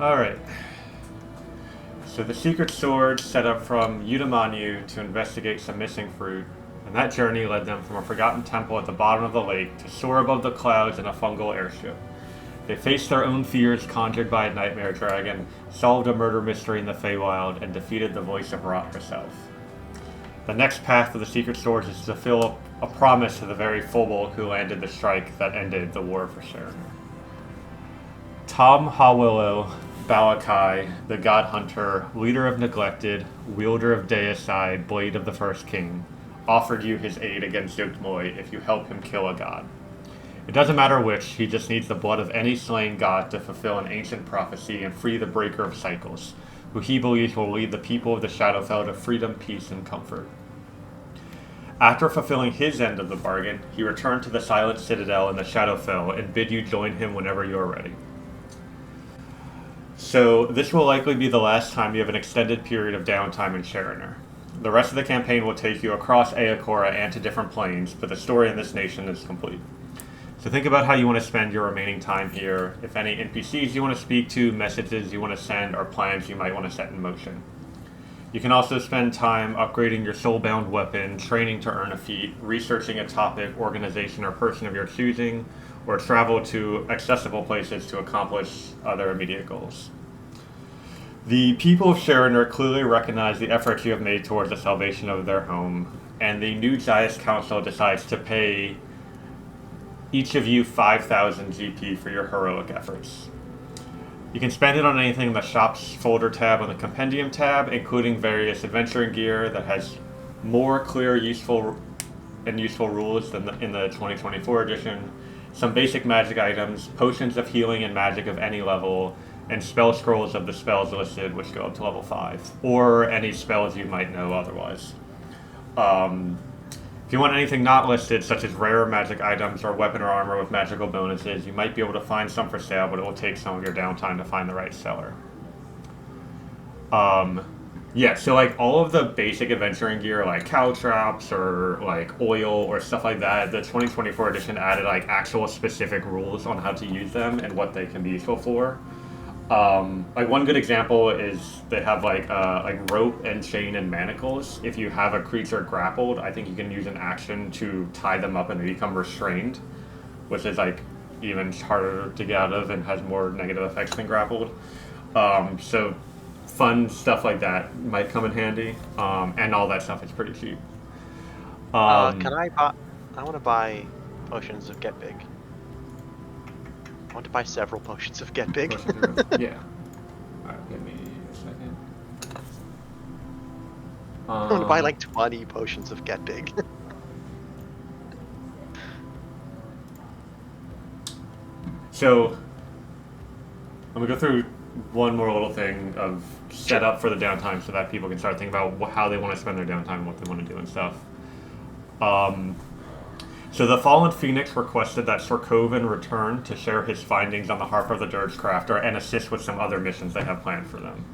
Alright. So the secret sword set up from Udamanyu to investigate some missing fruit, and that journey led them from a forgotten temple at the bottom of the lake to soar above the clouds in a fungal airship. They faced their own fears conjured by a nightmare dragon, solved a murder mystery in the Feywild, and defeated the voice of Rot herself. The next path of the secret swords is to fulfill a promise to the very Phobal who landed the strike that ended the war for Sharon. Tom Hawillow Balakai, the God Hunter, leader of Neglected, wielder of Deicide, blade of the First King, offered you his aid against Zuktmoy if you help him kill a god. It doesn't matter which, he just needs the blood of any slain god to fulfill an ancient prophecy and free the Breaker of Cycles, who he believes will lead the people of the Shadowfell to freedom, peace, and comfort. After fulfilling his end of the bargain, he returned to the Silent Citadel in the Shadowfell and bid you join him whenever you are ready. So, this will likely be the last time you have an extended period of downtime in Sharoner. The rest of the campaign will take you across Eochora and to different planes, but the story in this nation is complete. So think about how you want to spend your remaining time here, if any NPCs you want to speak to, messages you want to send, or plans you might want to set in motion. You can also spend time upgrading your soulbound weapon, training to earn a feat, researching a topic, organization, or person of your choosing, or travel to accessible places to accomplish other immediate goals. The people of Sharoner clearly recognize the efforts you have made towards the salvation of their home, and the new Zayas Council decides to pay each of you 5,000 GP for your heroic efforts. You can spend it on anything in the Shops folder tab on the Compendium tab, including various adventuring gear that has more clear, useful rules than in the 2024 edition, some basic magic items, potions of healing and magic of any level, and spell scrolls of the spells listed, which go up to level 5, or any spells you might know otherwise. If you want anything not listed, such as rare magic items or weapon or armor with magical bonuses, you might be able to find some for sale, but it will take some of your downtime to find the right seller. Yeah, so like all of the basic adventuring gear, like cow traps or like oil or stuff like that, the 2024 edition added like actual specific rules on how to use them and what they can be useful for. Like one good example is they have like rope and chain and manacles. If you have a creature grappled, I think you can use an action to tie them up and they become restrained, which is like even harder to get out of and has more negative effects than grappled. So fun stuff like that might come in handy, and all that stuff is pretty cheap. Can I buy? I want to buy potions of Get Big. I want to buy several potions of Get Big. Yeah. Alright, give me a second. I want to buy like 20 potions of Get Big. So, I'm going to go through one more little thing of setup for the downtime so that people can start thinking about how they want to spend their downtime and what they want to do and stuff. So the Fallen Phoenix requested that Sorkovan return to share his findings on the Harp of the Dirge Crafter and assist with some other missions they have planned for them.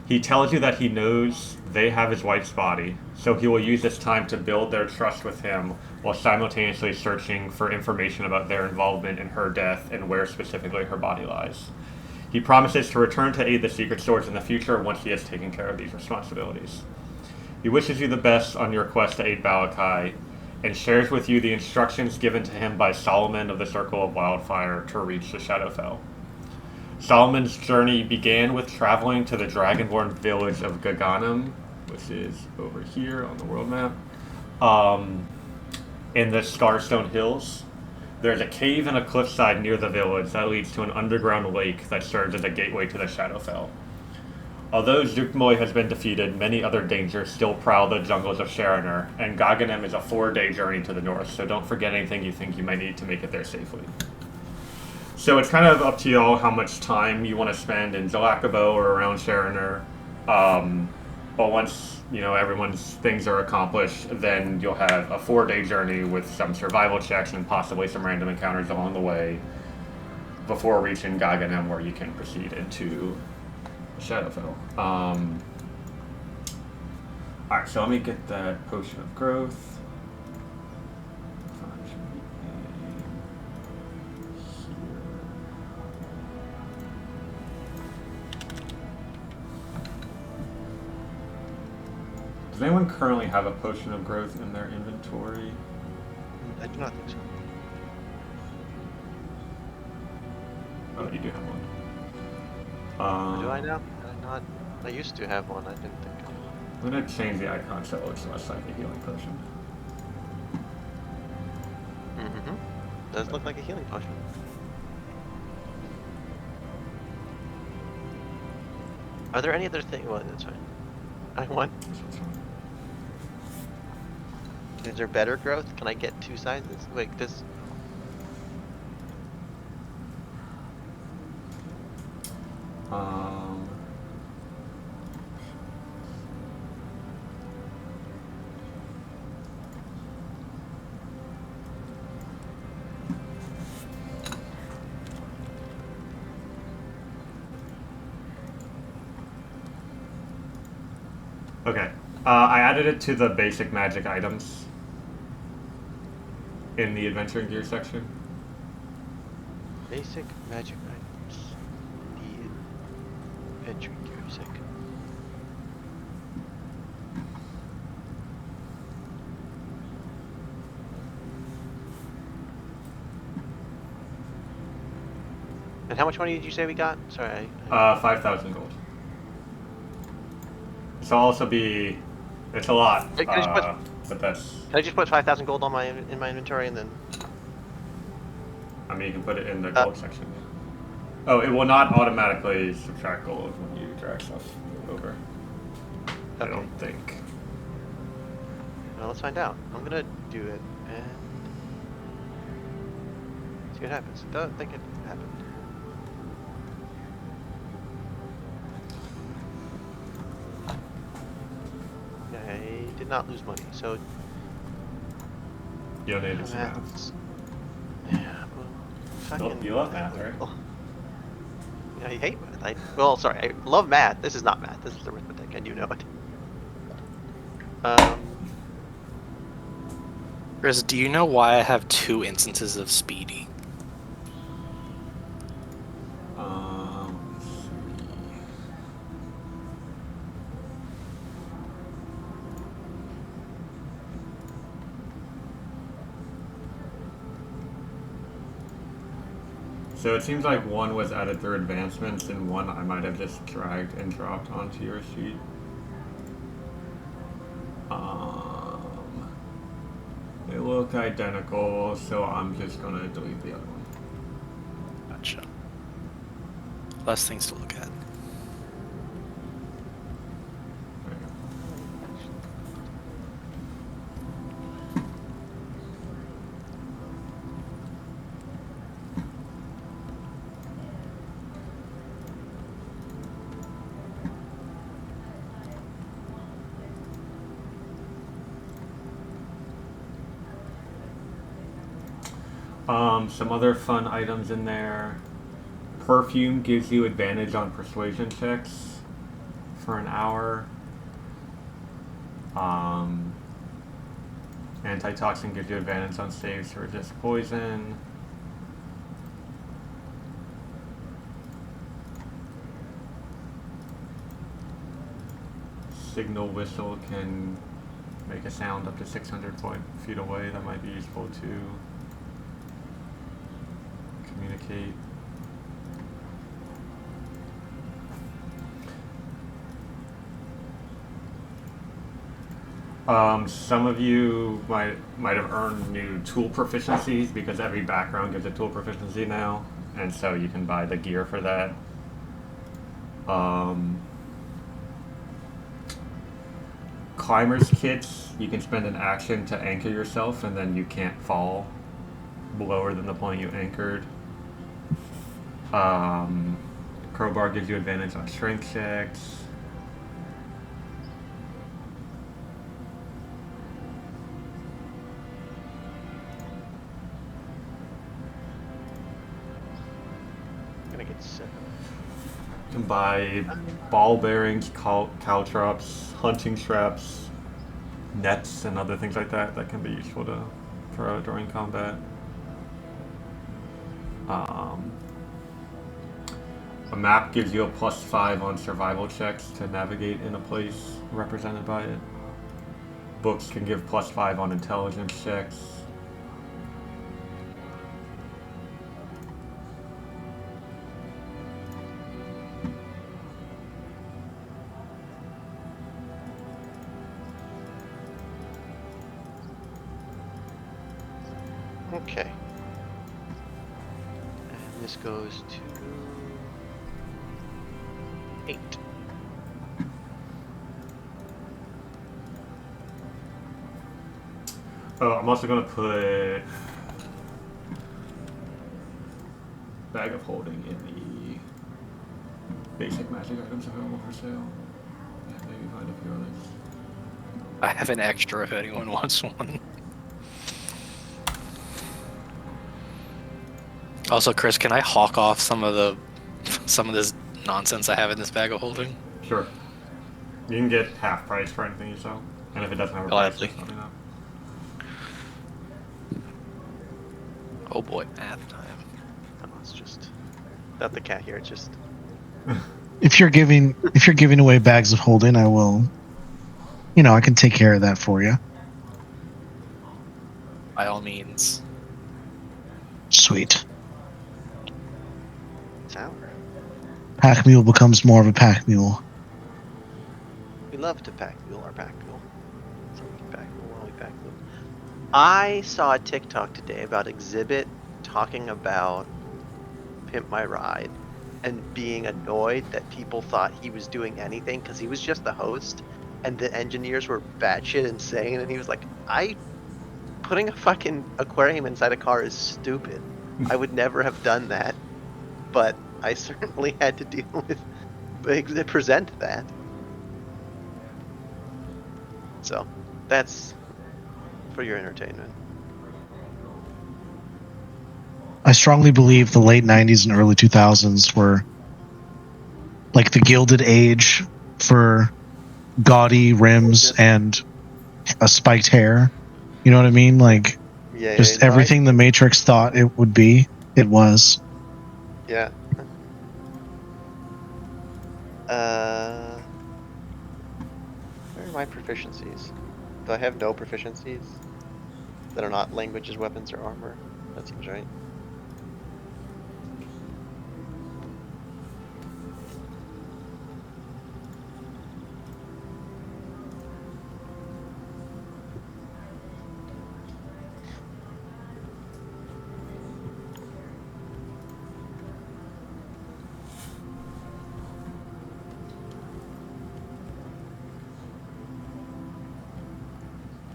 He tells you that he knows they have his wife's body, so he will use this time to build their trust with him while simultaneously searching for information about their involvement in her death and where specifically her body lies. He promises to return to aid the Secret Swords in the future once he has taken care of these responsibilities. He wishes you the best on your quest to aid Balakai, and shares with you the instructions given to him by Solomon of the Circle of Wildfire to reach the Shadowfell. Solomon's journey began with traveling to the Dragonborn village of Gaganum, which is over here on the world map, in the Scarstone Hills. There's a cave and a cliffside near the village that leads to an underground lake that serves as a gateway to the Shadowfell. Although Zuktmoy has been defeated, many other dangers still prowl the jungles of Sharoner, and Gaganem is a 4-day journey to the north, so don't forget anything you think you might need to make it there safely. So it's kind of up to y'all how much time you want to spend in Jalakabo or around Sharoner. But once, everyone's things are accomplished, then you'll have a 4-day journey with some survival checks and possibly some random encounters along the way before reaching Gaganem, where you can proceed into Shadowfell. Alright, so let me get that Potion of Growth. Does anyone currently have a potion of growth in their inventory? I do not think so. Oh, you do have one. Do I now? Not. I used to have one. I didn't think. I'm gonna change the icon so it looks less like a healing potion. Mm-hmm. Does look like a healing potion. Are there any other things? Well, that's fine. I want. Is there better growth? Can I get 2 sizes? Wait, this. Okay. I added it to the basic magic items in the adventuring gear section. Basic magic items. The adventure gear section. And how much money did you say we got? Sorry. 5,000 gold. This will also be. It's a lot. Wait, but that's. Can I just put 5,000 gold on in my inventory and then? I mean, you can put it in the gold section. Oh, it will not automatically subtract gold when you drag stuff over. Okay. I don't think. Well, let's find out. I'm gonna do it and see what happens. Don't think it happened. I did not lose money, so. You don't need to math. Yeah, well, fucking. You love math, right? Yeah, I hate math. Well, sorry, I love math. This is not math. This is arithmetic, and you know it. Riz, do you know why I have 2 instances of Speedy? So it seems like one was added through advancements and one I might have just dragged and dropped onto your sheet. They look identical, so I'm just gonna delete the other one. Gotcha. Less things to look at. Some other fun items in there. Perfume gives you advantage on persuasion checks for an hour. Antitoxin gives you advantage on saves to resist poison. Signal whistle can make a sound up to 600 feet away. That might be useful to communicate. Some of you might have earned new tool proficiencies because every background gives a tool proficiency now, and so you can buy the gear for that. Climber's kits, you can spend an action to anchor yourself, and then you can't fall lower than the point you anchored. Crowbar gives you advantage on strength checks. I'm gonna get sick. You can buy ball bearings, caltrops, hunting straps, nets, and other things like that that can be useful during combat. A map gives you a +5 on survival checks to navigate in a place represented by it. Books can give +5 on intelligence checks. Okay. And this goes to 8. Oh, I'm also going to put bag of holding in the basic magic items available for sale. And maybe find a few others. I have an extra if anyone wants one. Also, Chris, can I hawk off some of this nonsense I have in this bag of holding? Sure. You can get half price for anything you sell. And if it doesn't have a price, Gladly. just let me know. Oh boy, math time. Oh, it's just not the cat here. It's just If you're giving away bags of holding, I will. I can take care of that for you. By all means. Sweet. sour. Pack mule becomes more of a pack mule. We love to pack mule our pack mule. So we can pack mule while we pack mule. I saw a TikTok today about Exhibit talking about Pimp My Ride and being annoyed that people thought he was doing anything because he was just the host and the engineers were batshit insane, and he was like, putting a fucking aquarium inside a car is stupid. I would never have done that, but I certainly had to deal with present that. So that's for your entertainment. I strongly believe the late 90s and early 2000s were like the Gilded Age for gaudy rims and a spiked hair. You know what I mean? Like, Yeah, just no, everything the Matrix thought it would be, it was. Yeah. Where are my proficiencies? Do I have no proficiencies that are not languages, weapons, or armor? That seems right.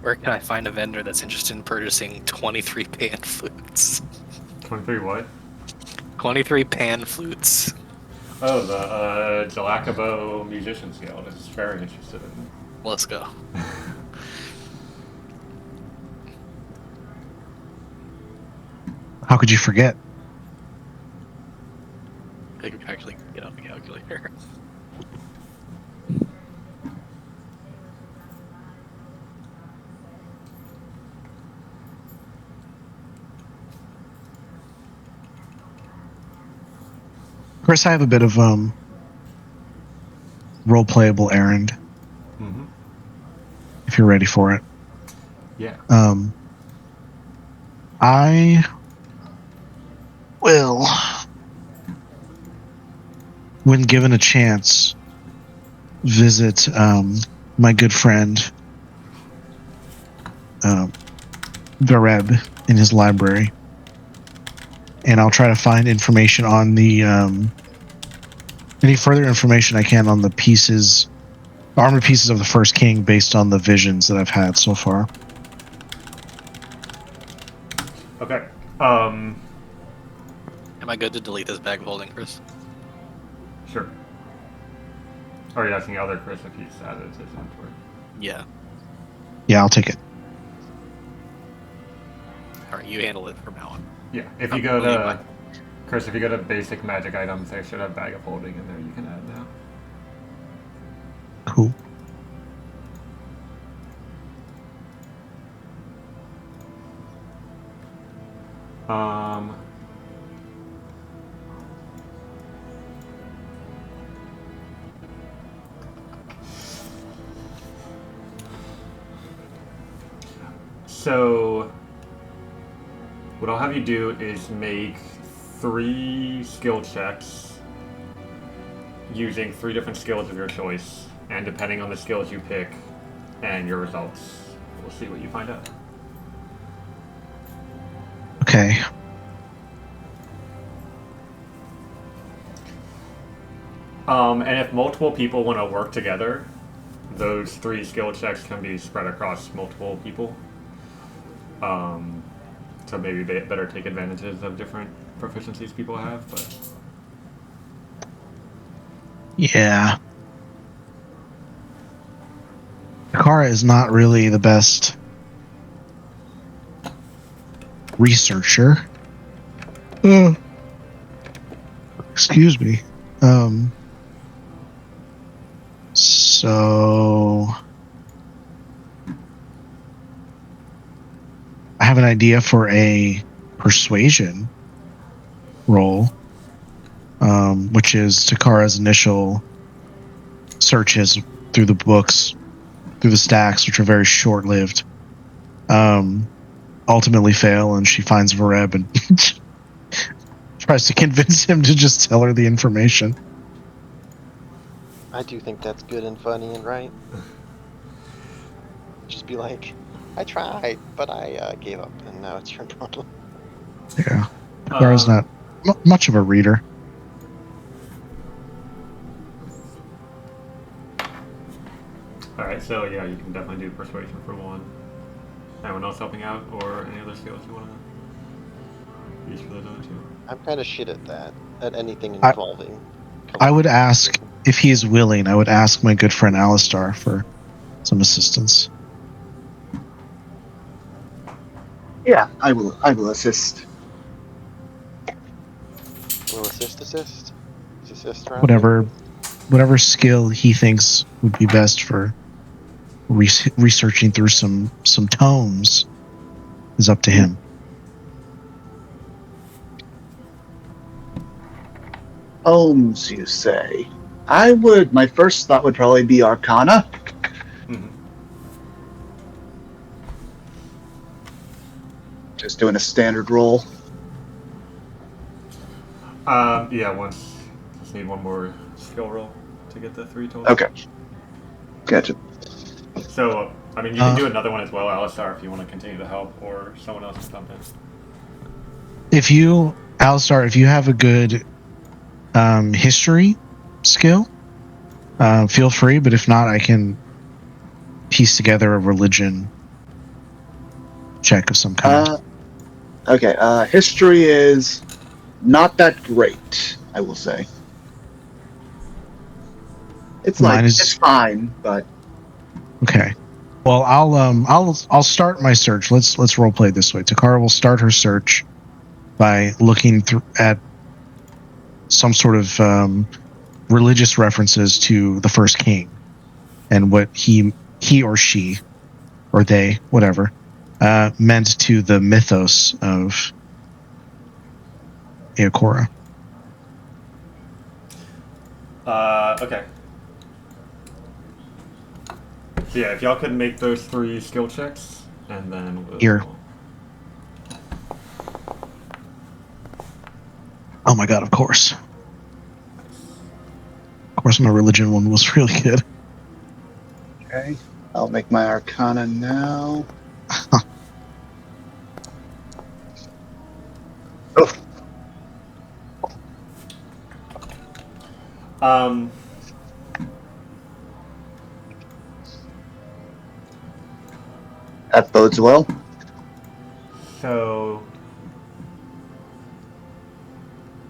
Where can I find a vendor that's interested in purchasing 23 pan flutes? 23 what? 23 pan flutes. Oh, the Jalakabo Musicians Guild is very interested in. Let's go. How could you forget? I can actually get out the calculator. Chris, I have a bit of role-playable errand. Mm-hmm. If you're ready for it. Yeah. I will, when given a chance, visit my good friend Gareb in his library, and I'll try to find information on the any further information I can on the armor pieces of the First King based on the visions that I've had so far. Okay. Am I good to delete this bag of holding, Chris? Sure. Or are you asking other Chris if he's added it to his inventory? Yeah. Yeah, I'll take it. Alright, you handle it from now on. Yeah. If you go to Chris, if you go to basic magic items, they should have bag of holding in there you can add now. Cool. So, what I'll have you do is make 3 skill checks using 3 different skills of your choice, and depending on the skills you pick and your results, we'll see what you find out. Okay. And if multiple people want to work together, those 3 skill checks can be spread across multiple people. So maybe better take advantages of different proficiencies people have, but... Yeah. Eochora is not really the best researcher. Excuse me. So I have an idea for a persuasion roll, which is Takara's initial searches through the books, through the stacks, which are very short-lived, ultimately fail, and she finds Vareb and tries to convince him to just tell her the information. I do think that's good and funny and right. Just be like, I tried, but I gave up, and now it's your problem. Yeah. Takara's not much of a reader. Alright, so yeah, you can definitely do persuasion for 1. Anyone else helping out, or any other skills you want to use for those other 2? I'm kind of shit at that, at anything involving. I would ask, if he is willing, I would ask my good friend Alistar for some assistance. Yeah, I will assist. Will assist? Is assist around? Whatever skill he thinks would be best for researching through some tomes is up to him. Tomes, you say? My first thought would probably be Arcana. Mm-hmm. Just doing a standard roll. Yeah, just need 1 more skill roll to get the 3 total. Okay. Gotcha. So, I mean, you can do another one as well, Alistar, if you want to continue to help, or someone else can jump in. Alistar, if you have a good history skill, feel free, but if not, I can piece together a religion check of some kind. Okay, history is not that great, I will say. It's it's fine, but okay. Well, I'll start my search. Let's role play this way. Takara will start her search by looking at some sort of religious references to the first king and what he or she or they, whatever, meant to the mythos of Eochora. Okay. So yeah, if y'all could make those 3 skill checks, and then we'll... Here. Oh my god, of course. Of course, my religion one was really good. okay. I'll make my Arcana now. That bodes well. So...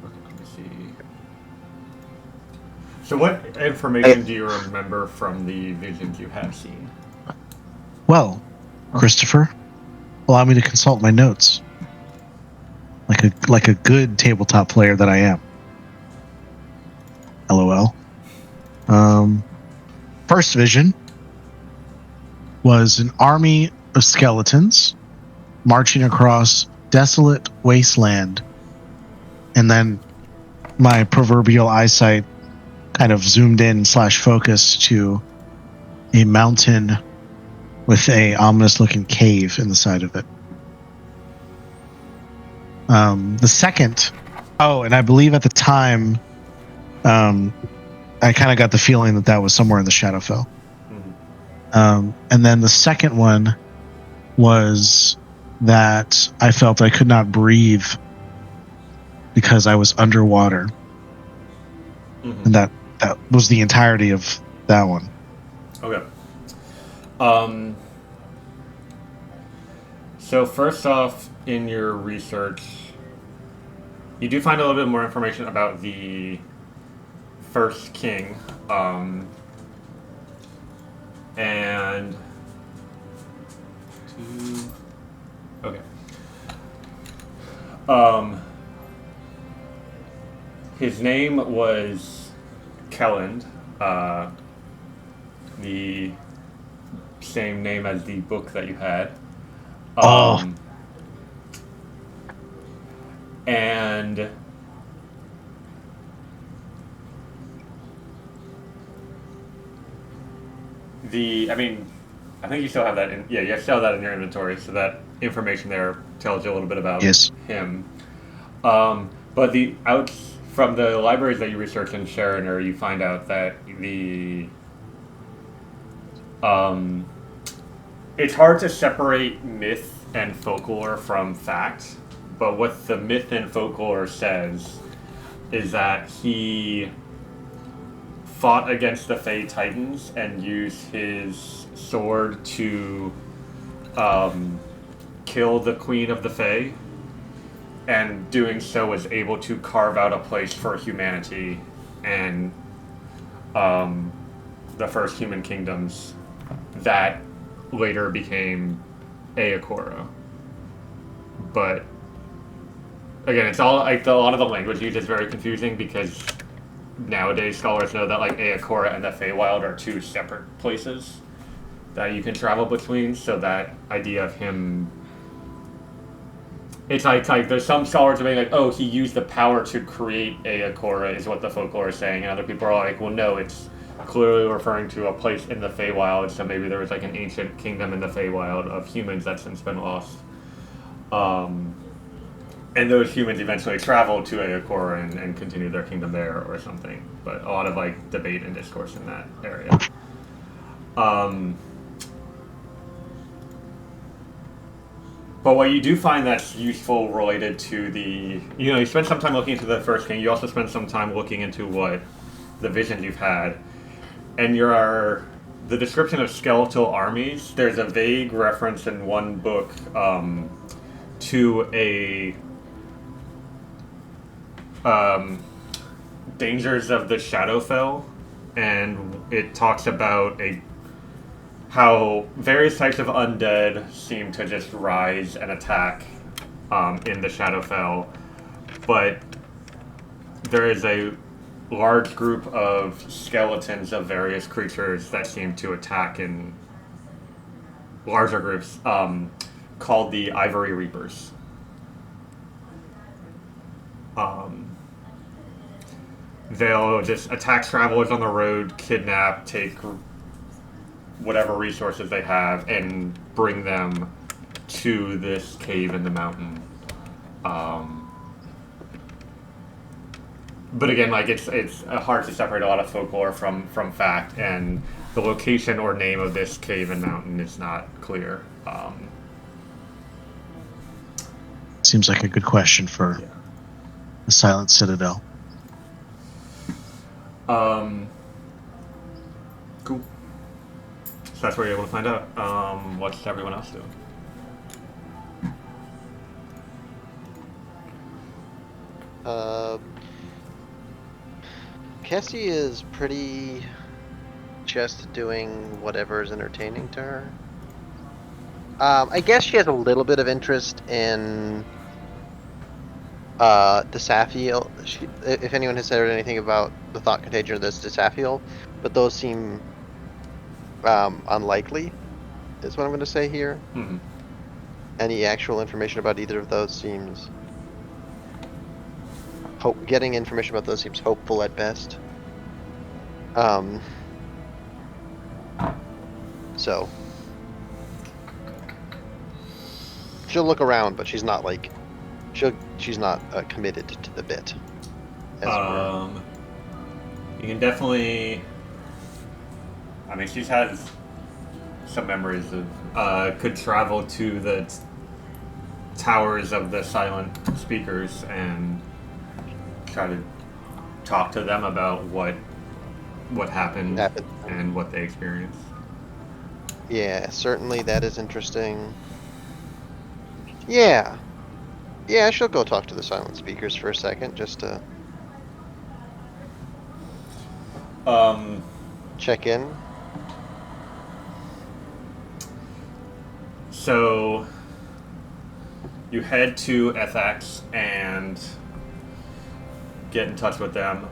Okay, let me see. So what information do you remember from the visions you have seen? Well, Christopher, allow me to consult my notes. Like a good tabletop player that I am. LOL. First vision was an army of skeletons marching across desolate wasteland, and then my proverbial eyesight kind of zoomed in / focused to a mountain with a ominous-looking cave in the side of it. The second, and I believe at the time, I kind of got the feeling that was somewhere in the Shadowfell. And then the second one was that I felt I could not breathe because I was underwater. And that was the entirety of that one. Okay. So first off, in your research, you do find a little bit more information about the first king, and okay. His name was Kelland, the same name as the book that you had. And I think you still have that you still have that in your inventory, so that information there tells you a little bit about him. But from the libraries that you researched in Sharoner, you find out that it's hard to separate myth and folklore from fact, but what the myth and folklore says is that he fought against the Fey Titans and used his sword to kill the Queen of the Fey, and doing so was able to carve out a place for humanity and the first human kingdoms that later became Eochora. But again, it's all like a lot of the language used is very confusing because nowadays scholars know that like Eochora and the Feywild are two separate places that you can travel between. So that idea of him, it's like there's some scholars are being like, oh, he used the power to create Eochora is what the folklore is saying, and other people are like, well, no, it's clearly referring to a place in the Feywild, so maybe there was like an ancient kingdom in the Feywild of humans that's since been lost. And those humans eventually traveled to Eochora and continued their kingdom there or something. But a lot of like debate and discourse in that area. But what you do find that's useful related to you spend some time looking into the first king, you also spend some time looking into what the visions you've had. And the description of skeletal armies, there's a vague reference in one book to a Dangers of the Shadowfell, and it talks about how various types of undead seem to just rise and attack in the Shadowfell, but there is a large group of skeletons of various creatures that seem to attack in larger groups, called the Ivory Reapers. They'll just attack travelers on the road, kidnap, take whatever resources they have, and bring them to this cave in the mountain. But again, like it's hard to separate a lot of folklore from fact, and the location or name of this cave and mountain is not clear. Seems like a good question for the Silent Citadel. Cool. So that's where you're able to find out. What's everyone else doing? Cassie is pretty just doing whatever is entertaining to her. I guess she has a little bit of interest in the Saphiel. If anyone has said anything about the thought contagion or this Saphiel, but those seem unlikely, is what I'm going to say here. Mm-hmm. Any actual information about either of those seems... Getting information about those seems hopeful at best. So, she'll look around, but she's not like she's not committed to the bit. As it were. You can definitely. I mean, she's had some memories of could travel to the towers of the silent speakers and try to talk to them about what happened and what they experienced. Yeah, certainly that is interesting. Yeah. Yeah, she'll go talk to the silent speakers for a second, just to check in. So you head to FX and get in touch with them.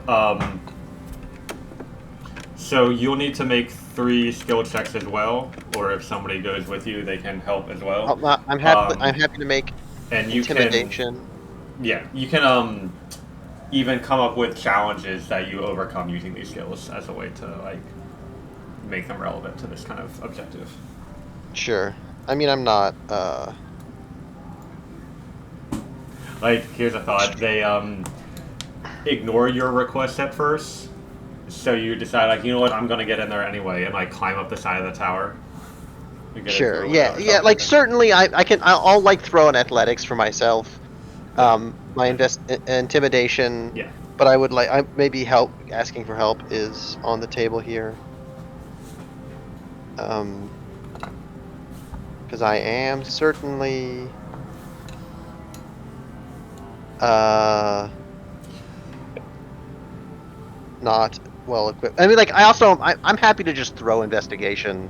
So you'll need to make 3 skill checks as well, or if somebody goes with you, they can help as well. I'm happy. I'm happy to make And you intimidation. you can even come up with challenges that you overcome using these skills as a way to like make them relevant to this kind of objective. Sure. I mean, I'm not. Like, here's a thought: they ignore your request at first, so you decide like, you know what, I'm gonna get in there anyway, and like climb up the side of the tower. Sure. Yeah. Yeah. Like certainly, I can. I'll like throw an athletics for myself. My intimidation. Yeah. But I would like. Maybe help. Asking for help is on the table here. Because I am certainly. Not well equipped. I mean, like, I'm happy to just throw investigation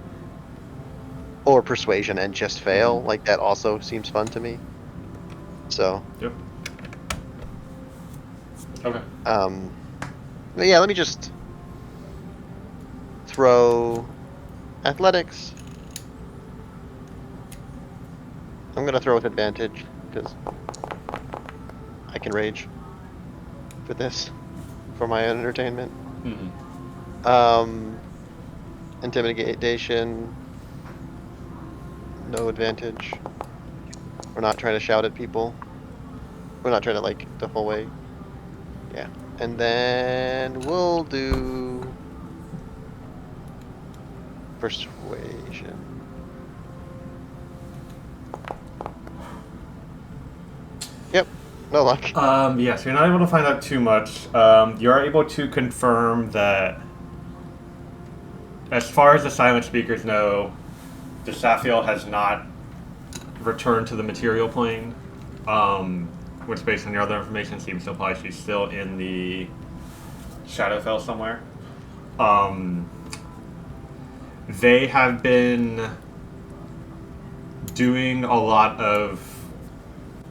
or persuasion and just fail. Like, that also seems fun to me. So. Yep. Okay. But yeah, let me just throw athletics. I'm gonna throw with advantage because I can rage for this, for my own entertainment. Intimidation, no advantage. We're not trying to shout at people. We're not trying to like the whole way. Yeah, and then we'll do persuasion. Yep, no luck. Yeah, so you're not able to find out too much. You're able to confirm that, as far as the silent speakers know, the Saphiel has not returned to the material plane, which, based on your other information, seems to imply she's still in the Shadowfell somewhere. They have been doing a lot of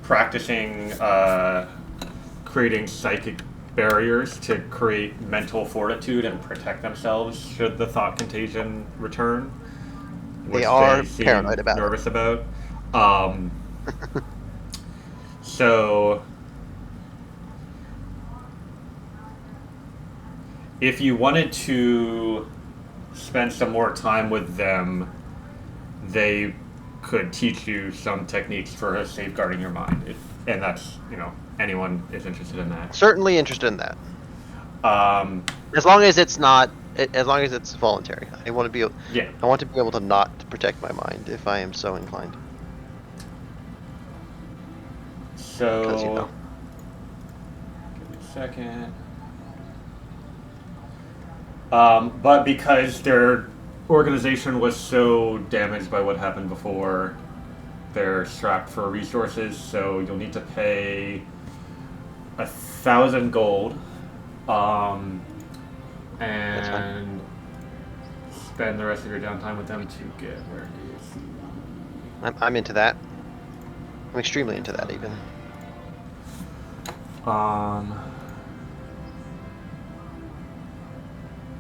practicing creating psychic barriers to create mental fortitude and protect themselves should the thought contagion return. Which they are seem paranoid about. Nervous about. So, if you wanted to spend some more time with them, they could teach you some techniques for safeguarding your mind, and that's, anyone is interested in that. Certainly interested in that. As long as it's not, as long as it's voluntary. I want to be. Yeah. I want to be able to not protect my mind if I am so inclined. So, 'Cause, give me a second. But because their organization was so damaged by what happened before, they're strapped for resources, so you'll need to pay 1,000 gold, and spend the rest of your downtime with them to get where it is. I'm into that. I'm extremely into that, even.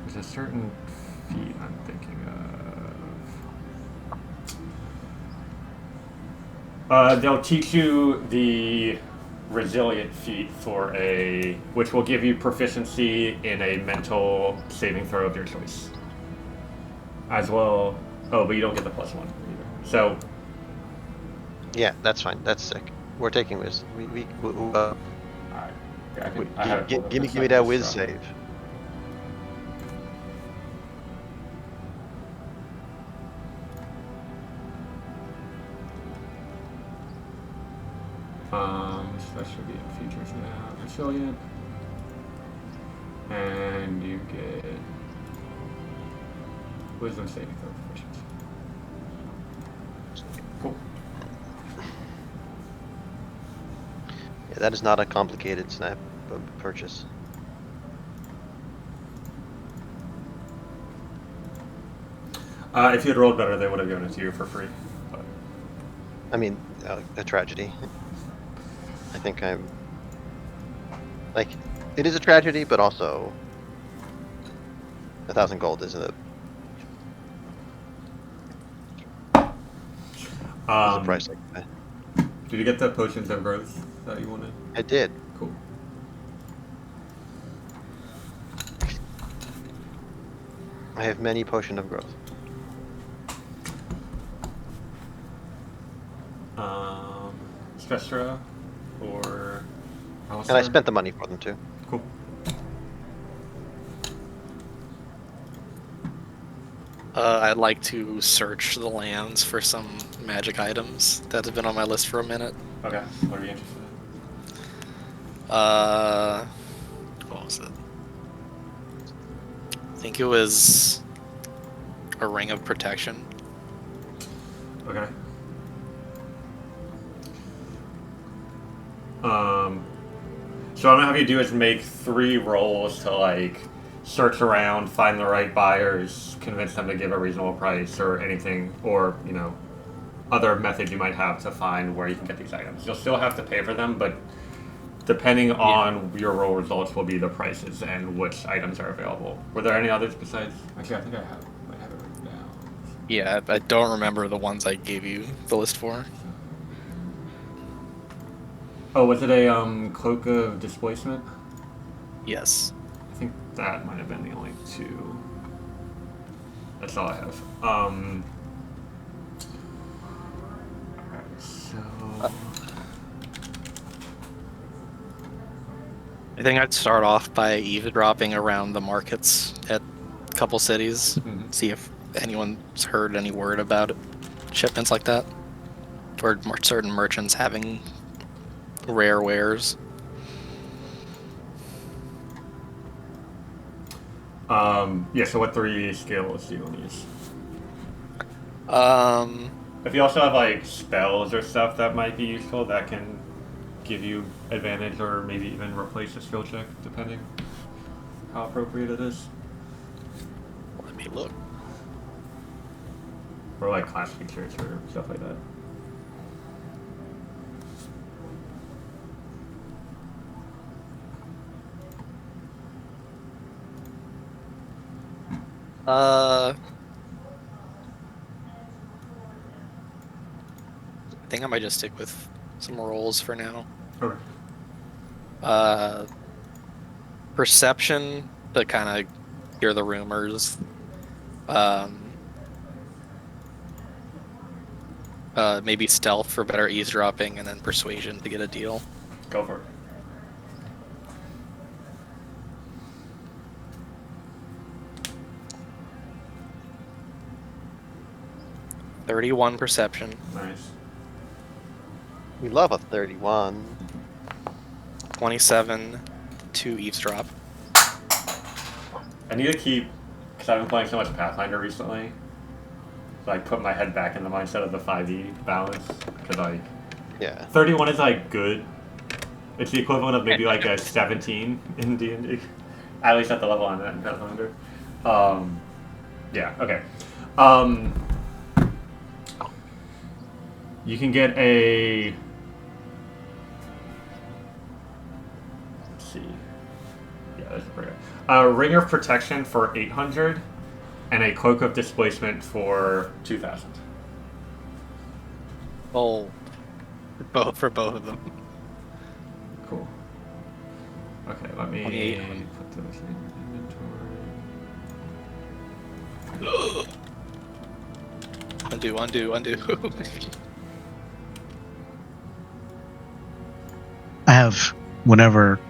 There's a certain feat I'm thinking of. They'll teach you the resilient feat which will give you proficiency in a mental saving throw of your choice. As well. Oh, but you don't get the +1 either. So, Yeah, that's fine. That's sick. We're taking whiz. Alright. Yeah, I had it pulled up Give a me second, that just whiz dropped it. save. So that should be in features now. Resilient. And you get wisdom saving throw proficiency. Cool. Yeah, that is not a complicated snap purchase. If you had rolled better, they would have given it to you for free. But I mean, a tragedy. I think I'm like, it is a tragedy, but also 1,000 gold isn't a price like that. Did you get the potions of growth that you wanted? I did. Cool. I have many potion of growth. Spestra or And I spent the money for them too. Cool. I'd like to search the lands for some magic items that have been on my list for a minute. Okay. What are you interested in? What was it? I think it was a ring of protection. Okay. So I'm gonna have you do is make 3 rolls to like search around, find the right buyers, convince them to give a reasonable price, or anything, or other methods you might have to find where you can get these items. You'll still have to pay for them, but depending on your roll results will be the prices and which items are available. Were there any others besides? Actually, I think I might have it written down. Yeah, I don't remember the ones I gave you the list for. Oh, was it a cloak of displacement? Yes. I think that might have been the only 2. That's all I have. Alright, so I think I'd start off by eavesdropping around the markets at a couple cities, see if anyone's heard any word about it. Shipments like that, or certain merchants having rare wares. Yeah, so what 3 skills do you want to use? If you also have like spells or stuff that might be useful, that can give you advantage or maybe even replace a skill check, depending how appropriate it is. Let me look. Or like class features or stuff like that. I think I might just stick with some rolls for now. Okay. Perception to kind of hear the rumors. Maybe stealth for better eavesdropping, and then persuasion to get a deal. Go for it. $31 perception. Nice. We love a 31. 27 to eavesdrop. I need to keep, because I've been playing so much Pathfinder recently, like put my head back in the mindset of the 5e balance, because like, Yeah. 31 is like good. It's the equivalent of maybe like a 17 in D&D, at least at the level I'm at in Pathfinder. Yeah, okay. You can get a, let's see, yeah, that's pretty good. A Ring of Protection for 800, and a Cloak of Displacement for 2,000. Oh, for both of them. Cool. Okay, let me 2800. put those in inventory. Undo. have, whenever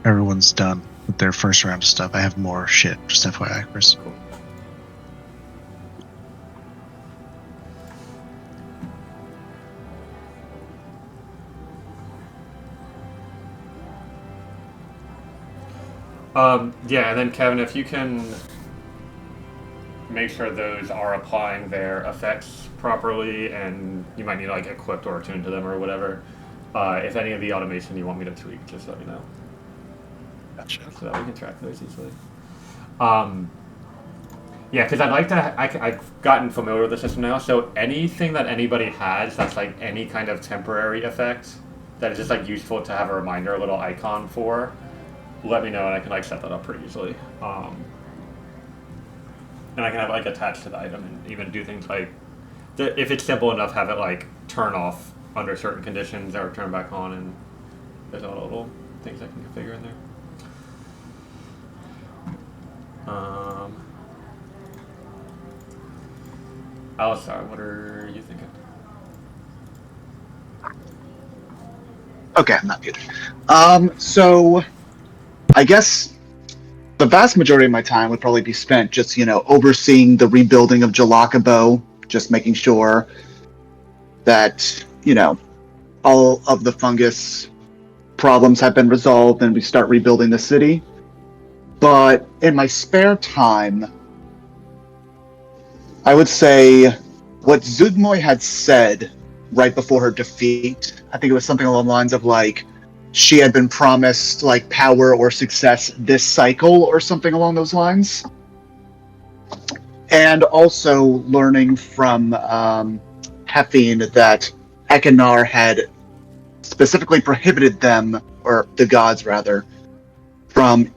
everyone's done with their first round of stuff, I have more shit. Just FYI, Chris. Cool. Yeah, and then Kevin, if you can make sure those are applying their effects properly, and you might need to like equipped or attuned to them or whatever. If any of the automation you want me to tweak, just let me know. Gotcha. So that we can track those easily. Yeah, because I'd like to. I've gotten familiar with the system now, so anything that anybody has that's like any kind of temporary effect that is just like useful to have a reminder, a little icon for, let me know and I can like set that up pretty easily. And I can have it like attached to the item and even do things like, if it's simple enough, have it like turn off under certain conditions or turn back on, and there's all the little things I can configure in there. Alistar, what are you thinking? Okay, I'm not muted. So I guess the vast majority of my time would probably be spent just, overseeing the rebuilding of Jalakabo, just making sure that, all of the fungus problems have been resolved and we start rebuilding the city. But in my spare time, I would say what Zugmoy had said right before her defeat, I think it was something along the lines of like, she had been promised like power or success this cycle or something along those lines. And also learning from Heffine that Ekinar had specifically prohibited them, or the gods rather, from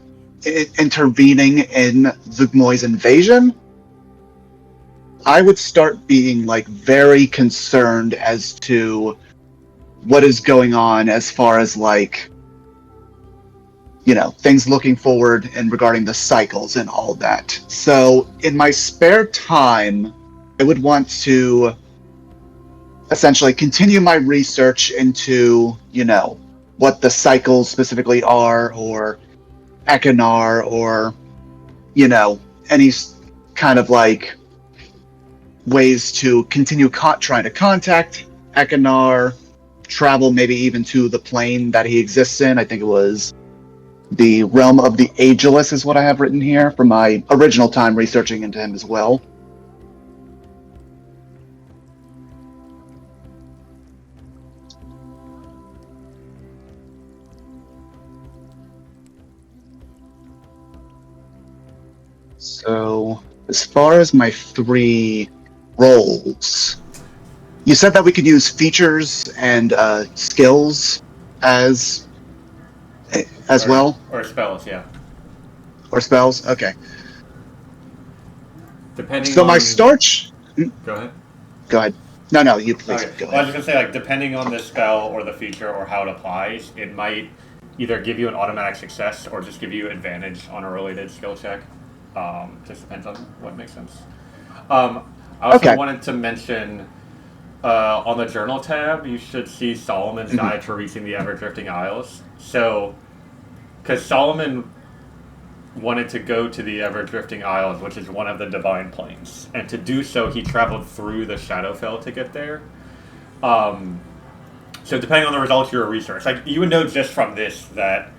intervening in Zugmoy's invasion. I would start being like very concerned as to what is going on as far as like, things looking forward and regarding the cycles and all that. So in my spare time, I would want to essentially continue my research into, what the cycles specifically are, or Ekinar, or, any kind of like ways to continue trying to contact Ekinar, travel maybe even to the plane that he exists in. I think it was the realm of the Ageless is what I have written here from my original time researching into him as well. So, as far as my 3 roles, you said that we could use features and skills as well? Or spells, yeah. Or spells? Okay. Depending so on... my starch... Go ahead. Go ahead. No, you please Okay. go Well, I was ahead. just going to say, like, depending on the spell or the feature or how it applies, it might either give you an automatic success or just give you advantage on a related skill check. Just depends on what makes sense. I also wanted to mention, on the journal tab, you should see Solomon's guide to reaching the ever-drifting isles. So, because Solomon wanted to go to the ever-drifting isles, which is one of the divine planes, and to do so, he traveled through the Shadowfell to get there. So depending on the results of your research, like, you would know just from this that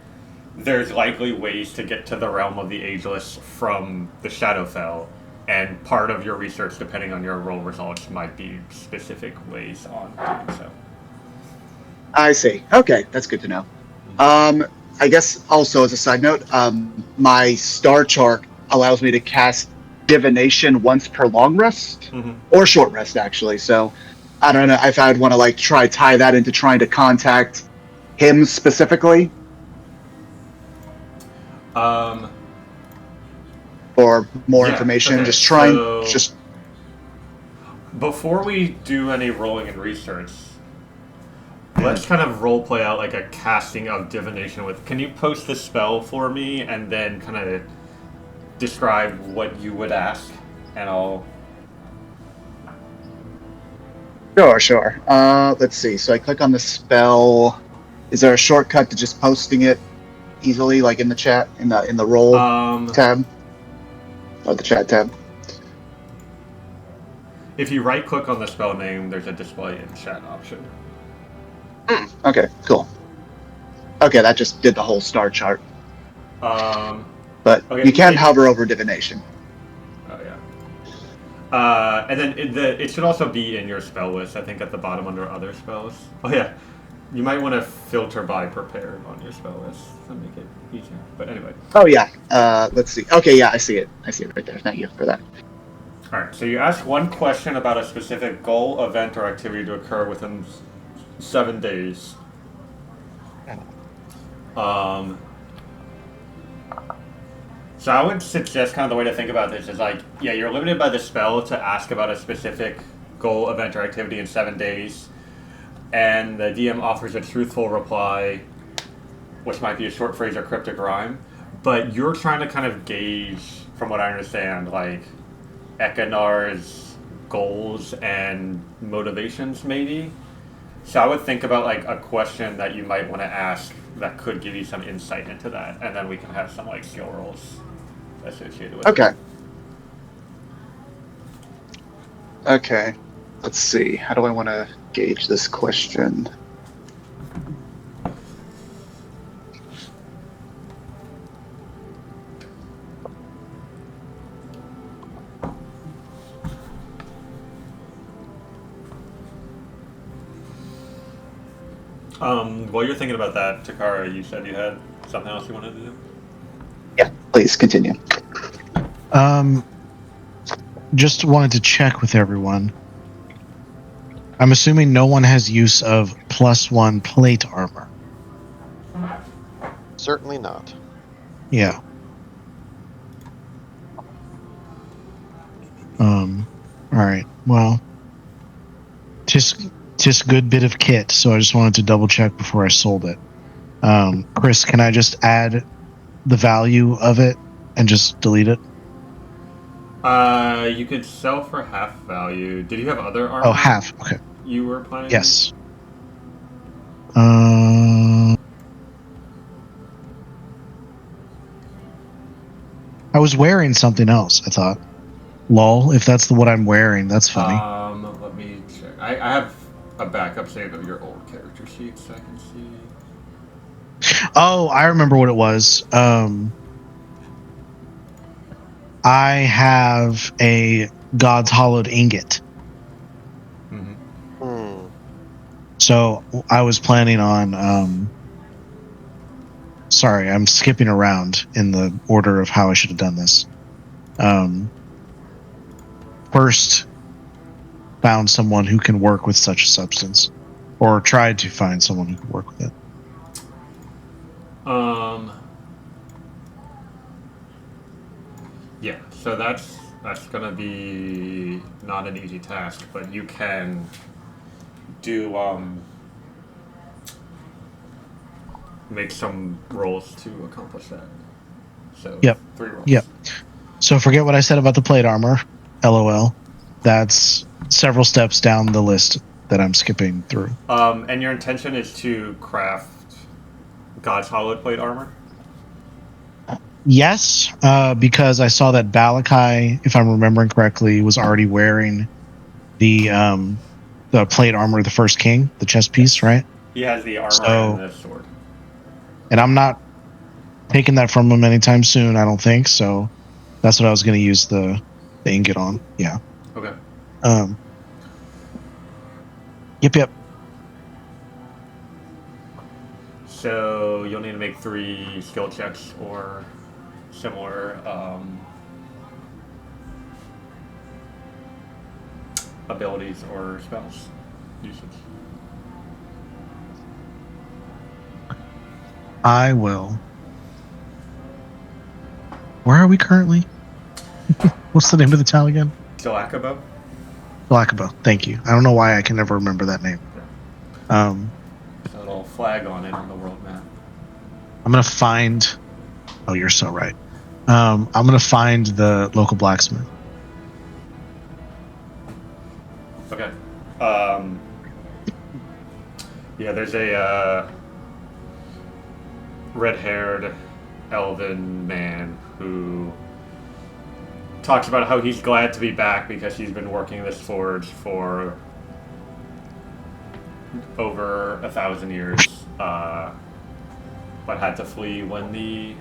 there's likely ways to get to the realm of the Ageless from the Shadowfell, and part of your research, depending on your roll results, might be specific ways on doing so. I see. Okay, that's good to know. I guess also as a side note, my star chart allows me to cast divination once per long rest, or short rest actually. So I don't know if I'd want to like tie that into trying to contact him specifically. Or more information. Okay, before we do any rolling and research, let's kind of role play out like a casting of divination with. Can you post the spell for me and then kind of describe what you would ask, and I'll. Sure. Let's see. So I click on the spell. Is there a shortcut to just posting it easily, like in the chat, in the roll tab, or the chat tab? If you right click on the spell name, there's a display in chat option. Okay, cool. Okay, that just did the whole star chart. But Okay, you can hover over divination. Oh yeah. And then it should also be in your spell list. I think at the bottom under other spells. Oh yeah, you might want to filter by prepared on your spell list to make it easier. But anyway. Oh yeah. Let's see. Okay, yeah, I see it. I see it right there. Thank you for that. All right. So you ask one question about a specific goal, event, or activity to occur within 7 days. So I would suggest kind of the way to think about this is like, yeah, you're limited by the spell to ask about a specific goal, event, or activity in 7 days, and the DM offers a truthful reply, which might be a short phrase or cryptic rhyme, but you're trying to kind of gauge, from what I understand, like Ekonar's goals and motivations, maybe. So I would think about like a question that you might want to ask that could give you some insight into that, and then we can have some like skill rolls associated with it. Okay. Let's see. How do I want to gauge this question? While you're thinking about that, Takara, you said you had something else you wanted to do? Yeah, please continue. Just wanted to check with everyone. I'm assuming no one has use of +1 plate armor. Certainly not. Yeah. Alright. Well, just good bit of kit, so I just wanted to double check before I sold it. Chris, can I just add the value of it and just delete it? You could sell for half value. Did you have other armor? Oh, half. Okay. You were planning? Yes. I was wearing something else, I thought. Lol, if that's what I'm wearing, that's funny. Let me check. I have a backup save of your old character sheet so I can see. Oh, I remember what it was. I have a God's Hollowed Ingot. So I was planning on... sorry, I'm skipping around in the order of how I should have done this. First, found someone who can work with such a substance. Or tried to find someone who could work with it. Yeah, so that's gonna be not an easy task, but you can do make some rolls to accomplish that. So Yep. 3 rolls. Yep. So forget what I said about the plate armor. LOL. That's several steps down the list that I'm skipping through. And your intention is to craft God's Hollowed plate armor? Yes, because I saw that Balakai, if I'm remembering correctly, was already wearing the plate armor of the First King, the chest piece, right? He has the armor and the sword. And I'm not taking that from him anytime soon, I don't think, so that's what I was going to use the ingot on. Yeah. Okay. Yep. So you'll need to make 3 skill checks or similar abilities or spells usage. I will. Where are we currently? What's the name of the town again? Galacabo? Galacabo. Thank you. I don't know why I can never remember that name. A little flag on it on the world map. I'm gonna find. Oh, you're so right. I'm gonna find the local blacksmith. Okay. Yeah, there's a red-haired elven man who talks about how he's glad to be back because he's been working this forge for over 1,000 years, but had to flee when the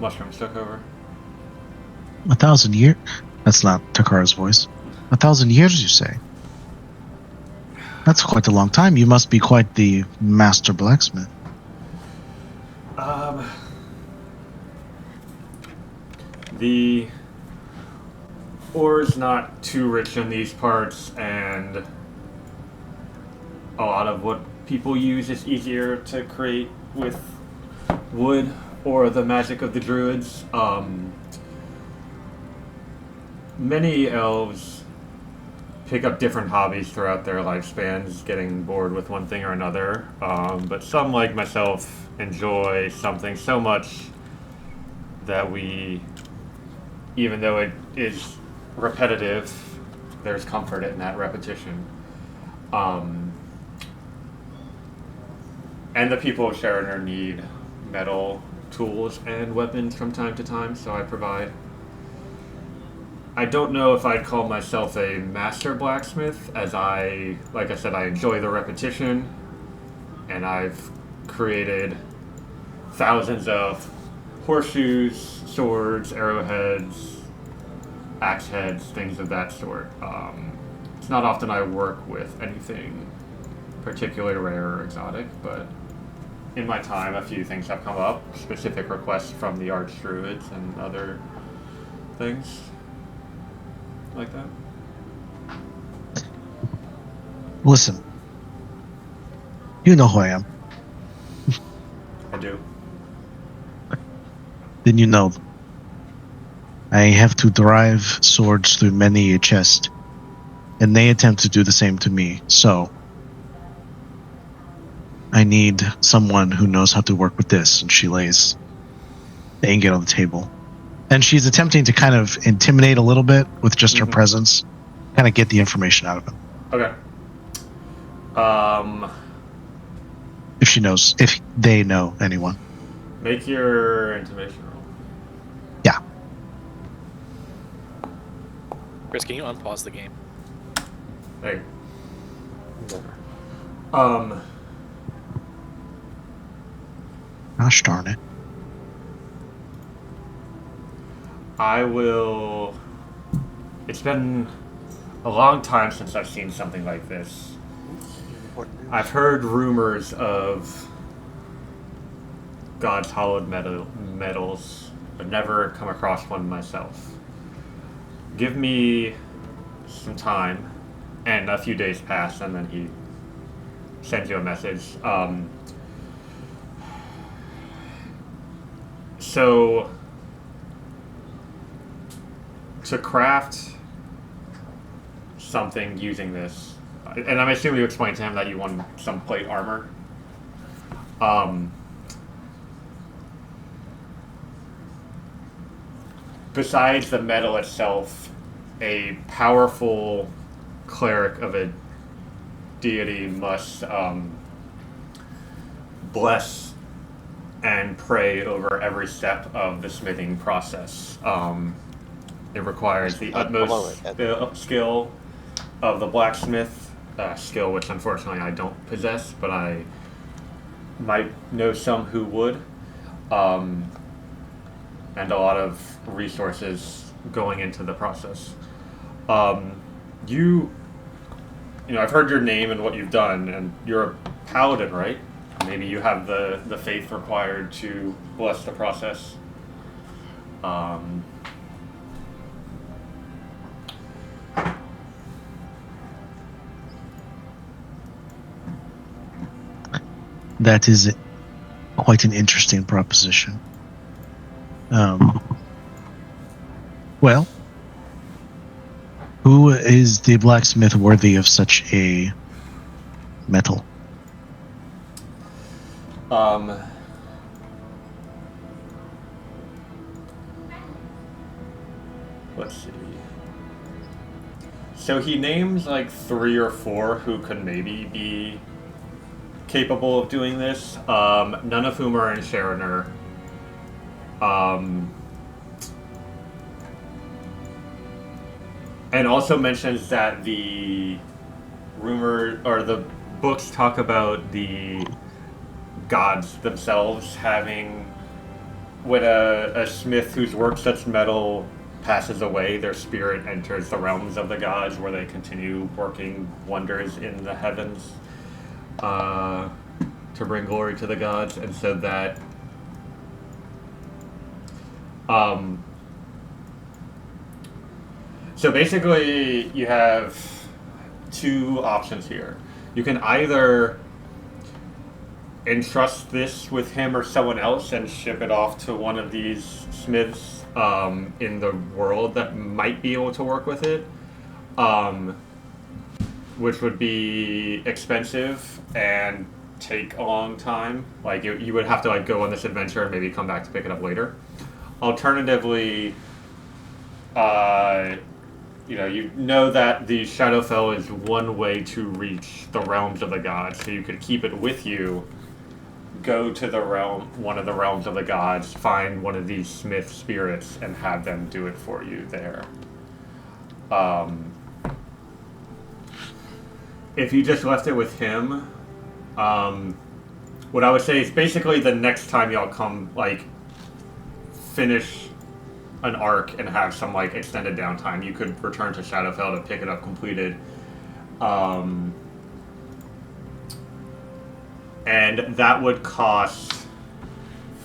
mushrooms took over. 1,000 years? That's not Takara's voice. 1,000 years, you say? That's quite a long time. You must be quite the master blacksmith. The ore's not too rich in these parts, and a lot of what people use is easier to create with wood or the magic of the druids. Many elves pick up different hobbies throughout their lifespans, getting bored with one thing or another. But some, like myself, enjoy something so much that we, even though it is repetitive, there's comfort in that repetition. And the people of Sharoner need metal tools and weapons from time to time, so I provide. I don't know if I'd call myself a master blacksmith, as like I said, I enjoy the repetition, and I've created thousands of horseshoes, swords, arrowheads, axe heads, things of that sort. It's not often I work with anything particularly rare or exotic, but in my time, a few things have come up, specific requests from the archdruids and other things like that. Listen, you know who I am. I do. Then you know. I have to drive swords through many a chest, and they attempt to do the same to me, so I need someone who knows how to work with this. And she lays the ingot on the table. And she's attempting to kind of intimidate a little bit with just her presence, kind of get the information out of him. Okay. If they know anyone. Make your intimidation roll. Yeah. Chris, can you unpause the game? Hey. Gosh darn it. I will. It's been a long time since I've seen something like this. I've heard rumors of God's hollowed metals, but never come across one myself. Give me some time, and a few days pass, and then he sends you a message. So, to craft something using this, and I'm assuming you explained to him that you want some plate armor. Besides the metal itself, a powerful cleric of a deity must bless and pray over every step of the smithing process. It requires the utmost skill of the blacksmith, skill which unfortunately I don't possess, but I might know some who would, and a lot of resources going into the process. You know, I've heard your name and what you've done, and you're a paladin, right? Maybe you have the faith required to bless the process. That is quite an interesting proposition. Well, who is the blacksmith worthy of such a metal? Let's see. So he names like 3 or 4 who could maybe be capable of doing this, none of whom are in Sharoner. And also mentions that the rumor or the books talk about the gods themselves having, when a smith whose work such metal passes away, their spirit enters the realms of the gods where they continue working wonders in the heavens to bring glory to the gods, and so that so basically you have two options here. You can either entrust this with him or someone else and ship it off to one of these smiths in the world that might be able to work with it, which would be expensive and take a long time. Like you would have to like go on this adventure and maybe come back to pick it up later. Alternatively, you know that the Shadowfell is one way to reach the realms of the gods, so you could keep it with you, go to one of the realms of the gods, find one of these smith spirits, and have them do it for you there. If you just left it with him, what I would say is basically the next time y'all come, like, finish an arc and have some like extended downtime, you could return to Shadowfell to pick it up completed, and that would cost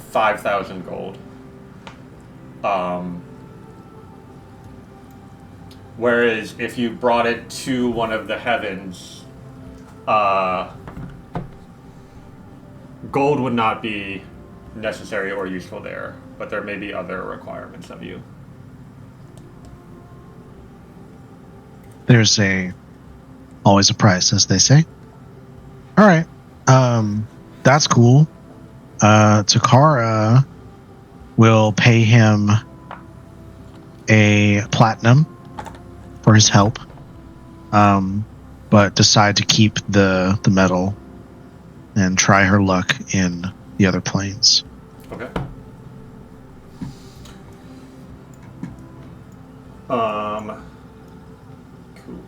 5,000 gold. Whereas if you brought it to one of the heavens, gold would not be necessary or useful there, but there may be other requirements of you. There's always a price, as they say. All right. That's cool. Takara will pay him a platinum for his help, but decide to keep the medal and try her luck in the other planes. Okay. Cool.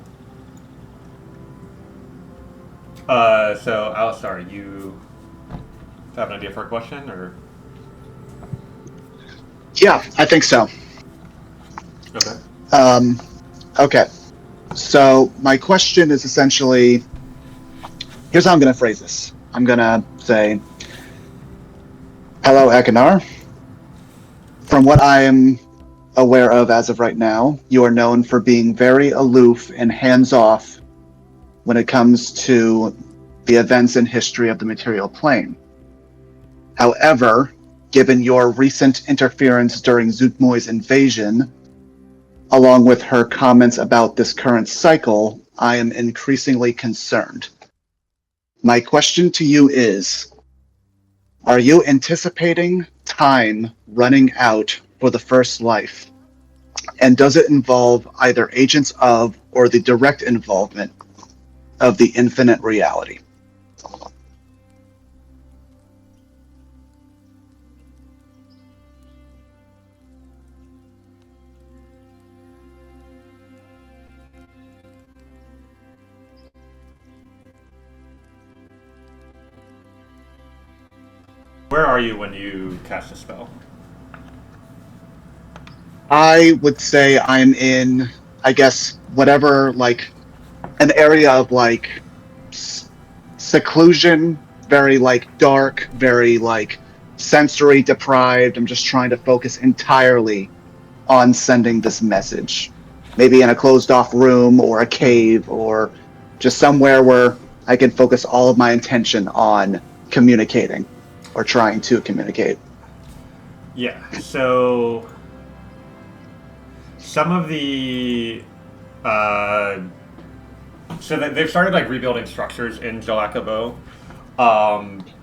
So Alistar, you have an idea for a question, or? Yeah, I think so. Okay. Okay. So my question is essentially, here's how I'm going to phrase this. I'm going to say, hello, Ekanar. From what I am aware of as of right now, you are known for being very aloof and hands-off when it comes to the events and history of the material plane. However, given your recent interference during Zootmoy's invasion, along with her comments about this current cycle, I am increasingly concerned. My question to you is, are you anticipating time running out for the first life? And does it involve either agents of or the direct involvement of the infinite reality? Where are you when you cast a spell? I would say I'm in, I guess, whatever, like, an area of, like, seclusion, very, like, dark, very, like, sensory deprived. I'm just trying to focus entirely on sending this message. Maybe in a closed-off room or a cave or just somewhere where I can focus all of my intention on communicating or trying to communicate. Yeah, so some of the so they've started like rebuilding structures in Jalakabo,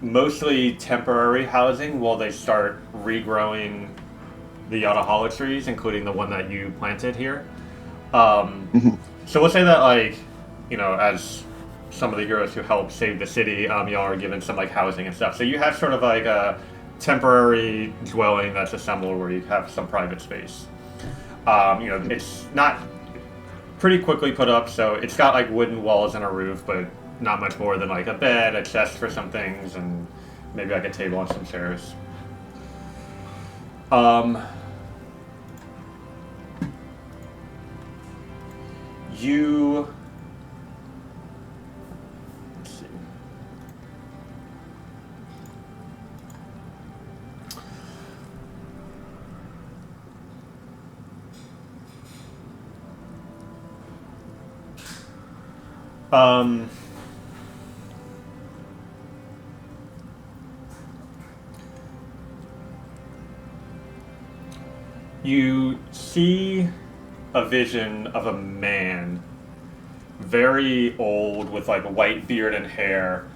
mostly temporary housing while they start regrowing the Yadahala trees, including the one that you planted here. So we'll say that, like, as some of the heroes who helped save the city, y'all are given some like housing and stuff. So you have sort of like a temporary dwelling that's assembled where you have some private space. It's not pretty quickly put up, so it's got like wooden walls and a roof, but not much more than like a bed, a chest for some things, and maybe like a table and some chairs. You... Let's see. You see a vision of a man, very old, with like white beard and hair,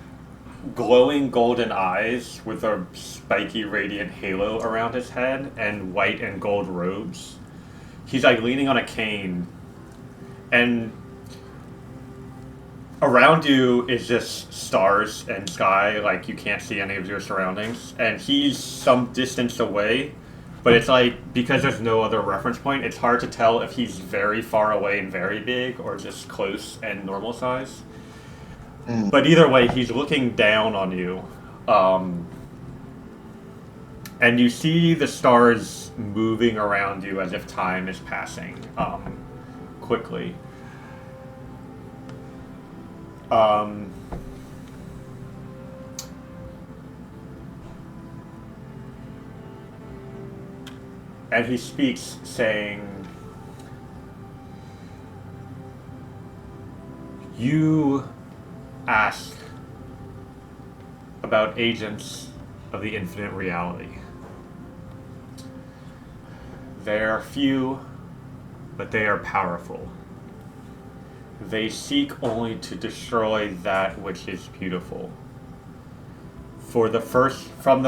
glowing golden eyes with a spiky radiant halo around his head, and white and gold robes. He's like leaning on a cane, and around you is just stars and sky, like you can't see any of your surroundings, and he's some distance away. But it's like, because there's no other reference point, it's hard to tell if he's very far away and very big or just close and normal size. But either way, he's looking down on you. And you see the stars moving around you as if time is passing quickly. And he speaks, saying, "You ask about agents of the infinite reality. They are few, but they are powerful. They seek only to destroy that which is beautiful. From the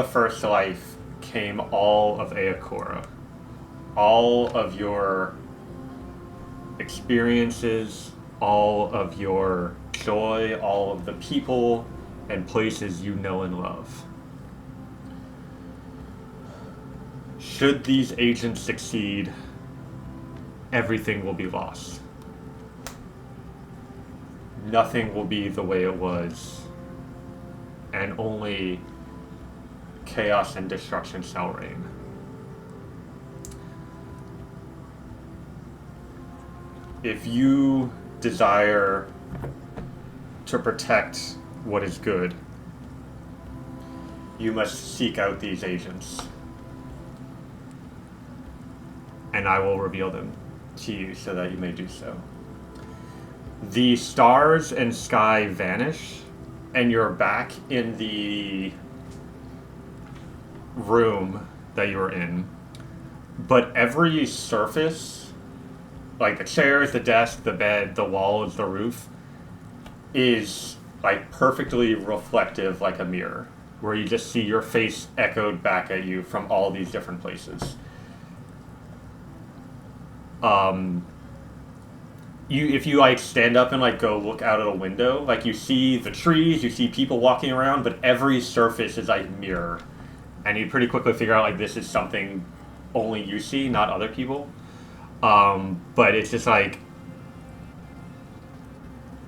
first life came all of Eochora. All of your experiences, all of your joy, all of the people and places you know and love. Should these agents succeed, everything will be lost. Nothing will be the way it was, and only chaos and destruction shall reign. If you desire to protect what is good, you must seek out these agents, and I will reveal them to you so that you may do so. The stars and sky vanish, and you're back in the room that you were in, but every surface, like the chairs, the desk, the bed, the walls, the roof, is like perfectly reflective like a mirror, where you just see your face echoed back at you from all these different places. If you like stand up and like go look out of a window, like you see the trees, you see people walking around, but every surface is like mirror, and you pretty quickly figure out like this is something only you see, not other people. But it's just like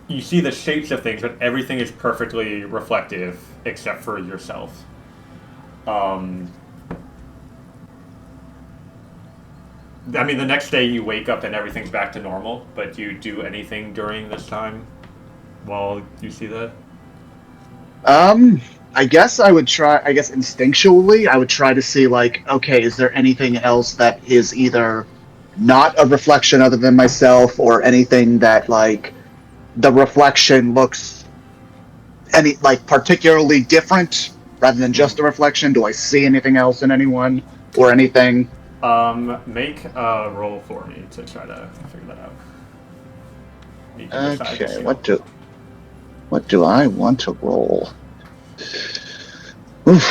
you see the shapes of things, but everything is perfectly reflective except for yourself. I mean, the next day you wake up and everything's back to normal, but do you do anything during this time while you see that? I guess I would try, I guess instinctually, I would try to see, like, okay, is there anything else that is either not a reflection other than myself, or anything that, like, the reflection looks any, like, particularly different rather than just a reflection? Do I see anything else in anyone or anything? Make a roll for me to try to figure that out. You can decide to Okay, see. what do I want to roll? Oof.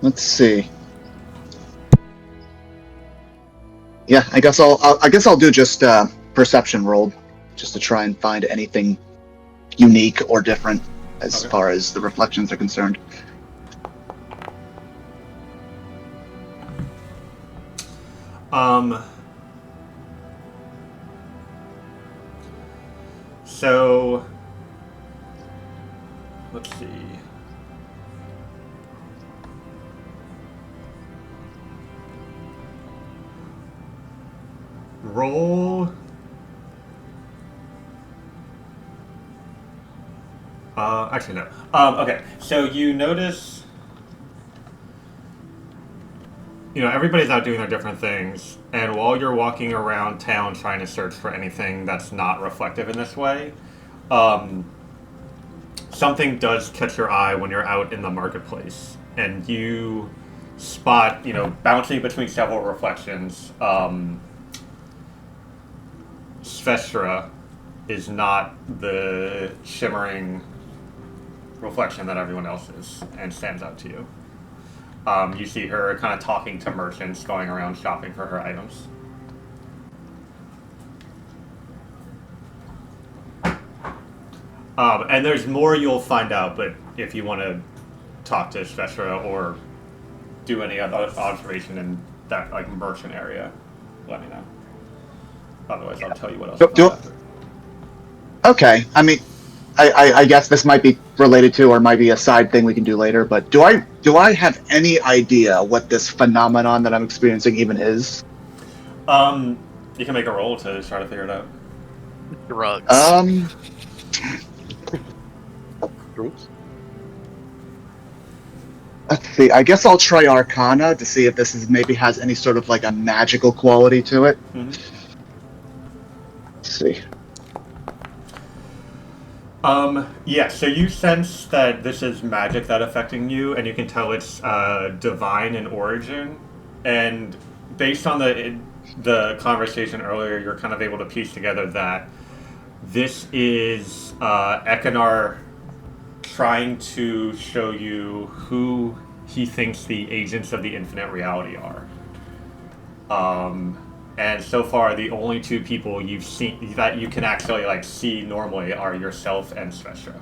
Let's see. Yeah, I guess I'll do just perception roll, just to try and find anything unique or different as Okay. far as the reflections are concerned. So let's see. Roll. Actually, no. Okay, so you notice, everybody's out doing their different things, and while you're walking around town trying to search for anything that's not reflective in this way, um, something does catch your eye when you're out in the marketplace, and you spot, bouncing between several reflections, Svestra is not the shimmering reflection that everyone else is, and stands out to you. You see her kind of talking to merchants, going around shopping for her items. And there's more you'll find out, but if you want to talk to Svestra or do any other observation in that merchant area, let me know. Otherwise, I'll tell you what else you found after. Okay, I mean, I guess this might be related to, or might be a side thing we can do later. But do I have any idea what this phenomenon that I'm experiencing even is? You can make a roll to try to figure it out. Drugs. Groups? Let's see. I guess I'll try Arcana to see if this maybe has any sort of a magical quality to it. Mm-hmm. Let's see. Yeah, so you sense that this is magic that affecting you, and you can tell it's divine in origin. And based on the conversation earlier, you're kind of able to piece together that this is Ekinar trying to show you who he thinks the agents of the infinite reality are. And so far, the only two people you've seen that you can actually see normally are yourself and Svestra.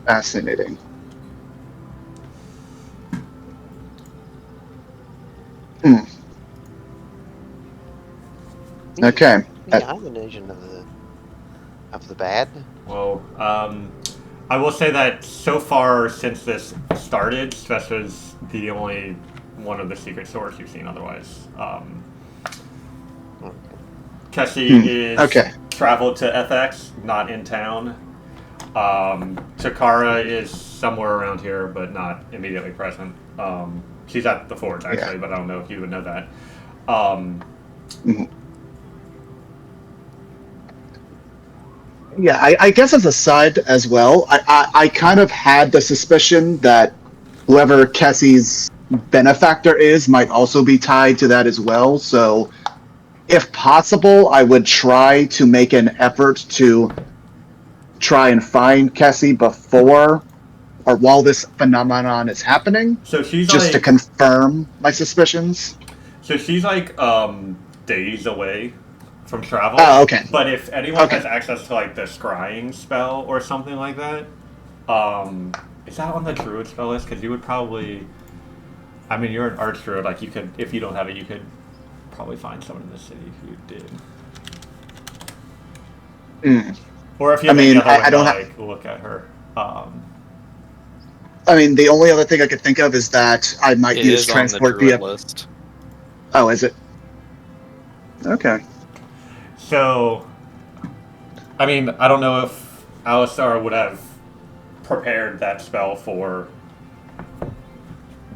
Fascinating. Okay. Yeah, I'm an agent of the bad. Well, I will say that so far since this started, Svestra's the only one of the secret stores you've seen. Otherwise, Kessie is traveled to FX, not in town. Takara is somewhere around here, but not immediately present. She's at the forge actually, but I don't know if you would know that. Yeah, I guess as a side as well, I kind of had the suspicion that whoever Kessie's benefactor is might also be tied to that as well. So, if possible, I would try to make an effort to try and find Kessie before or while this phenomenon is happening. So she's just to confirm my suspicions. So she's days away from travel. Oh, okay. But if anyone has access to the scrying spell or something like that, is that on the druid spell list? Because you would probably, I mean, you're an archdruid. You could, if you don't have it, you could probably find someone in the city who did. Or if you have any other way to look at her. I mean, the only other thing I could think of is that I might use transport via. List. Oh, is it? Okay. So, I mean, I don't know if Alistar would have prepared that spell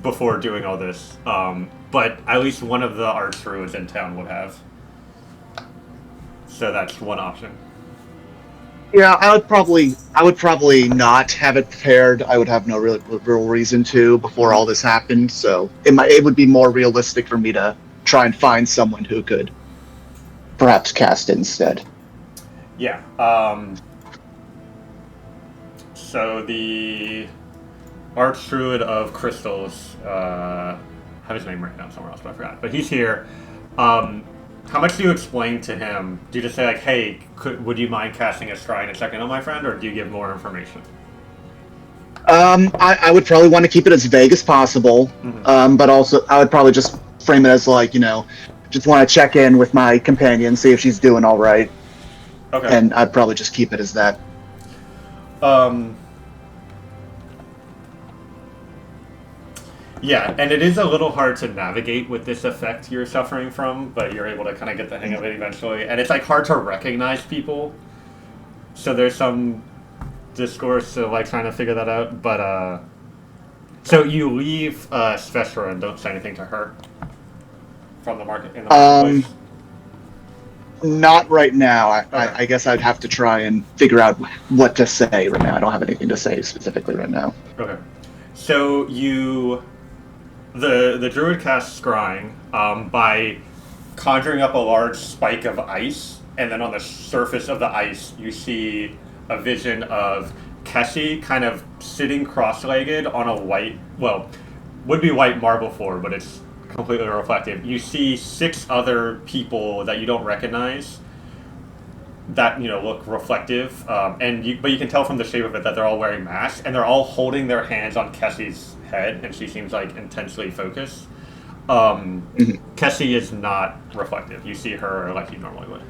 before doing all this, but at least one of the archdruids in town would have. So that's one option. Yeah, I would probably not have it prepared. I would have no real reason to before all this happened. So it would be more realistic for me to try and find someone who could perhaps cast it instead. Yeah. So the Archdruid of Crystals have his name written down somewhere else, but I forgot. But he's here. How much do you explain to him? Do you just say like, "Hey, would you mind casting a scry and a second on my friend," or do you give more information? I would probably want to keep it as vague as possible, but also I would probably just frame it as like, just want to check in with my companion, see if she's doing all right. Okay. And I'd probably just keep it as that. Yeah, and it is a little hard to navigate with this effect you're suffering from, but you're able to kind of get the hang of it eventually. And it's like hard to recognize people, so there's some discourse to like trying to figure that out. But so you leave Sveshra and don't say anything to her from the market in the marketplace. Not right now. I guess I'd have to try and figure out what to say right now. I don't have anything to say specifically right now. Okay. So the druid casts scrying by conjuring up a large spike of ice, and then on the surface of the ice you see a vision of Keshi kind of sitting cross-legged on a white, would be white marble floor, but it's completely reflective. You see 6 other people that you don't recognize that look reflective, but you can tell from the shape of it that they're all wearing masks, and they're all holding their hands on Keshi's head, and she seems like intensely focused. Keshi is not reflective. You see her like you normally would.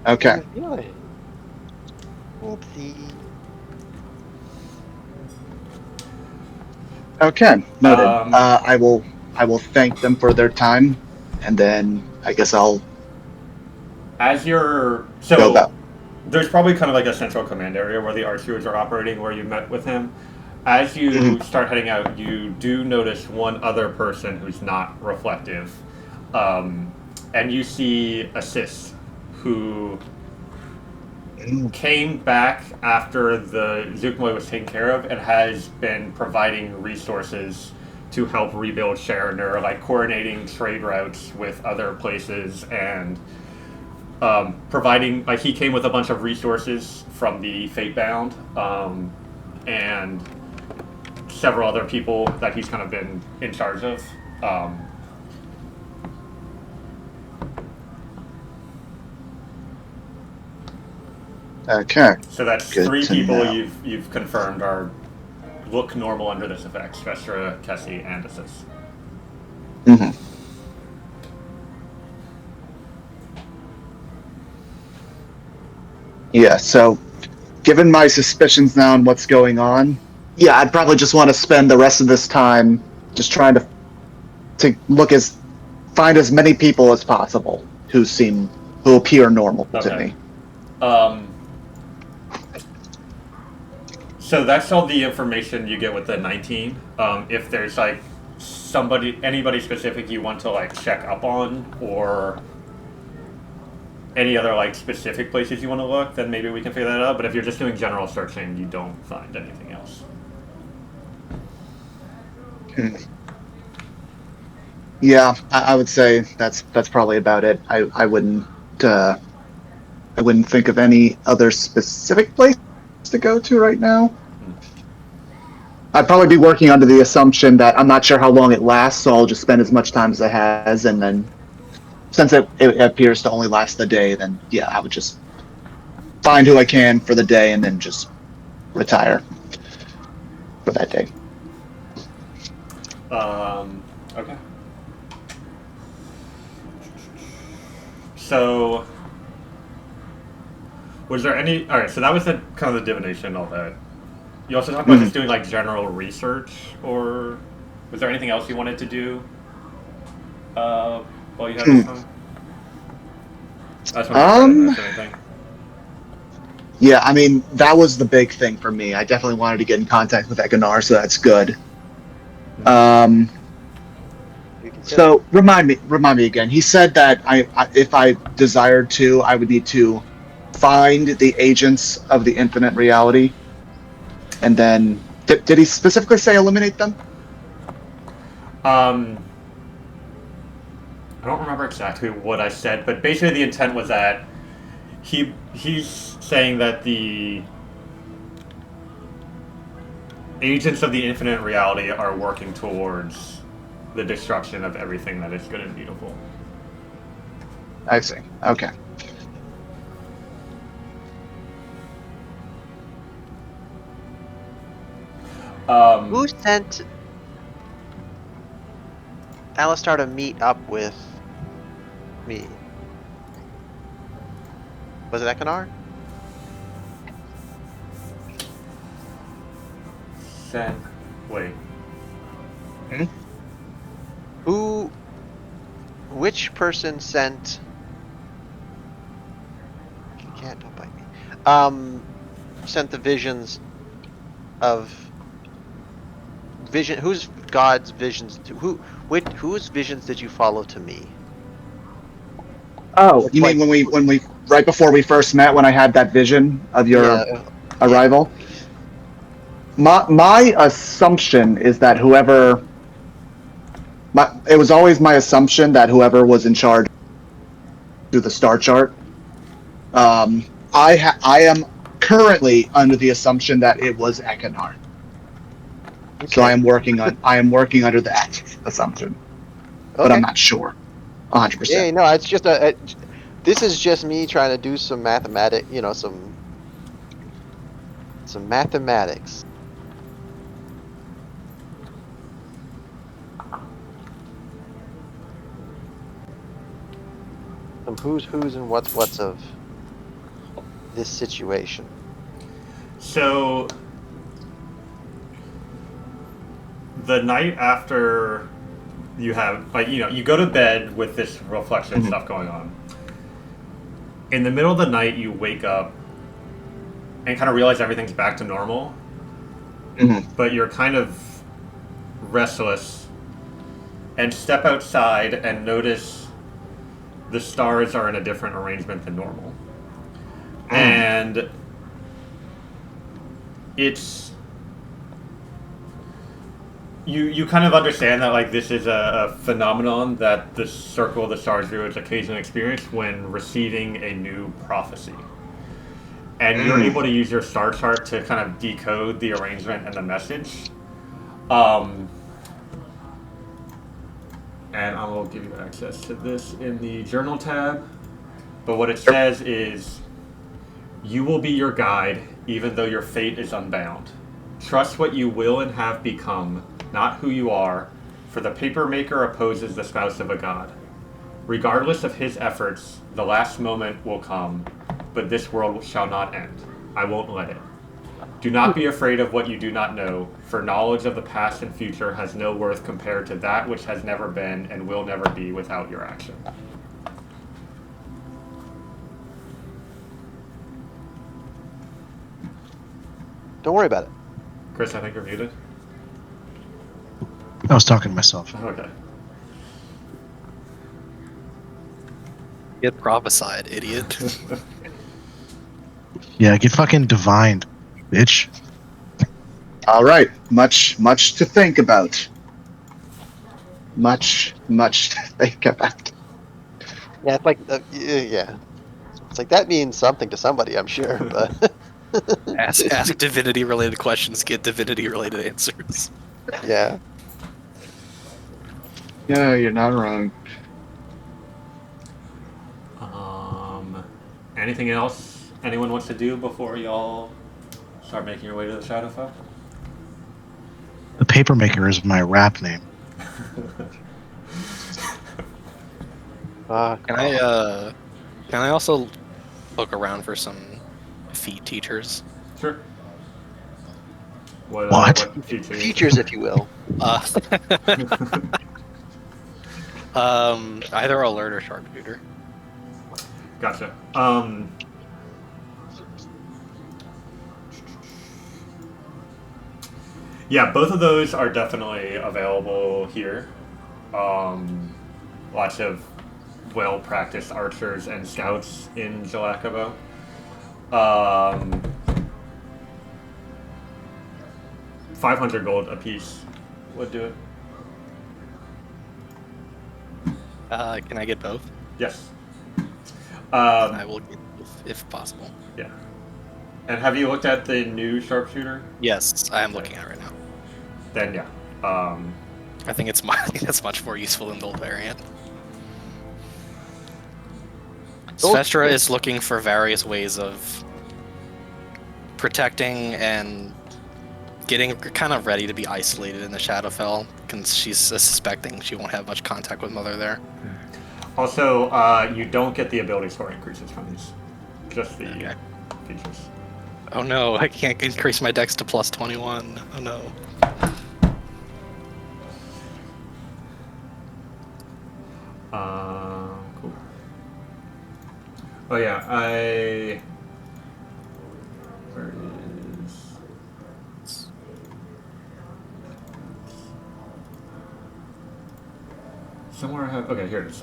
Okay. Oopsie. Okay. Noted. I will thank them for their time, and then I guess I'll. As you're there's probably kind of like a central command area where the archers are operating, where you met with him. As you start heading out, you do notice one other person who's not reflective, and you see Assist, who came back after the Zookmoy was taken care of and has been providing resources to help rebuild Sharoner, like coordinating trade routes with other places and providing, like, he came with a bunch of resources from the Fatebound, and several other people that he's kind of been in charge of. Okay. So that's Good 3 to people know. you've confirmed look normal under this effect: Sveshra, Keshi, and Assist. Yeah, so given my suspicions now on what's going on, yeah, I'd probably just want to spend the rest of this time just trying to find as many people as possible who appear normal to me. So that's all the information you get with the 19. If there's like anybody specific you want to like check up on, or any other like specific places you want to look, then maybe we can figure that out. But if you're just doing general searching, you don't find anything else. Yeah, I would say that's probably about it. I wouldn't think of any other specific place to go to right now. I'd probably be working under the assumption that I'm not sure how long it lasts, so I'll just spend as much time as it has, and then since it appears to only last the day, then yeah, I would just find who I can for the day and then just retire for that day. Okay. So, was there any? All right. So that was the kind of the divination and all that. You also talked about just doing like general research, or was there anything else you wanted to do while you had this time? Anything. Yeah, I mean, that was the big thing for me. I definitely wanted to get in contact with Eochora, so that's good. So remind me again. He said that if I desired to, I would need to find the agents of the infinite reality, and then did he specifically say eliminate them? I don't remember exactly what I said, but basically the intent was that he's saying that agents of the infinite reality are working towards the destruction of everything that is good and beautiful. I see. Okay. Who sent Alistar to meet up with me? Was it Ekanar? Sent. Wait. Which person sent? You can't, don't bite me. Sent the visions of vision. Whose God's visions? Whose visions did you follow to me? Oh, you mean when we right before we first met, when I had that vision of your arrival? My assumption is that it was always my assumption that whoever was in charge do the star chart. I am currently under the assumption that it was Ekanar. Okay. So I am working under that assumption, but I'm not sure, 100%. Yeah, no, it's just this is just me trying to do some mathematics. You know, some mathematics. Some who's and what's of this situation. So, the night after you have, you go to bed with this reflection stuff going on. In the middle of the night, you wake up and kind of realize everything's back to normal. But you're kind of restless and step outside and notice the stars are in a different arrangement than normal. And it's you kind of understand that like this is a phenomenon that the Circle of the Stars Druids occasionally experience when receiving a new prophecy. And you're able to use your star chart to kind of decode the arrangement and the message. And I will give you access to this in the journal tab. But what it says is, you will be your guide, even though your fate is unbound. Trust what you will and have become, not who you are, for the paper maker opposes the spouse of a god. Regardless of his efforts, the last moment will come, but this world shall not end. I won't let it. Do not be afraid of what you do not know, for knowledge of the past and future has no worth compared to that which has never been and will never be without your action. Don't worry about it. Chris, I think you're muted. I was talking to myself. Okay. Get prophesied, idiot. Yeah, get fucking divined, bitch. All right, much to think about. Much to think about. Yeah, it's like yeah, it's like that means something to somebody, I'm sure. But ask divinity related questions, get divinity related answers. yeah. Yeah, you're not wrong. Anything else anyone wants to do before y'all start making your way to the Shadowfell? The Papermaker is my rap name. Can I also look around for some feat teachers? Sure. What? Features, if you will. Either alert or sharpshooter. Gotcha. Yeah, both of those are definitely available here. Lots of well-practiced archers and scouts in Jalakabo. 500 gold apiece would do it. Can I get both? Yes. I will get both if possible. Yeah. And have you looked at the new sharpshooter? Yes, I am looking at it right now. Then yeah. I think it's that's much more useful than the old variant. Svestra is looking for various ways of protecting and getting kind of ready to be isolated in the Shadowfell, because she's suspecting she won't have much contact with Mother there. Also, you don't get the ability score increases from these. Just the features. Oh no, I can't increase my dex to plus 21. Oh no. Cool. Oh yeah, where is... Somewhere I have... Okay, here it is.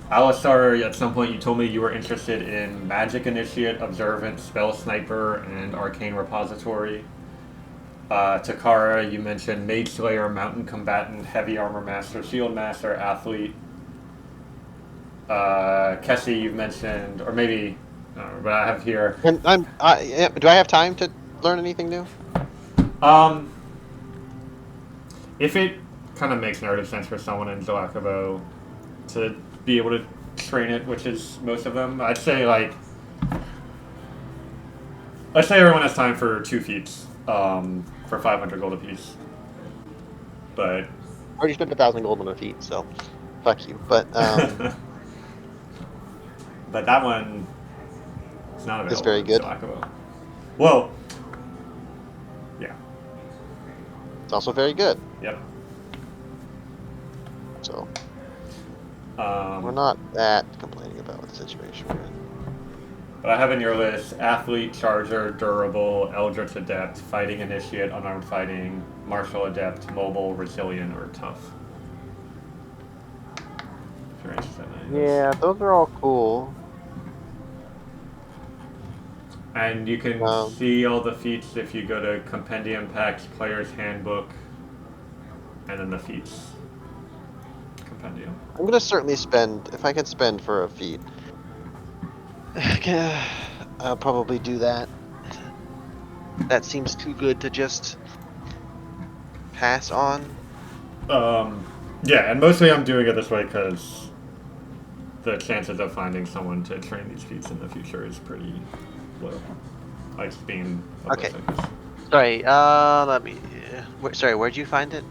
Alistar, at some point you told me you were interested in Magic Initiate, Observant, Spell Sniper, and Arcane Repository. Takara, you mentioned Mage Slayer, Mountain Combatant, Heavy Armor Master, Shield Master, Athlete. Kessie, you've mentioned, or maybe, but I have here. And do I have time to learn anything new? If it kind of makes narrative sense for someone in Zalakovo to be able to train it, which is most of them, I'd say let's say everyone has time for 2 feats, for 500 gold apiece. But I already spent 1,000 gold on a feat, so fuck you. But but that one is not available. It's very good. Well, yeah. It's also very good. Yep. So we're not that complaining about the situation we're in. But I have in your list Athlete, Charger, Durable, Eldritch Adept, Fighting Initiate, Unarmed Fighting, Martial Adept, Mobile, Resilient, or Tough. If you're interested in any of those. Yeah, those are all cool. And you can see all the feats if you go to Compendium Packs, Player's Handbook, and then the feats compendium. I'm gonna certainly spend, if I can spend for a feat. I'll probably do that. That seems too good to just pass on. Yeah, and mostly I'm doing it this way because the chances of finding someone to train these feats in the future is pretty low. Like being Okay. Sorry, let me. Sorry, where'd you find it?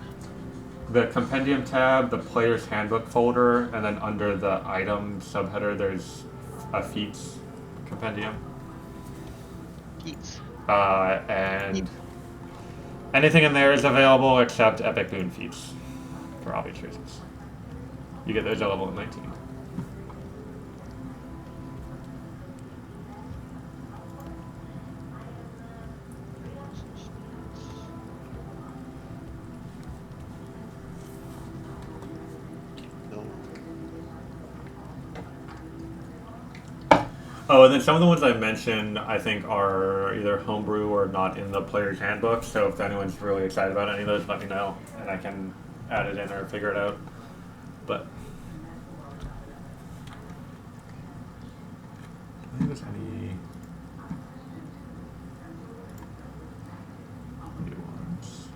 The Compendium tab, the Player's Handbook folder, and then under the item subheader, there's a feats compendium. Feats. And anything in there is available except Epic Boon feats, for obvious reasons. You get those at level 19. Oh, and then some of the ones I mentioned, I think, are either homebrew or not in the player's handbook. So if anyone's really excited about any of those, let me know, and I can add it in or figure it out. But I think there's any new ones.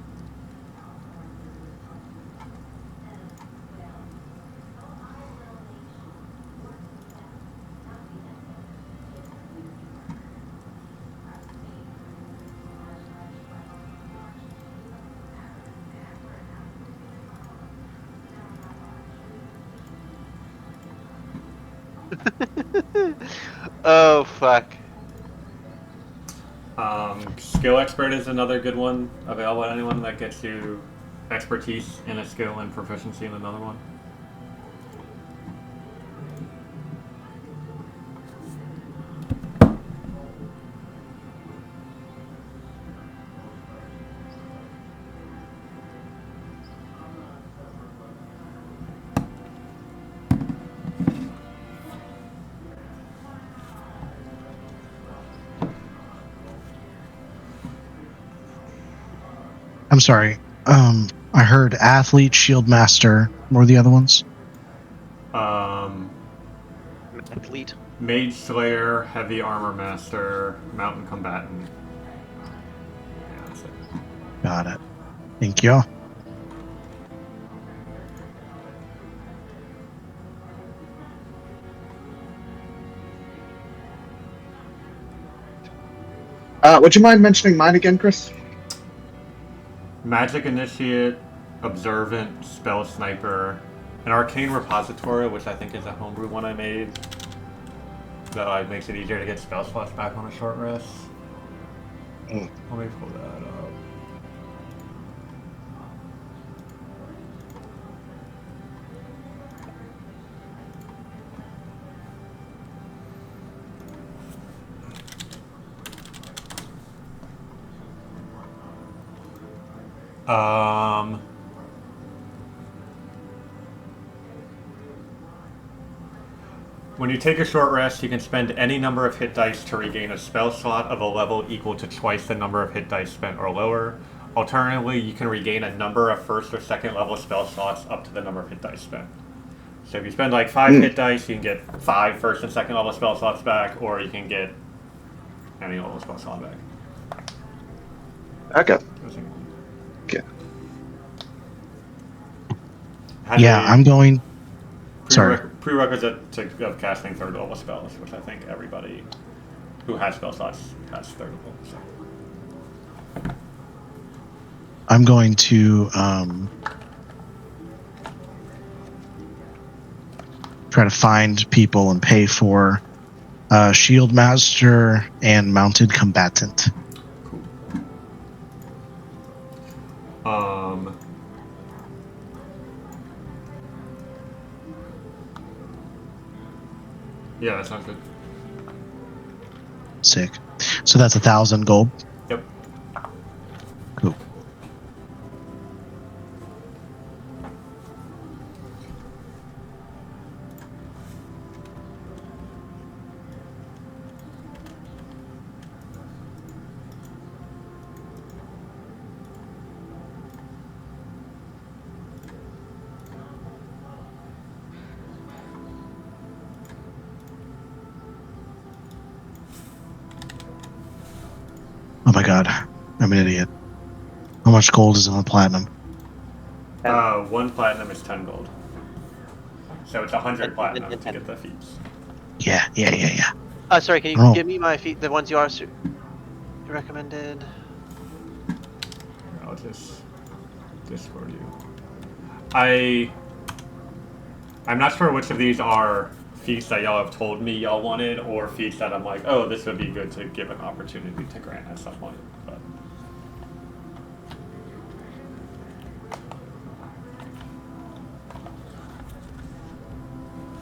Oh fuck. Skill expert is another good one available to anyone that gets you expertise in a skill and proficiency in another one. I'm sorry. I heard Athlete, Shield Master. What were the other ones? Athlete. Mage Slayer, Heavy Armor Master, Mountain Combatant. Yeah, that's it. Got it. Thank you. Would you mind mentioning mine again, Chris? Magic Initiate, Observant, Spell Sniper, an Arcane Repository, which I think is a homebrew one I made. That makes it easier to get spell slots back on a short rest. Mm. Let me pull that up. When you take a short rest, you can spend any number of hit dice to regain a spell slot of a level equal to twice the number of hit dice spent or lower. Alternatively, you can regain a number of first or second level spell slots up to the number of hit dice spent. So if you spend like 5 hit dice, you can get 5 first and second level spell slots back, or you can get any level spell slot back. Okay. Okay. Yeah, I'm going. Sorry. Prerequisite of casting third level spells, which I think everybody who has spell slots has third level. So. I'm going to try to find people and pay for Shield Master and Mounted Combatant. Yeah, that sounds good. Sick. So that's 1,000 gold. Yep. Cool. Oh my god, I'm an idiot. How much gold is on the platinum? 1 platinum is 10 gold. So it's 100 platinum to get the feats. Yeah. Sorry, can you give me my feet, the ones you recommended? I'll just Discord you. I'm not sure which of these are feats that y'all have told me y'all wanted, or feats that I'm like, oh, this would be good to give an opportunity to grant at some point. But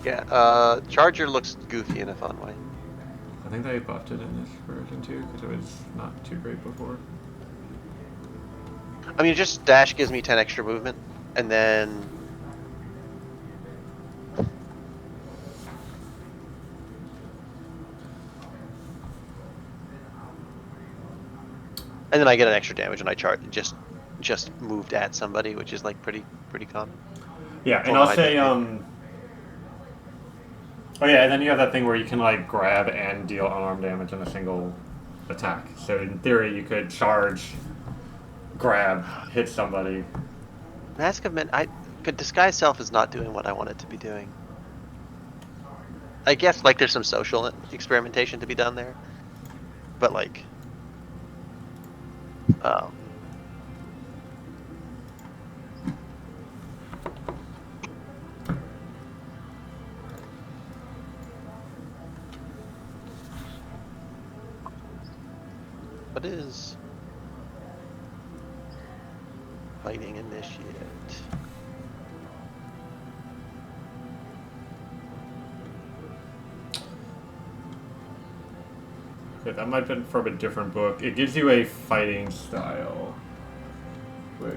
Yeah, Charger looks goofy in a fun way. I think they buffed it in this version too, because it was not too great before. I mean, just dash gives me 10 extra movement, and then I get an extra damage when I charge. Just moved at somebody, which is like pretty common. Yeah, and I'll say oh yeah, and then you have that thing where you can like grab and deal unarmed damage in a single attack. So in theory, you could charge, grab, hit somebody. Mask of Men, Disguise Self is not doing what I want it to be doing. I guess like there's some social experimentation to be done there, but like, what is fighting initiate? Yeah, that might have been from a different book. It gives you a fighting style, which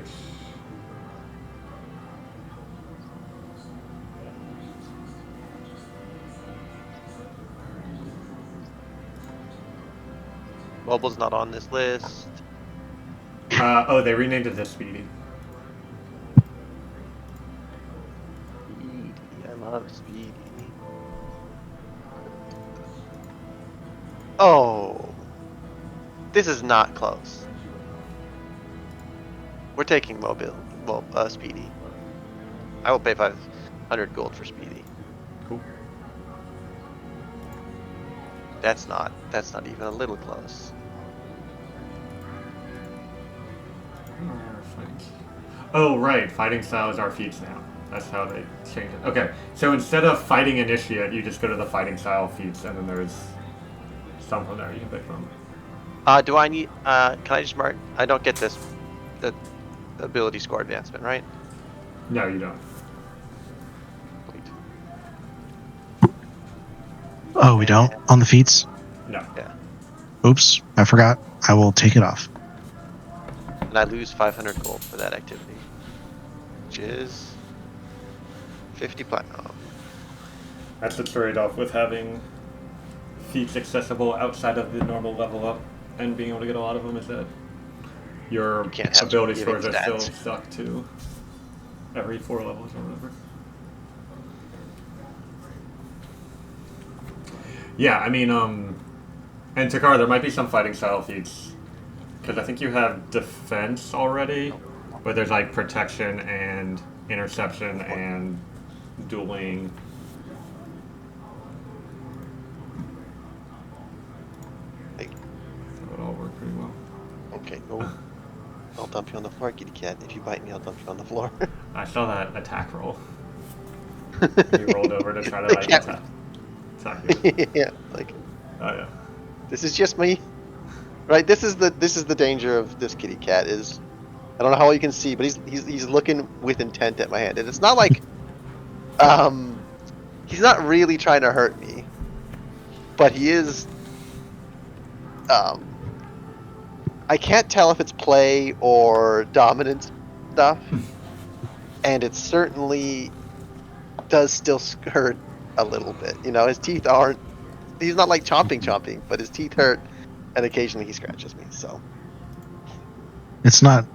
Mobile's not on this list. oh, they renamed it to Speedy. Speedy, I love Speedy. Oh, this is not close. We're taking Speedy. I will pay 500 gold for Speedy. Cool. That's not even a little close. Oh, right. Fighting styles are feats now. That's how they change it. Okay, so instead of fighting initiate, you just go to the fighting style feats, and then there's some from there you can pick from. Do I need? Can I just mark? I don't get this. The ability score advancement, right? No, you don't. Wait. Oh, we don't on the feats. No. Yeah, Oops, I forgot. I will take it off. and I lose 500 gold for that activity, which is 50 platinum. That's the trade-off with having feats accessible outside of the normal level up and being able to get a lot of them is that your You can't have ability specific scores are still stats. stuck to every 4 levels or whatever. Yeah, I mean, and Takara, there might be some fighting style feats because I think you have defense already, but there's like protection and interception and dueling. Hey, That would all work pretty well. okay, go. I'll dump you on the floor, kitty cat. If you bite me, I'll dump you on the floor. I saw that attack roll. You rolled over to try to like Cat- attack you. yeah, like Oh yeah. this is just me. Right, this is the danger of this kitty cat is I don't know how well you can see, but he's looking with intent at my hand, and it's not like he's not really trying to hurt me, but he is I can't tell if it's play or dominance stuff, and it certainly does still hurt a little bit. You know, his teeth aren't. He's not like chomping, but his teeth hurt, and occasionally he scratches me. So It's not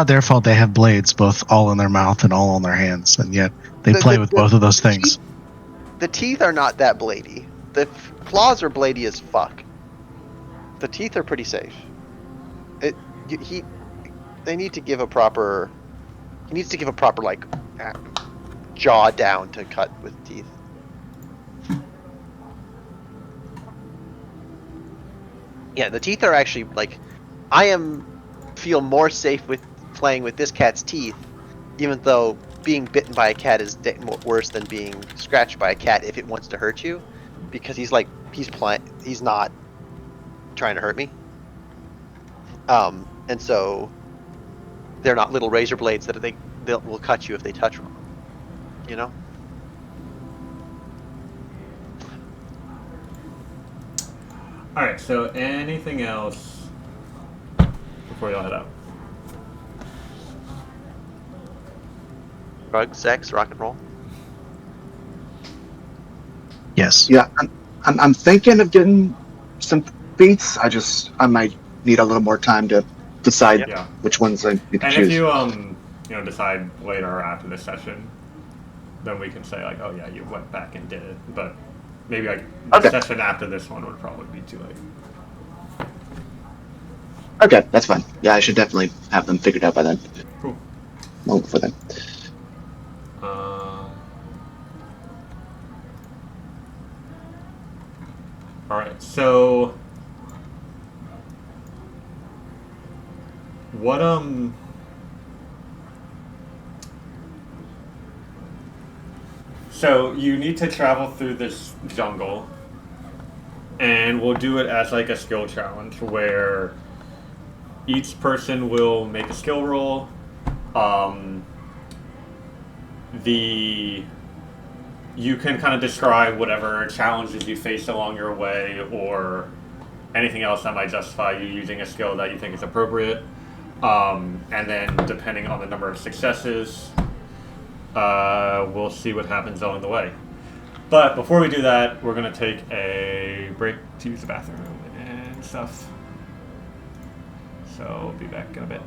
their fault they have blades both all in their mouth and all on their hands, and yet they play with both of those things. The teeth are not that bladey. The claws are bladey as fuck. The teeth are pretty safe. They need to give a proper. He needs to give a proper like jaw down to cut with teeth. Yeah, the teeth are actually like I feel more safe with playing with this cat's teeth, even though being bitten by a cat is worse than being scratched by a cat if it wants to hurt you, because he's not trying to hurt me. And so they're not little razor blades that will cut you if they touch wrong. You know. All right. So anything else before y'all head out? Drugs, sex, rock and roll. Yes. Yeah, I'm thinking of getting some beats. I might need a little more time to decide Yeah. which ones I need to And choose. if you decide later after this session, then we can say like, oh yeah, you went back and did it. But maybe like the Okay. session after this one would probably be too late. Okay, that's fine. Yeah, I should definitely have them figured out by then. Cool. Long before then. All right. So what So you need to travel through this jungle, and we'll do it as like a skill challenge where each person will make a skill roll. You can kind of describe whatever challenges you faced along your way or anything else that might justify you using a skill that you think is appropriate. And then depending on the number of successes, we'll see what happens along the way. But before we do that, we're going to take a break to use the bathroom and stuff. So we'll be back in a bit.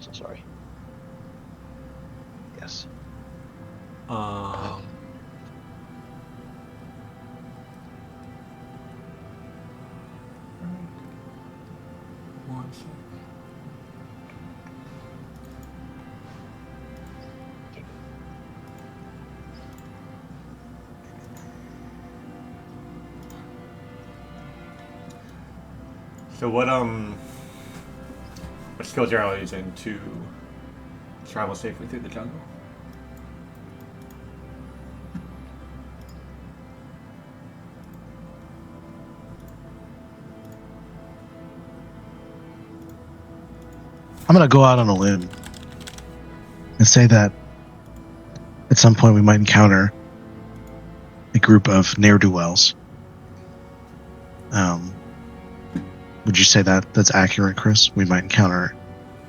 also sorry. Yes. Um, one sec. So what skills are you using to travel safely through the jungle? I'm gonna go out on a limb and say that at some point we might encounter a group of ne'er-do-wells. Would you say that that's accurate, Chris? We might encounter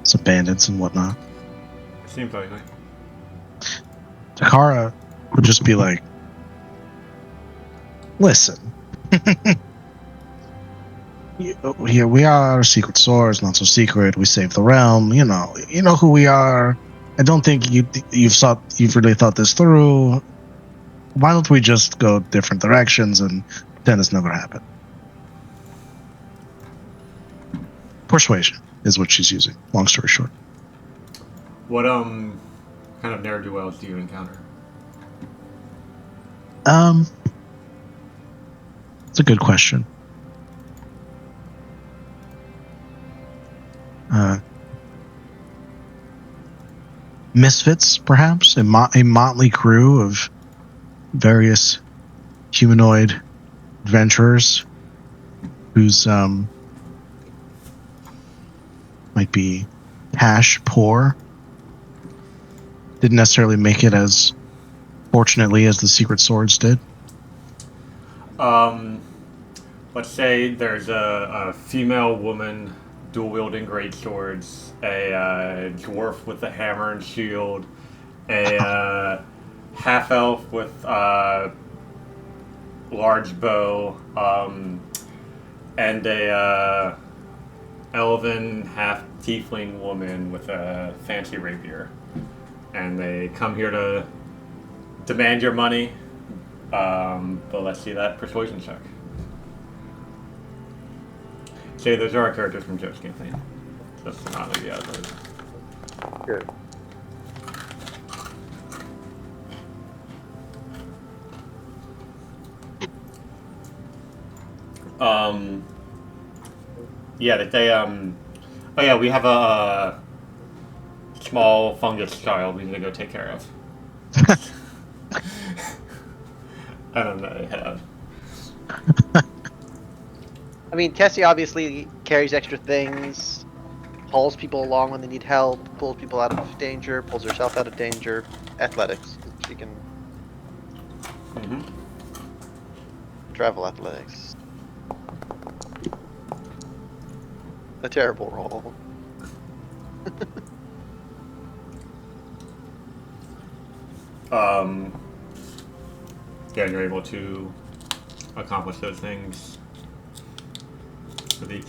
some bandits and whatnot. Seems likely. Takara would just be like, listen. Here we are, secret source, not so secret. We saved the realm. You know who we are. I don't think you've really thought this through. Why don't we just go different directions and pretend this never happened? Persuasion is what she's using. Long story short. What kind of ne'er-do-wells do you encounter? It's a good question. Misfits, perhaps a motley crew of various humanoid adventurers whose might be cash poor, didn't necessarily make it as fortunately as the secret swords did. Let's say there's a female woman dual wielding great swords, a dwarf with a hammer and shield, a half elf with large bow, and a elven half tiefling woman with a fancy rapier, and they come here to demand your money. But let's see that persuasion check. Say those are our characters from Joe's campaign. Just to not leave you out of those. Good. Yeah, that they oh yeah, we have a small fungus child we need to go take care of. I don't know. I mean, Tessie obviously carries extra things, hauls people along when they need help, pulls people out of danger, pulls herself out of danger. Athletics. She can travel athletics. A terrible roll. Yeah, you're able to accomplish those things with each.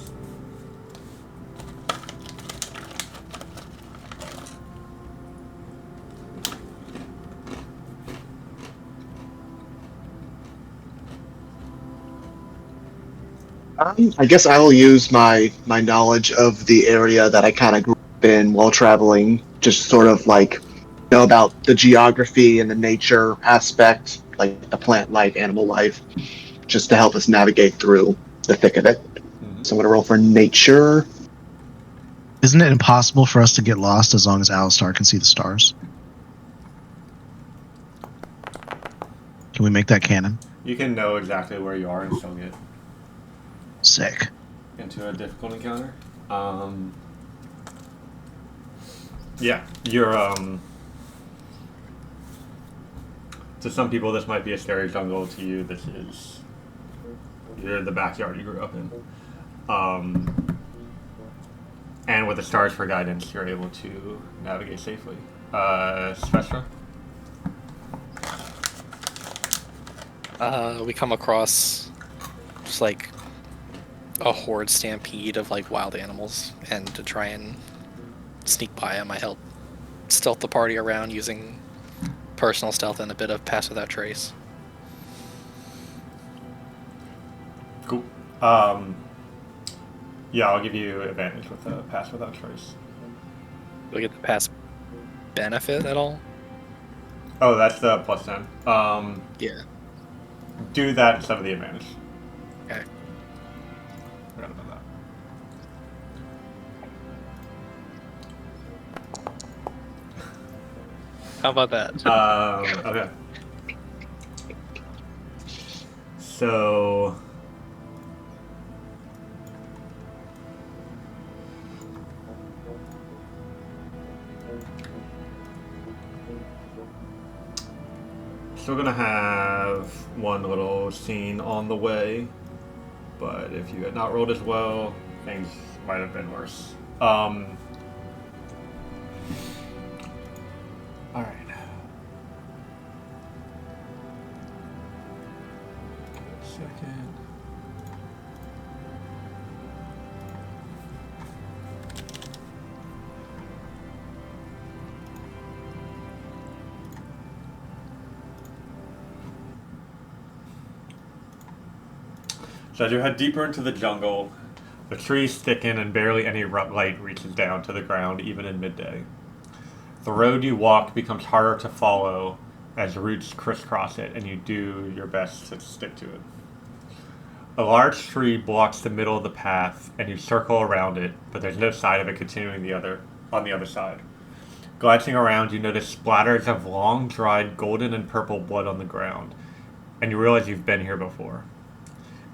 I guess I will use my knowledge of the area that I kind of grew up in while traveling, just sort of like know about the geography and the nature aspect, like the plant life, animal life, just to help us navigate through the thick of it. So I'm going to roll for nature. Isn't it impossible for us to get lost as long as Alistar can see the stars? Can we make that canon? You can know exactly where you are and still get Sick. into a difficult encounter. Yeah, you're to some people this might be a scary jungle. To you, you're the backyard you grew up in. And with the stars for guidance, you're able to navigate safely. Svestra? We come across just like a horde stampede of like wild animals, and to try and sneak by him. I help stealth the party around using personal stealth and a bit of pass without trace. Cool. Yeah, I'll give you advantage with the pass without trace. Do I get the pass benefit at all? Oh, that's the plus 10. Yeah. Do that instead of the advantage. Okay. Forgot about that. How about that? Okay. So... Still gonna have one little scene on the way, but if you had not rolled as well, things might have been worse. Alright. Second. So as you head deeper into the jungle, the trees thicken and barely any light reaches down to the ground, even in midday. The road you walk becomes harder to follow as roots crisscross it, and you do your best to stick to it. A large tree blocks the middle of the path, and you circle around it, but there's no sign of it continuing on the other side. Glancing around, you notice splatters of long, dried golden and purple blood on the ground, and you realize you've been here before.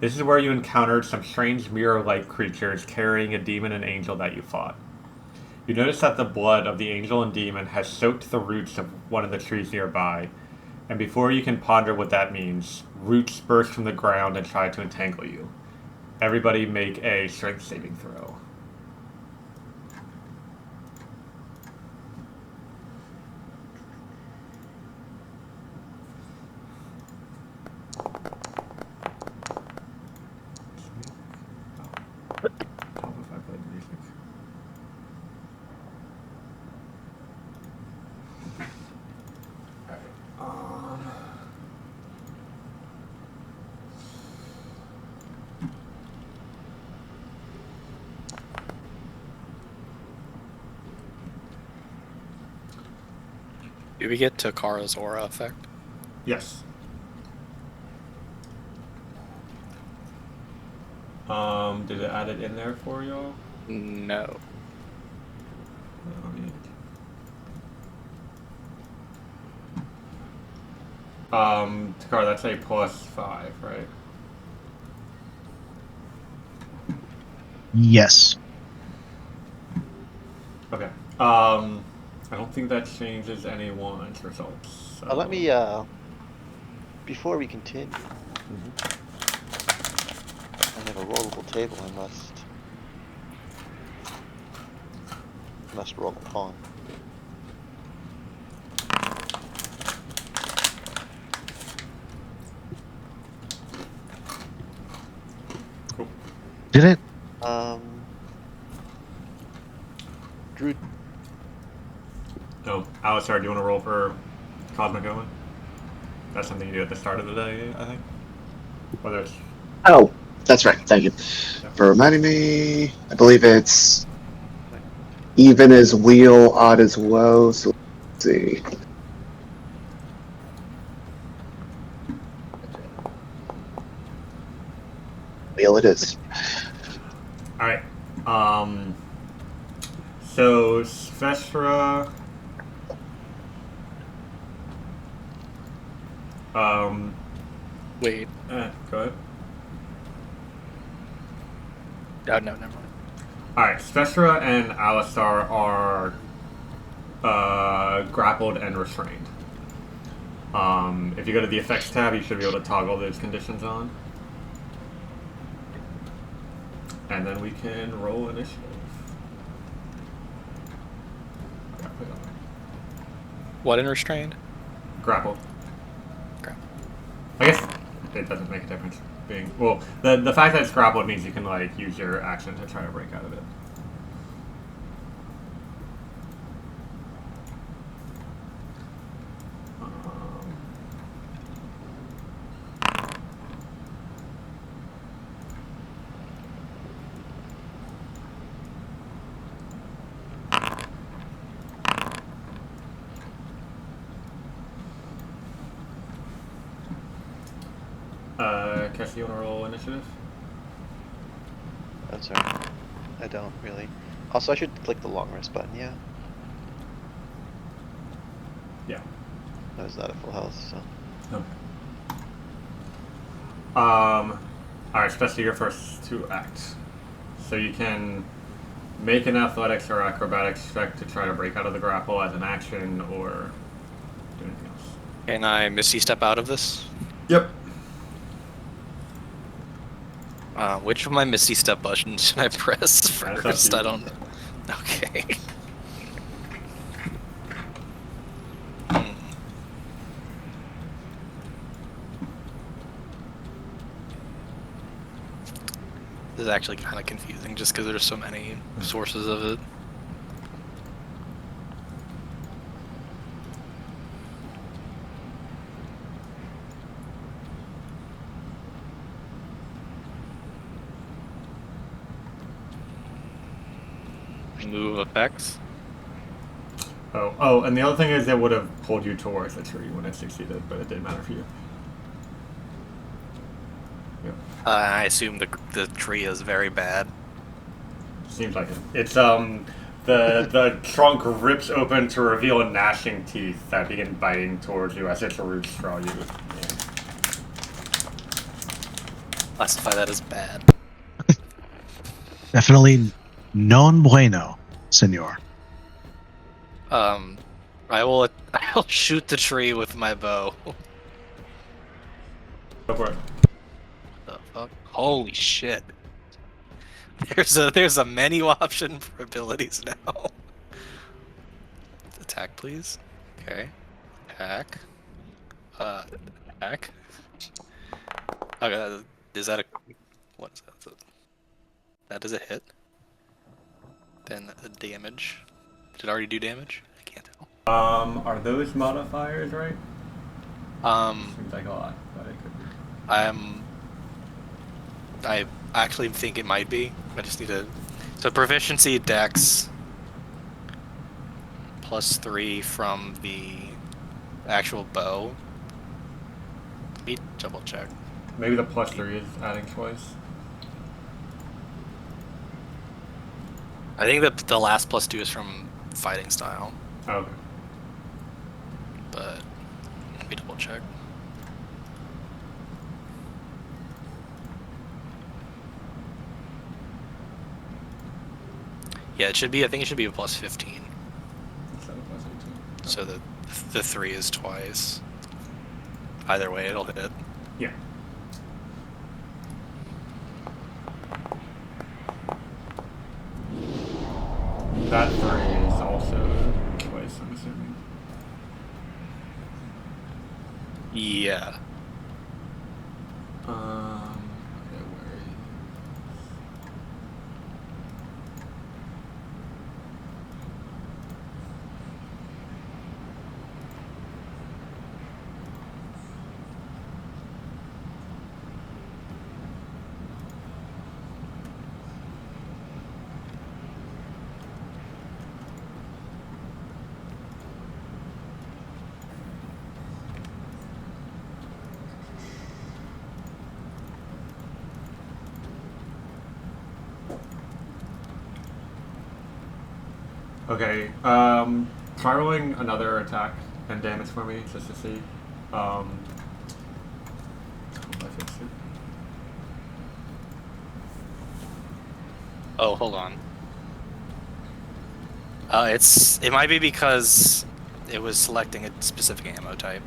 This is where you encountered some strange mirror-like creatures carrying a demon and angel that you fought. You notice that the blood of the angel and demon has soaked the roots of one of the trees nearby, and before you can ponder what that means, roots burst from the ground and try to entangle you. Everybody make a strength saving throw. Do we get Takara's aura effect? Yes. Did it add it in there for y'all? No. Takara, that's a +5, right? Yes. Okay. I don't think that changes anyone's results. So. Let me, before we continue, I have a rollable table I must roll upon. Cool. Did it? Drew. Oh, Alistair, do you want to roll for Cosmic Omen? That's something you do at the start of the day, I think. Whether it's... Oh, that's right. Thank you for reminding me. I believe it's even as wheel, odd as woe. So let's see. Wheel it is. Alright. So, Svestra... Wait. Go ahead. Oh, no, never mind. Alright, Svestra and Alistar are grappled and restrained. If you go to the effects tab, you should be able to toggle those conditions on. And then we can roll initiative. What in restrained? Grappled. Okay. I guess it doesn't make a difference. Well, the fact that it's grappled means you can like use your action to try to break out of it. Jesse, you want to roll initiative? Oh, sorry. I don't really. Also, I should click the long rest button, yeah. Yeah. I was not at full health, so. Okay. Alright, especially your first two acts. So you can make an athletics or acrobatics check to try to break out of the grapple as an action or do anything else. Can I Misty Step out of this? Yep. Which of my Misty Step buttons should I press That's up to first? you. I don't. Okay. This is actually kind of confusing just because there's so many sources of it. Move effects. Oh, and the other thing is it would have pulled you towards the tree when it succeeded, but it didn't matter for you. Yep. I assume the tree is very bad. Seems like it. It's the trunk rips open to reveal gnashing teeth that begin biting towards you as its roots draw you in. Classify that as bad. Definitely non bueno, senor. I'll shoot the tree with my bow. Go for it. The fuck? Holy shit. There's a menu option for abilities now. Attack, please. Okay. Attack. Attack. Okay, is that a... What is that? That is a hit. Then the damage. Did it already do damage? I can't tell. Are those modifiers right? Seems like a lot, but it could be. I actually think it might be. I just need to... So proficiency, dex, +3 from the actual bow. Let me double check. Maybe the +3 is adding twice. I think that the last +2 is from fighting style, Oh, okay. but let me double check. Yeah, it should be. I think it should be a +15. Instead of +18. So the 3 is twice. Either way, it'll hit. Yeah. That 3 is also twice, I'm assuming. Yeah. Okay, where is... Okay, try rolling another attack and damage for me, just to see. If I fix it. Oh, hold on. It might be because it was selecting a specific ammo type.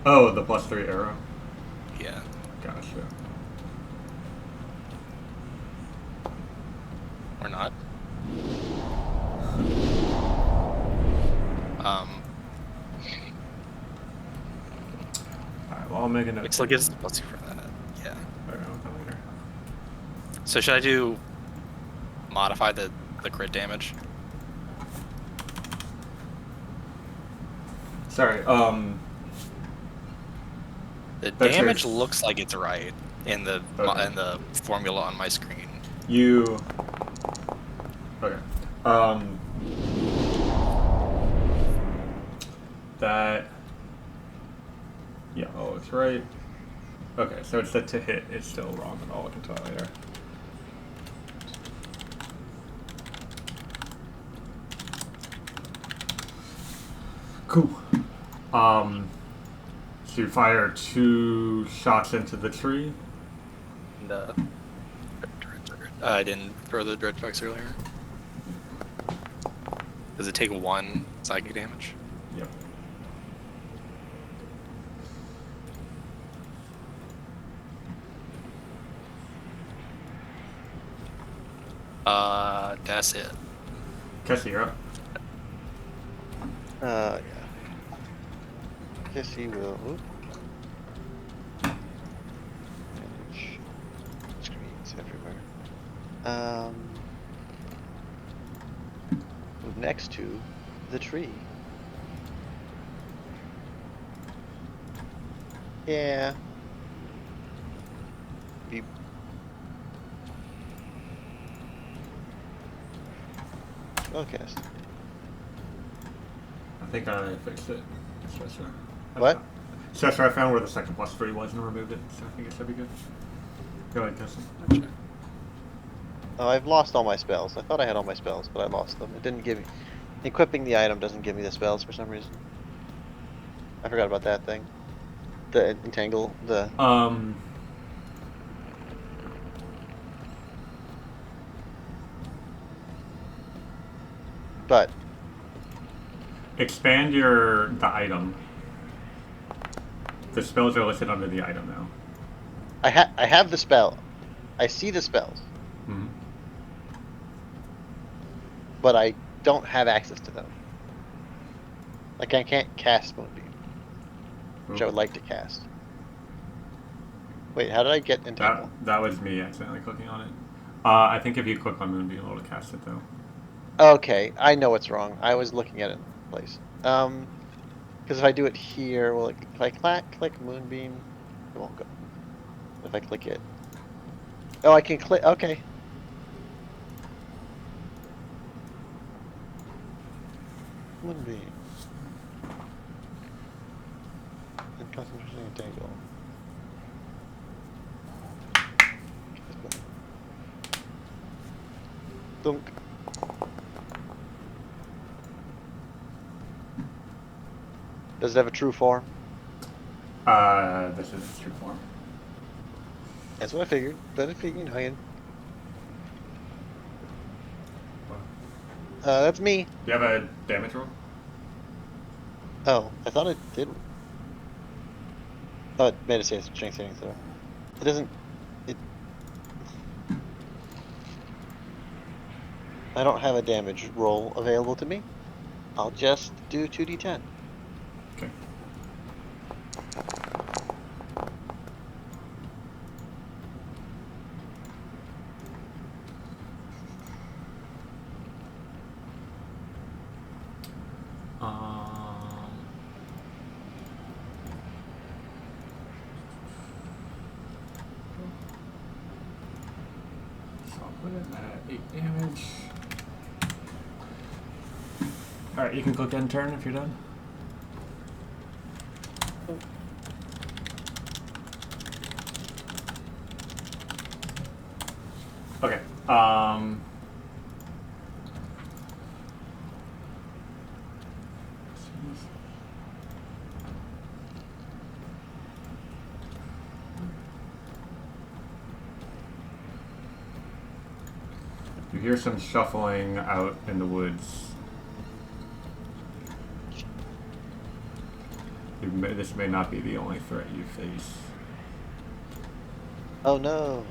Oh, the +3 arrow? Yeah. Gotcha. Or not. Alright, well, I'll make a note. It still gives +2 for that. Yeah. Alright, I'll come later. So should I do modify the crit damage? Sorry, The That's damage yours. looks like it's right in the Okay. in the formula on my screen. you... Okay. That... Yeah, oh, it's right. Okay, so it's the to hit is still wrong, and I'll look into it later. Cool. So you fire 2 shots into the tree. And, I didn't throw the dread bugs earlier. Does it take 1 psychic damage? Yep. That's it. Cassie, you're up. Yeah. Guess he will. Oop. Manage. Screens everywhere. Move next to the tree. Yeah. Be Spellcast. I think I fixed it. Chester. What? Chester, I found where the second +3 was and removed it, so I think it should be good. Go ahead, Cassie. Gotcha. Oh, I've lost all my spells. I thought I had all my spells, but I lost them. It didn't give me... Equipping the item doesn't give me the spells for some reason. I forgot about that thing. The entangle, the... But... Expand the item. The spells are listed under the item now. I have the spell. I see the spells. Mm-hmm. But I don't have access to them. Like, I can't cast Moonbeam, which I would like to cast. Wait, how did I get entangle? That was me accidentally clicking on it. I think if you click on Moonbeam, it'll cast it though. Okay, I know what's wrong. I was looking at it in place. Because if I do it here, well, if I click Moonbeam, it won't go. If I click it. Oh, I can click. Okay. Moonbeam. And concentration entangle. Dunk. Does it have a true form? This is its true form. That's what I figured. But I figured, I had... that's me. Do you have a damage roll? Oh, I thought it did. Oh, it made it say strength saving throw. It doesn't. It. I don't have a damage roll available to me. I'll just do 2d10. Okay. So I'll put it at 8 damage. Alright, you can click end turn if you're done. Okay. You hear some shuffling out in the woods. This may not be the only threat you face. Oh no.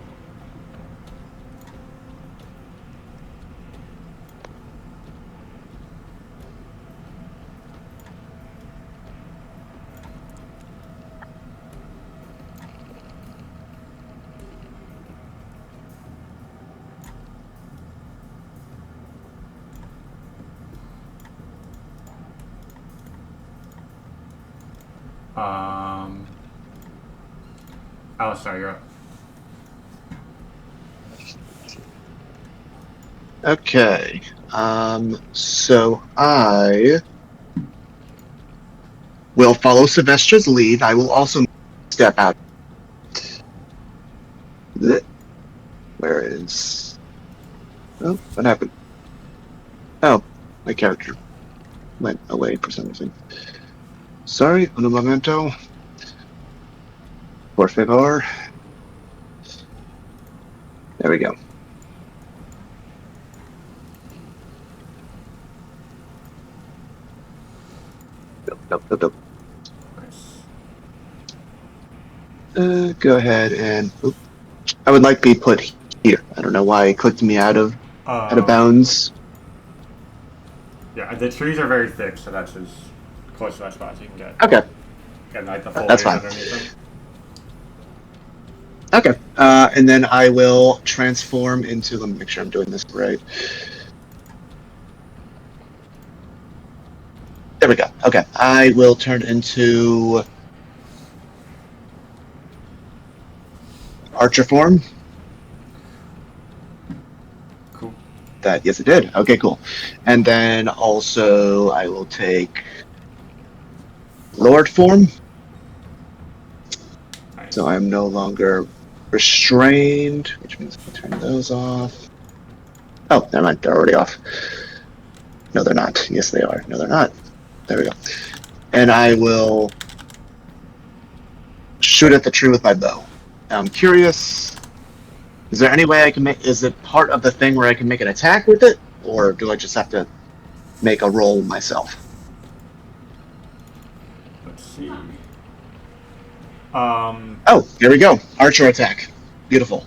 Alistair, you're up. Okay. So I will follow Sylvestra's lead. I will also step out. Where is... Oh, what happened? Oh, my character went away for some reason. Sorry, un momento. Por favor. There we go. Nope. Go ahead and... Oop. I would like to be put here. I don't know why it clicked me out of bounds. Yeah, the trees are very thick, so that's as close to that spot as you can get. Okay. And like the foliage That's fine. underneath them. Okay. And then I will transform into... Let me make sure I'm doing this right. There we go. Okay. I will turn into... Archer form. Cool. Yes, it did. Okay, cool. And then also I will take Lord form. Nice. So I'm no longer restrained, which means I turn those off. Oh, never mind. They're already off. No, they're not. Yes, they are. No, they're not. There we go. And I will shoot at the tree with my bow. I'm curious, is there any way I can make... Is it part of the thing where I can make an attack with it? Or do I just have to make a roll myself? Let's see. Oh, here we go. Archer attack. Beautiful.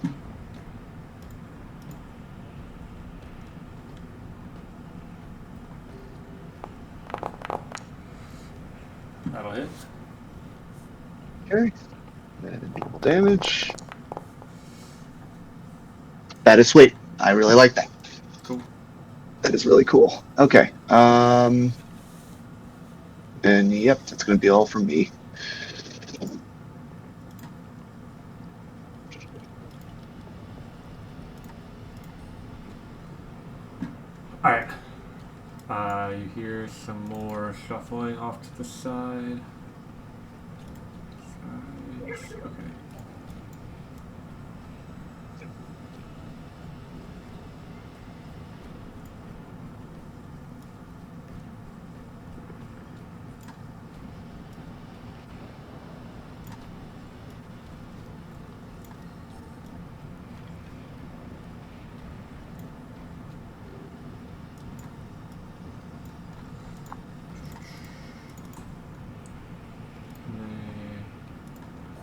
That'll hit. Okay. And equal damage. That is sweet. I really like that. Cool. That is really cool. Okay. And yep, that's going to be all from me. Alright. You hear some more shuffling off to the side. Okay.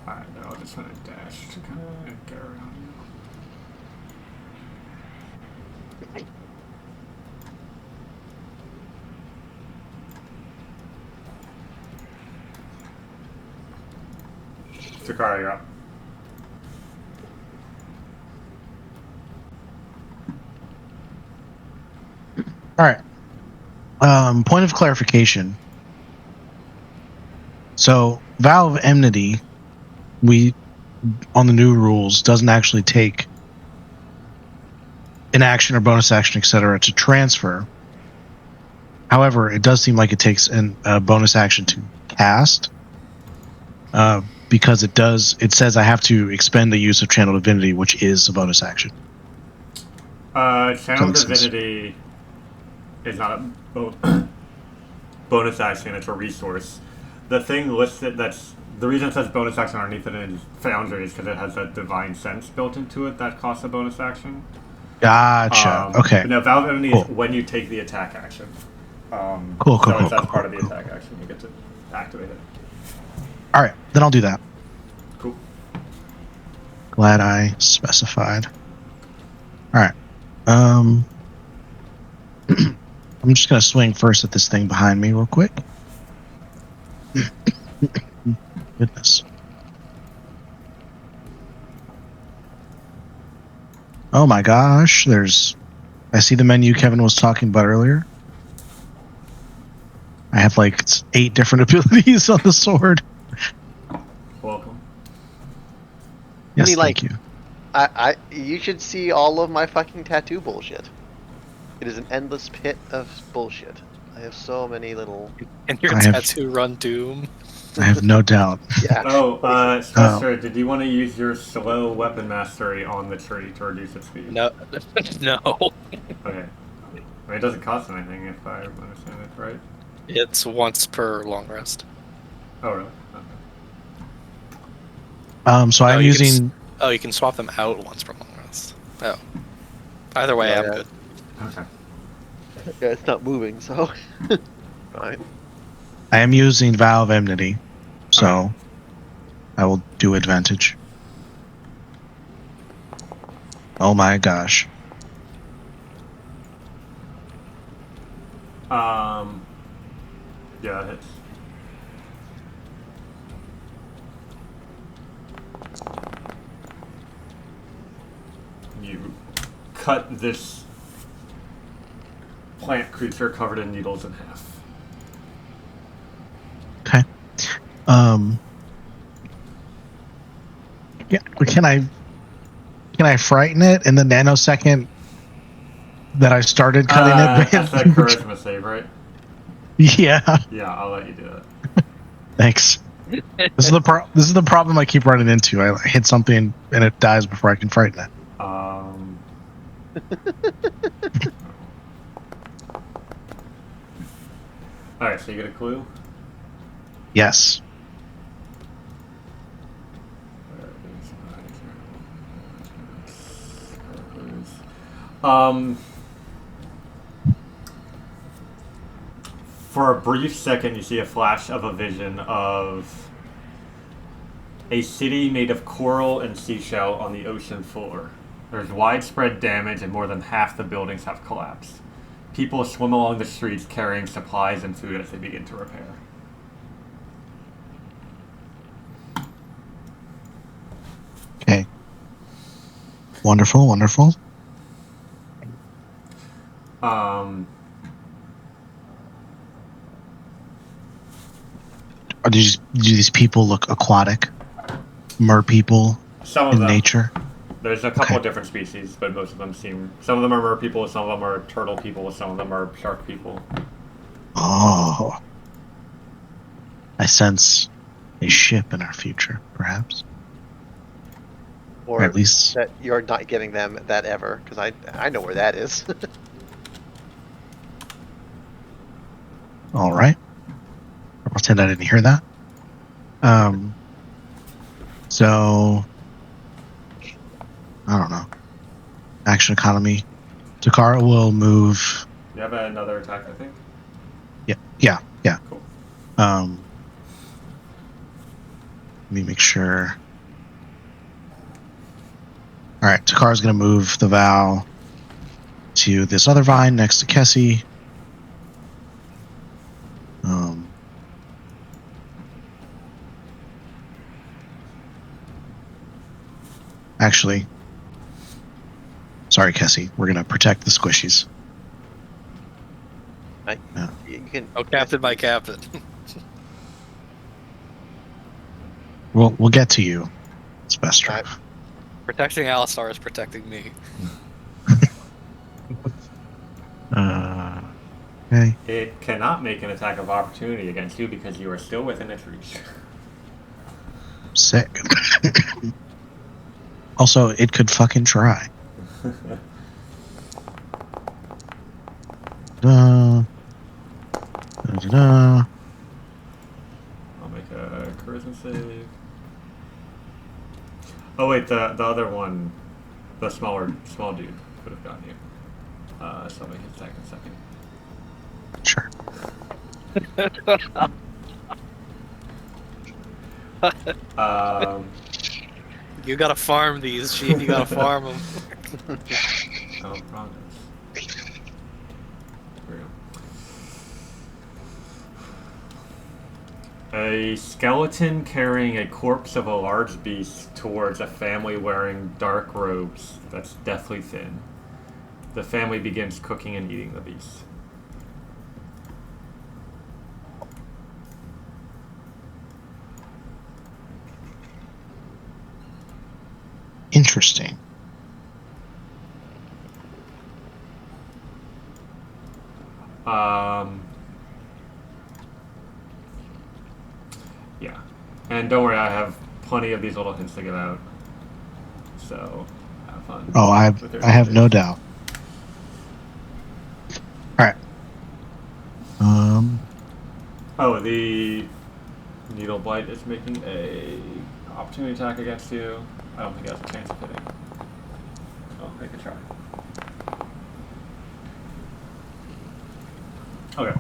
Alright, then I'll just kind of dash to kind of get around you. Sakara, you're up. All right. Point of clarification. So, Vow of Enmity, on the new rules, doesn't actually take an action or bonus action, etc., to transfer. However, it does seem like it takes a bonus action to cast, because it says I have to expend the use of Channel Divinity, which is a bonus action. Channel Divinity is not a bonus action, it's a resource. The thing listed the reason it says bonus action underneath it in Foundry is because it has that divine sense built into it that costs a bonus action. Gotcha. Okay. But no, Vow of Enmity is when you take the attack action. Cool. That's part of the attack action. You get to activate it. All right, then I'll do that. Cool. Glad I specified. All right. I'm just gonna swing first at this thing behind me real quick. Goodness. Oh my gosh, I see the menu Kevin was talking about earlier. I have like 8 different abilities on the sword. Welcome. Yes, I mean, thank you. You should see all of my fucking tattoo bullshit. It is an endless pit of bullshit. I have so many little. And your I have- tattoo run Doom. I have no doubt. Yeah. Oh, places. Spencer, did you want to use your slow weapon mastery on the tree to reduce its speed? No, no. Okay. I mean, it doesn't cost anything if I understand it right. It's once per long rest. Oh, really? So No, I'm you can using. Oh, you can swap them out once per long rest. Oh. Either way, Yeah, I'm yeah. good. Okay. Yeah, it's not moving, so. Fine. I am using Vow of Enmity, so Okay. I will do advantage. Oh my gosh. Yeah, it hits. You cut this plant creature covered in needles in half. Okay. Yeah, can I frighten it in the nanosecond that I started cutting it? That's a charisma save, right? Yeah. Yeah, I'll let you do it. Thanks. This is the problem I keep running into. I hit something and it dies before I can frighten it. Alright, so you get a clue? Yes. For a brief second, you see a flash of a vision of a city made of coral and seashell on the ocean floor. There's widespread damage and more than half the buildings have collapsed. People swim along the streets carrying supplies and food as they begin to repair. Okay. Wonderful, wonderful. Do these people look aquatic? Mer people Some of in them. nature? There's a couple Okay. of different species, but most of them seem. Some of them are mer people, some of them are turtle people, some of them are shark people. Oh. I sense a ship in our future, perhaps. Or at least. that you're not giving them that ever, because I know where that is. All right. I'll pretend I didn't hear that. So I don't know. Action economy. Takara will move. You have another attack, I think? Yeah. Cool. Let me make sure. All right, Takara's gonna move the vow to this other vine next to Kessie. Actually, sorry, Kessie. We're gonna protect the squishies. You can. Oh, captain by captain. We'll get to you, Spestra. Right. Protecting Alistar is protecting me. Okay. It cannot make an attack of opportunity against you because you are still within its reach. Sick. Also, it could fucking try. Da, da, da. I'll make a charisma save. Oh wait, the other one, the small dude, could have gotten you. So I'll make his attack in a second. Sure. You gotta farm these, Chief. You gotta farm them. Oh, progress. There we go. A skeleton carrying a corpse of a large beast towards a family wearing dark robes that's deathly thin. The family begins cooking and eating the beast. Interesting. Yeah. And don't worry, I have plenty of these little hints to give out. So, have fun. Oh, I with your have no advantage. doubt. All right. Oh, the Needle Blight is making a opportunity attack against you. I don't think it has a chance of hitting. Oh, make a try. Okay.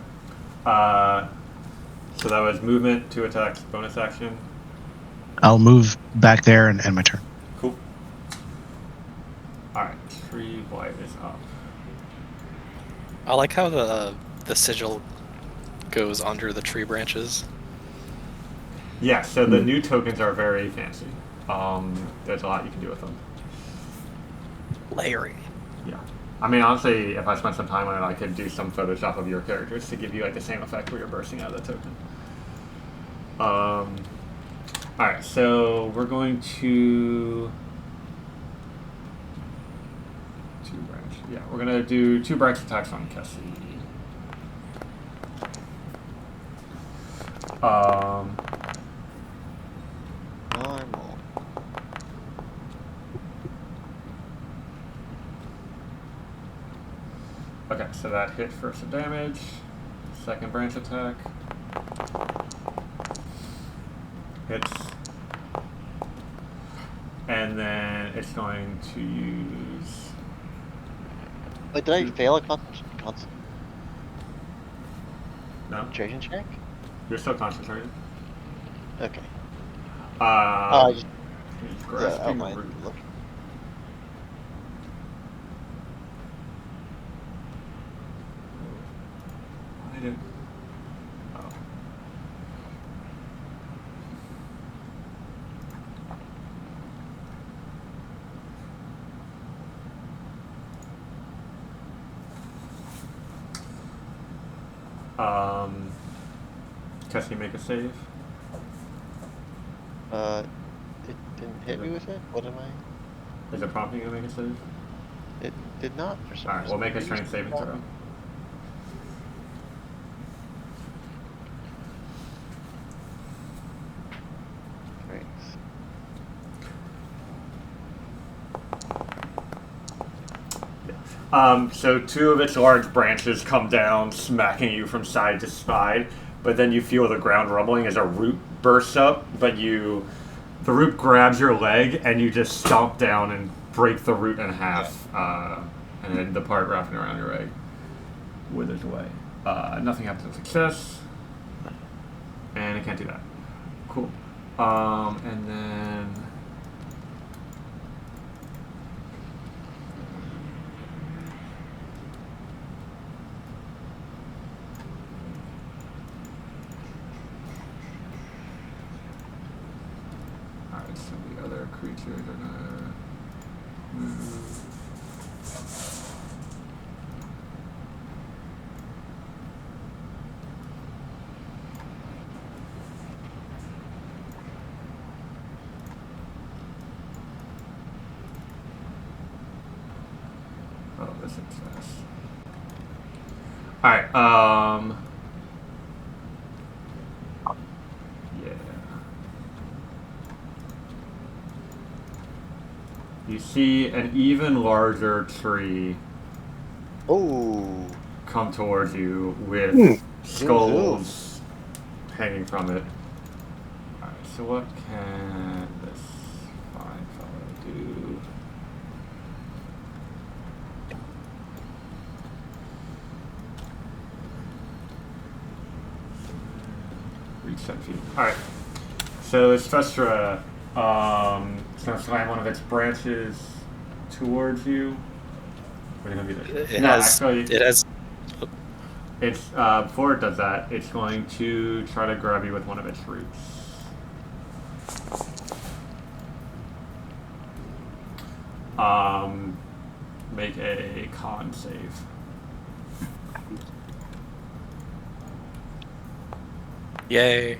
So that was movement, 2 attacks, bonus action. I'll move back there and end my turn. Cool. Alright, Tree Blight is up. I like how the sigil goes under the tree branches. Yeah, so the new tokens are very fancy. There's a lot you can do with them. Layering. Yeah. I mean, honestly, if I spent some time on it, I could do some Photoshop of your characters to give you like the same effect where you're bursting out of the token. Alright, so we're going to... 2 branch. Yeah, we're going to do 2 branch attacks on Kessie. Normal. Okay, so that hit for some damage. Second branch attack. Hits. And then it's going to use... Wait, did I fail a No? concentration check? You're still concentrated. Okay. I Just grasping my root. look. I didn't. Oh. Tessie, make a save. It didn't hit me with it? What am I? Is it prompting you to make a save? It did not for some Alright, we'll reason. make a strength saving throw. Thanks. So 2 of its large branches come down, smacking you from side to side, but then you feel the ground rumbling as a root bursts up, but the root grabs your leg and you just stomp down and break the root in half, and then the part wrapping around your leg withers away. Nothing happens with success, and it can't do that. Cool. And then... Alright, so the other creatures are gonna move. Oh, this success. Alright, yeah. You see an even larger tree Oh. come towards you with skulls hanging from it. Alright, so what can this fine fellow do? Reach 10 feet. Alright. So Spestra is going to slam one of its branches towards you. What are you going to do there? It has. It's before it does that, it's going to try to grab you with one of its roots. Make a con save. Yay.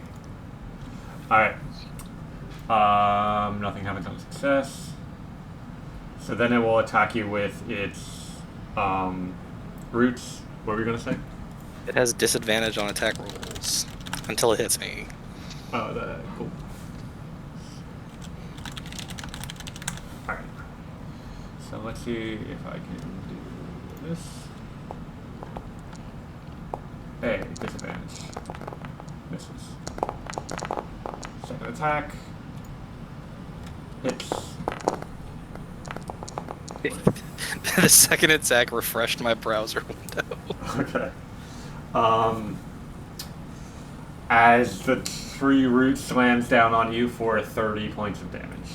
Alright. Nothing happens on success. So then it will attack you with its roots. What were you going to say? It has disadvantage on attack rolls until it hits me. Oh, cool. Alright. So let's see if I can do this. Hey, disadvantage. Misses. Second attack. Hits. The second attack refreshed my browser window. Okay. As the tree root slams down on you for 30 points of damage.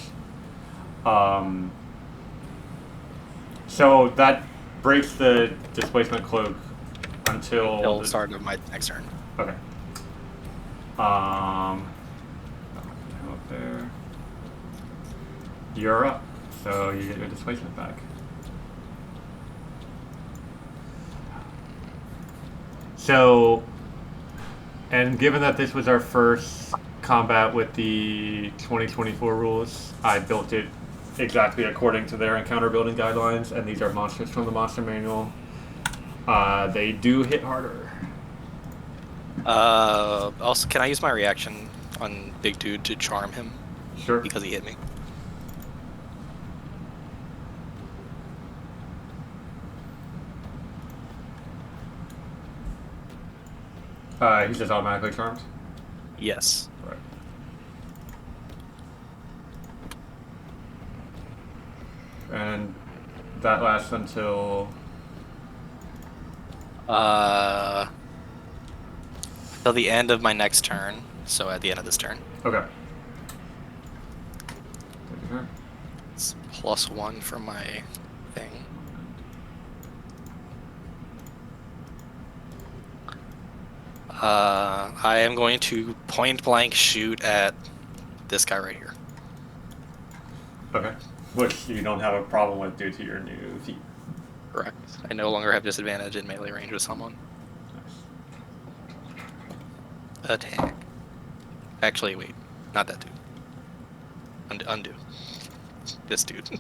So that breaks the displacement cloak until the start of my next turn. Okay. Up there. You're up, so you get your displacement back. So, and given that this was our first combat with the 2024 rules, I built it exactly according to their encounter building guidelines, and these are monsters from the monster manual. They do hit harder. Also, can I use my reaction on Big Dude to charm him? Sure. Because he hit me. He's just automatically charmed? Yes. Right. And that lasts until... Till the end of my next turn. So at the end of this turn. Okay. Take your turn. It's +1 for my thing. I am going to point blank shoot at this guy right here. Okay. Which you don't have a problem with due to your new feat. Correct. I no longer have disadvantage in melee range with someone. Nice. Attack. Actually, wait. Not that dude. Undo. This dude.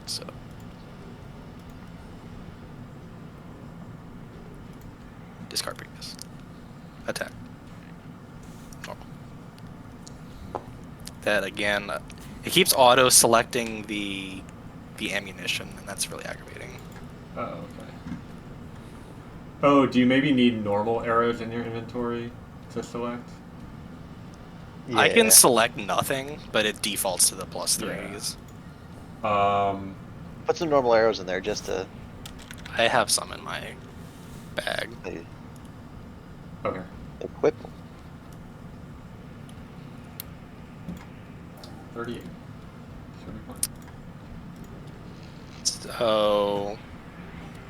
So. Discard previous. Attack. Normal. That again, it keeps auto selecting the ammunition, and that's really aggravating. Oh, okay. Oh, do you maybe need normal arrows in your inventory to select? I can Yeah. select nothing, but it defaults to the +3s. Put some normal arrows in there just to I have some in my bag. Okay. equip them. 38. Should be fine. So,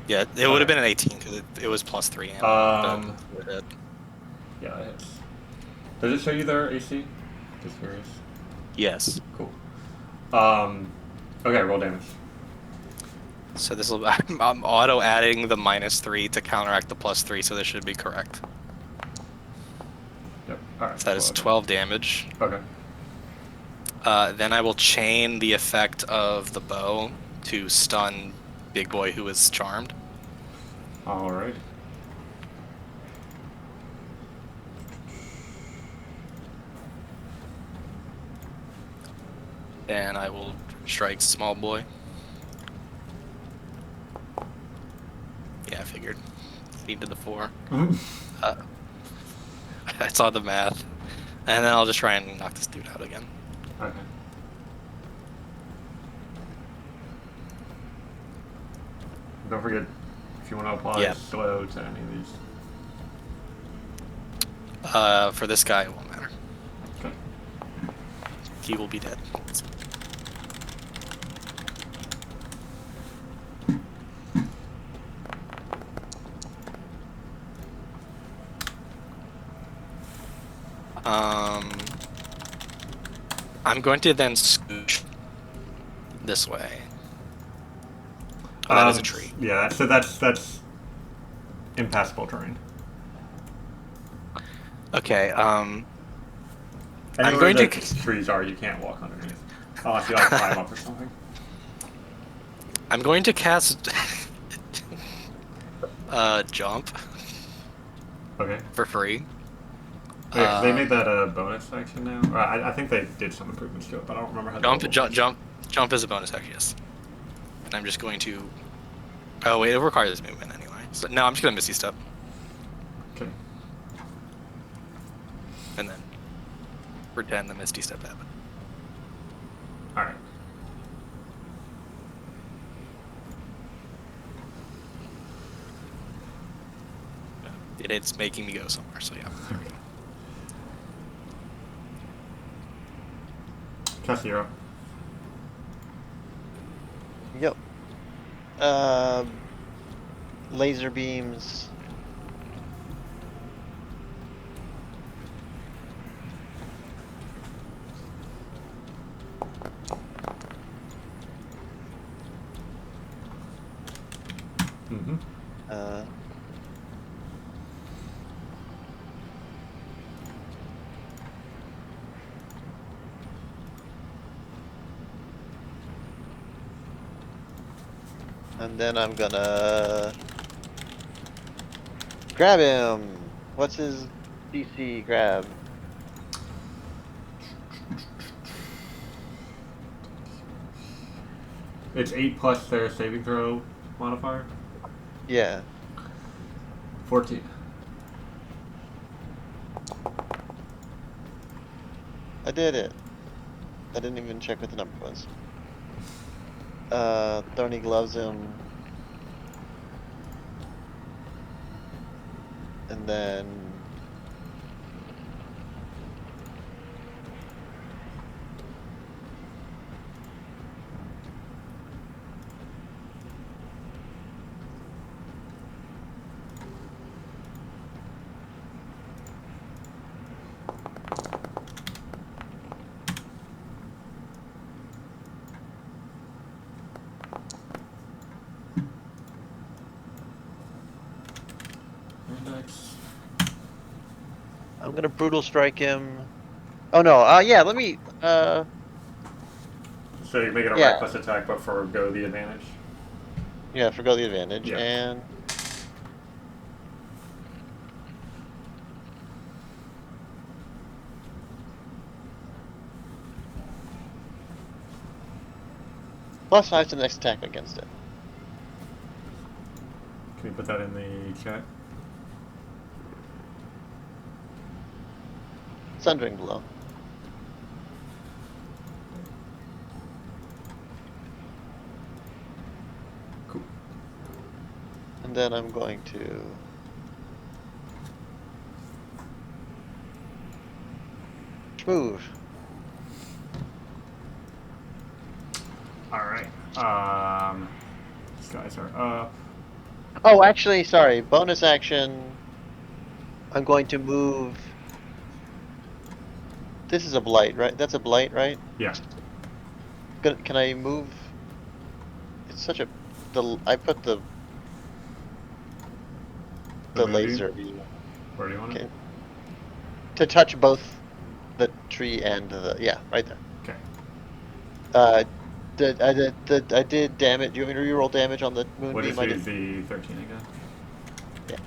yeah, it would have been an 18 because it was +3 ammo. but it- Yeah, it hits. Does it show you their AC? Just curious. yes. Cool. Okay, roll damage. So this will I'm auto adding the -3 to counteract the +3, so this should be correct. Yep. Alright. So that is 12 damage. Okay. Then I will chain the effect of the bow to stun Big Boy, who is charmed. Alright. And I will strike Small Boy. Yeah, I figured. Lead to the 4. I saw the math. And then I'll just try and knock this dude out again. Okay. Don't forget, if you want to apply Yeah. slow to any of these. For this guy, it won't matter. Okay. He will be dead. I'm going to then scooch this way. Oh, that is a tree. Yeah, so that's impassable terrain. Okay, Anywhere I'm going to- that trees are, you can't walk underneath. Unless you like climb up or something. I'm going to cast jump Okay. for free. Yeah, 'cause they made that a bonus action now. Or I think they did some improvements to it, but I don't remember how. Jump is a bonus action, yes. And I'm just going to. Oh wait, it requires movement anyway. So no, I'm just gonna Misty Step Okay. and then pretend the Misty Step happened. All right. It's making me go somewhere, so yeah. Cassie, you're up. Yep. Laser beams. Mm-hmm. And then I'm gonna grab him. What's his DC grab? It's 8 plus their saving throw modifier. Yeah. 14. I did it. I didn't even check what the number was. Thorny gloves him. And then Index. I'm gonna brutal strike him. Oh no, yeah, let me So you're making a Yeah. reckless attack, but forgo the advantage. yeah, forgo the advantage Yeah. and +5 to the next attack against it. Can you put that in the chat? Sundering blow. Cool. And then I'm going to move. All right. These guys are up. Oh, actually, sorry. Bonus action. I'm going to move. This is a blight, right? That's a blight, right? Yeah. Can I move? It's such a. I put the Move you? laser Where do you want it? okay. To touch both the tree and the right there. Okay. I did damage. Do you want me to reroll damage on the What moonbeam? is I the did. 13 again? Yeah.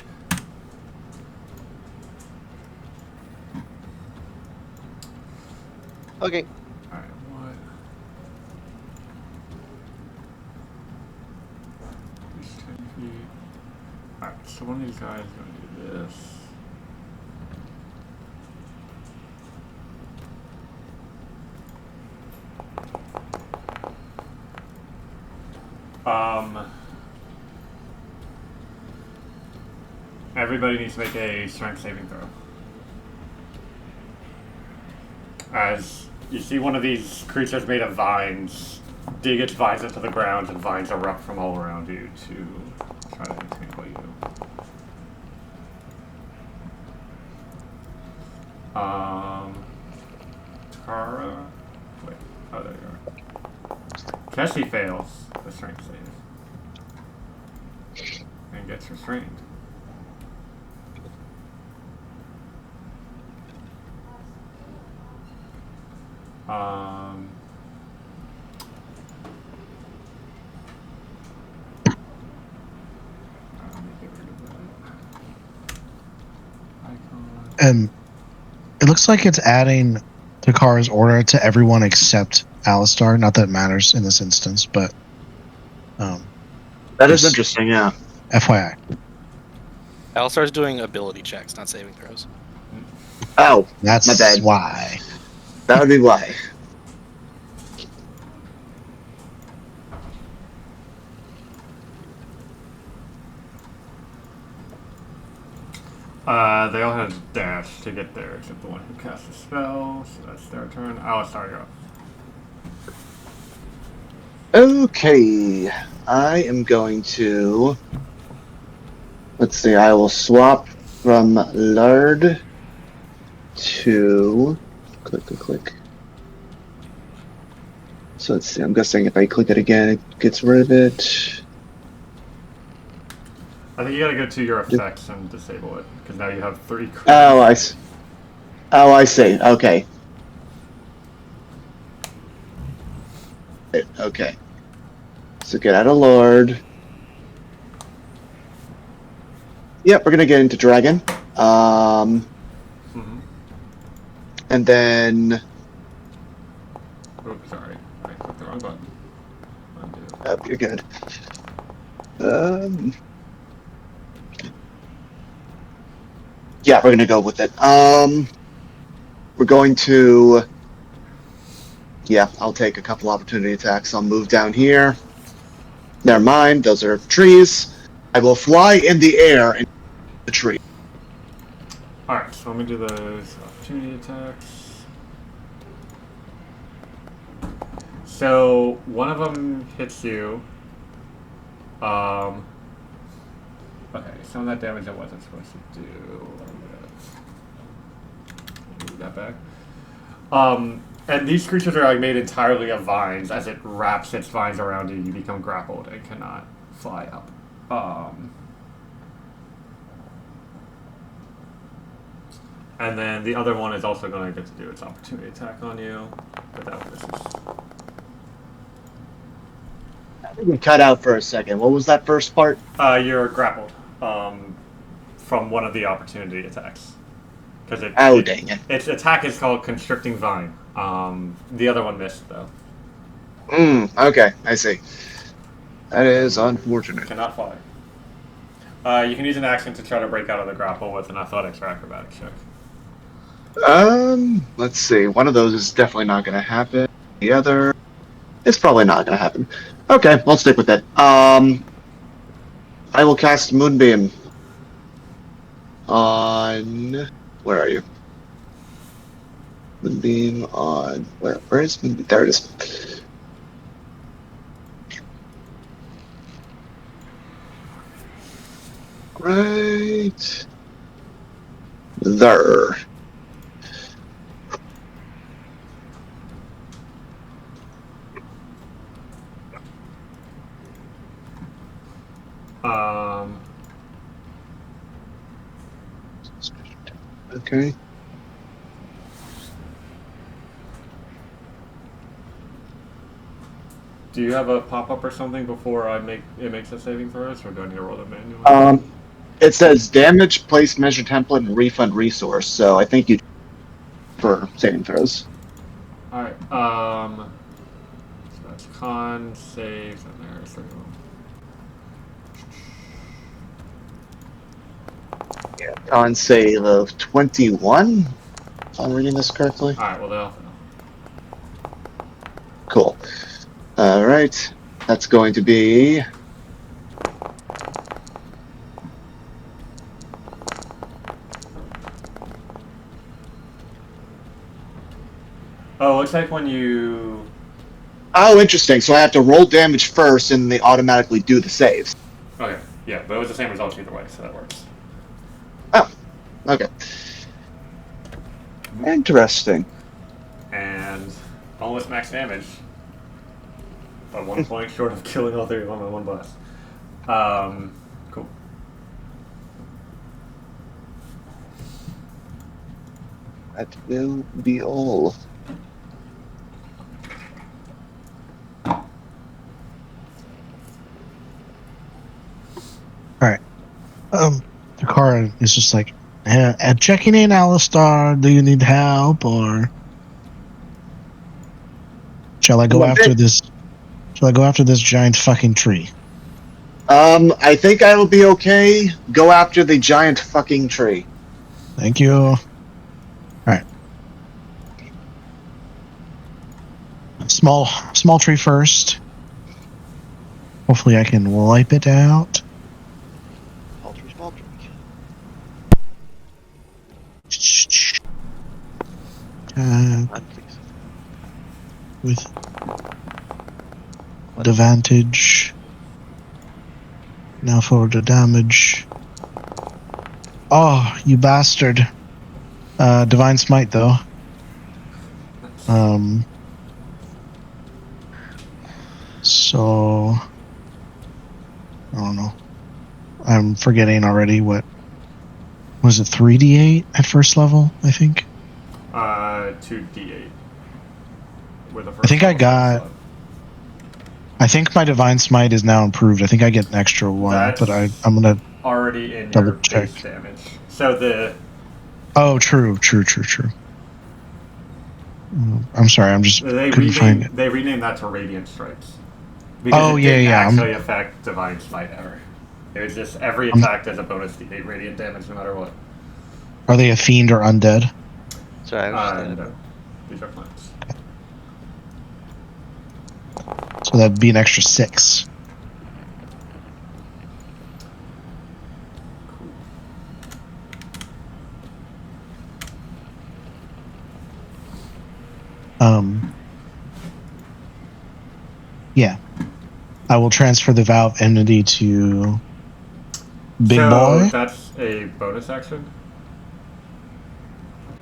Okay. All right. What? These 10 feet. All right. So one of these guys is going to do this. Everybody needs to make a strength saving throw. As you see one of these creatures made of vines dig its vines into the ground, and vines erupt from all around you to try to entangle you. Tara? Wait, oh, there you are. Cassie fails the strength save and gets restrained. Let me get rid of that icon. It looks like it's adding Takara's order to everyone except Alistar. Not that it matters in this instance, but That is Just- interesting, yeah. FYI. Alistar's doing ability checks, not saving throws. Oh, That's My bad. why. that would be why. They all had to dash to get there, except the one who cast a spell, so that's their turn. Alistar, you're up. Okay, I am going to. Let's see, I will swap from Lard to. Click. So let's see, I'm guessing if I click it again, it gets rid of it. I think you gotta go to your effects and disable it, because now you have 3 creatures. I see. Okay. Okay. So get out of Lord. Yep, we're gonna get into Dragon. Mhm. And then Oops, sorry. I clicked the wrong button. Undo. you're good. Yeah, we're gonna go with it. We're going to. Yeah, I'll take a couple opportunity attacks. I'll move down here. Never mind, those are trees. I will fly in the air and the tree. Alright, so let me do those opportunity attacks. So, one of them hits you. Okay, some of that damage I wasn't supposed to do. Move that back. And these creatures are like made entirely of vines. As it wraps its vines around you, you become grappled and cannot fly up. And then the other one is also going to get to do its opportunity attack on you, but that one misses. We cut out for a second. What was that first part? You're grappled from one of the opportunity attacks. Because Dang it. its attack is called Constricting Vine. The other one missed, though. Okay, I see. That is unfortunate. Cannot fly. You can use an action to try to break out of the grapple with an athletics or acrobatics check. Let's see. One of those is definitely not going to happen. The other is probably not going to happen. Okay, we'll stick with it. I will cast Moonbeam on. Where are you? Moonbeam on. Where is Moonbeam? There it is. Right there. Okay. Do you have a pop-up or something before it makes a saving throws, or do I need to roll it manually? It says damage, place measure template, and refund resource. So I think you for saving throws. Alright, so that's con, saves, and there's 3 of them. Yeah. On save of 21. If I'm reading this correctly. Alright, well, they'll fail. Cool. All right. That's going to be. Oh, looks like when you... Oh, interesting. So I have to roll damage first, and they automatically do the saves. Okay, yeah, but it was the same results either way, so that works. Oh, okay. Interesting. And almost max damage. But 1 point short of killing all 3 of them in one blast. Cool. That will be all. Takara is just like, Checking in, Alistar. Do you need help, or shall I go I'm a after bit- this? Shall I go after this giant fucking tree? I think I will be okay. Go after the giant fucking tree. Thank you. All right. Small tree first. Hopefully, I can wipe it out. Small tree. Please. With advantage. Now for the damage. Oh, you bastard. Divine Smite, though. So... I don't know. I'm forgetting already what... Was it 3d8 at first level, I think? 2d8. With the first I think I level got... slot. I think my Divine Smite is now improved. I think I get an extra one, That's but I'm gonna already in double your check. base damage. So the Oh, true. I'm sorry, I'm just couldn't find it. they renamed that to Radiant Strikes. Because Oh, it yeah, didn't yeah. actually affect Divine Smite ever. It was just every attack does a bonus d8 radiant damage no matter what. Are they a fiend or undead? Sorry, I was just No. These are plants. So that'd be an extra 6. Yeah. I will transfer the Valve Entity to Big Boy. That's a bonus action?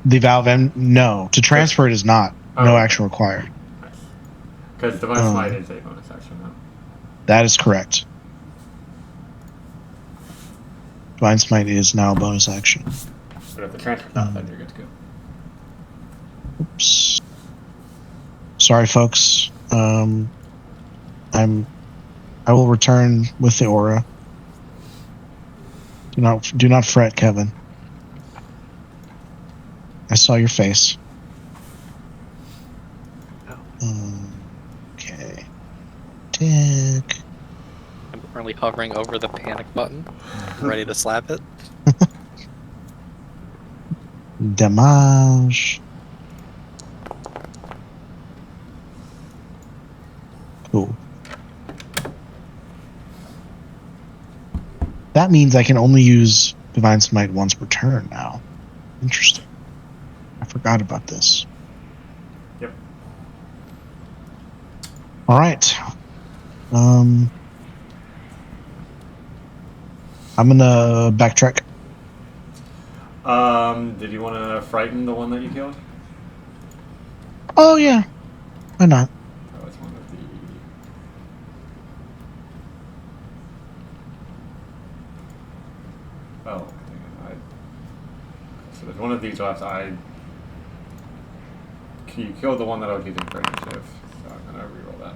The Valve no. To transfer it is not. No okay. action required. Nice. Because Divine Smite is a bonus action now. That is correct. Divine Smite is now a bonus action. But if the transfer's not, then you're good to go. Oops. Sorry, folks. I will return with the aura. Do not fret, Kevin. I saw your face. Okay. Tick. I'm currently hovering over the panic button, ready to slap it. Damage. Cool. That means I can only use Divine Smite once per turn now. Interesting. I forgot about this. Yep. All right. I'm gonna backtrack. Did you want to frighten the one that you killed? Oh yeah. Why not? That was one of the... Oh, dang it. So there's one of these left. You killed the one that I was using for initiative, so I'm gonna reroll that.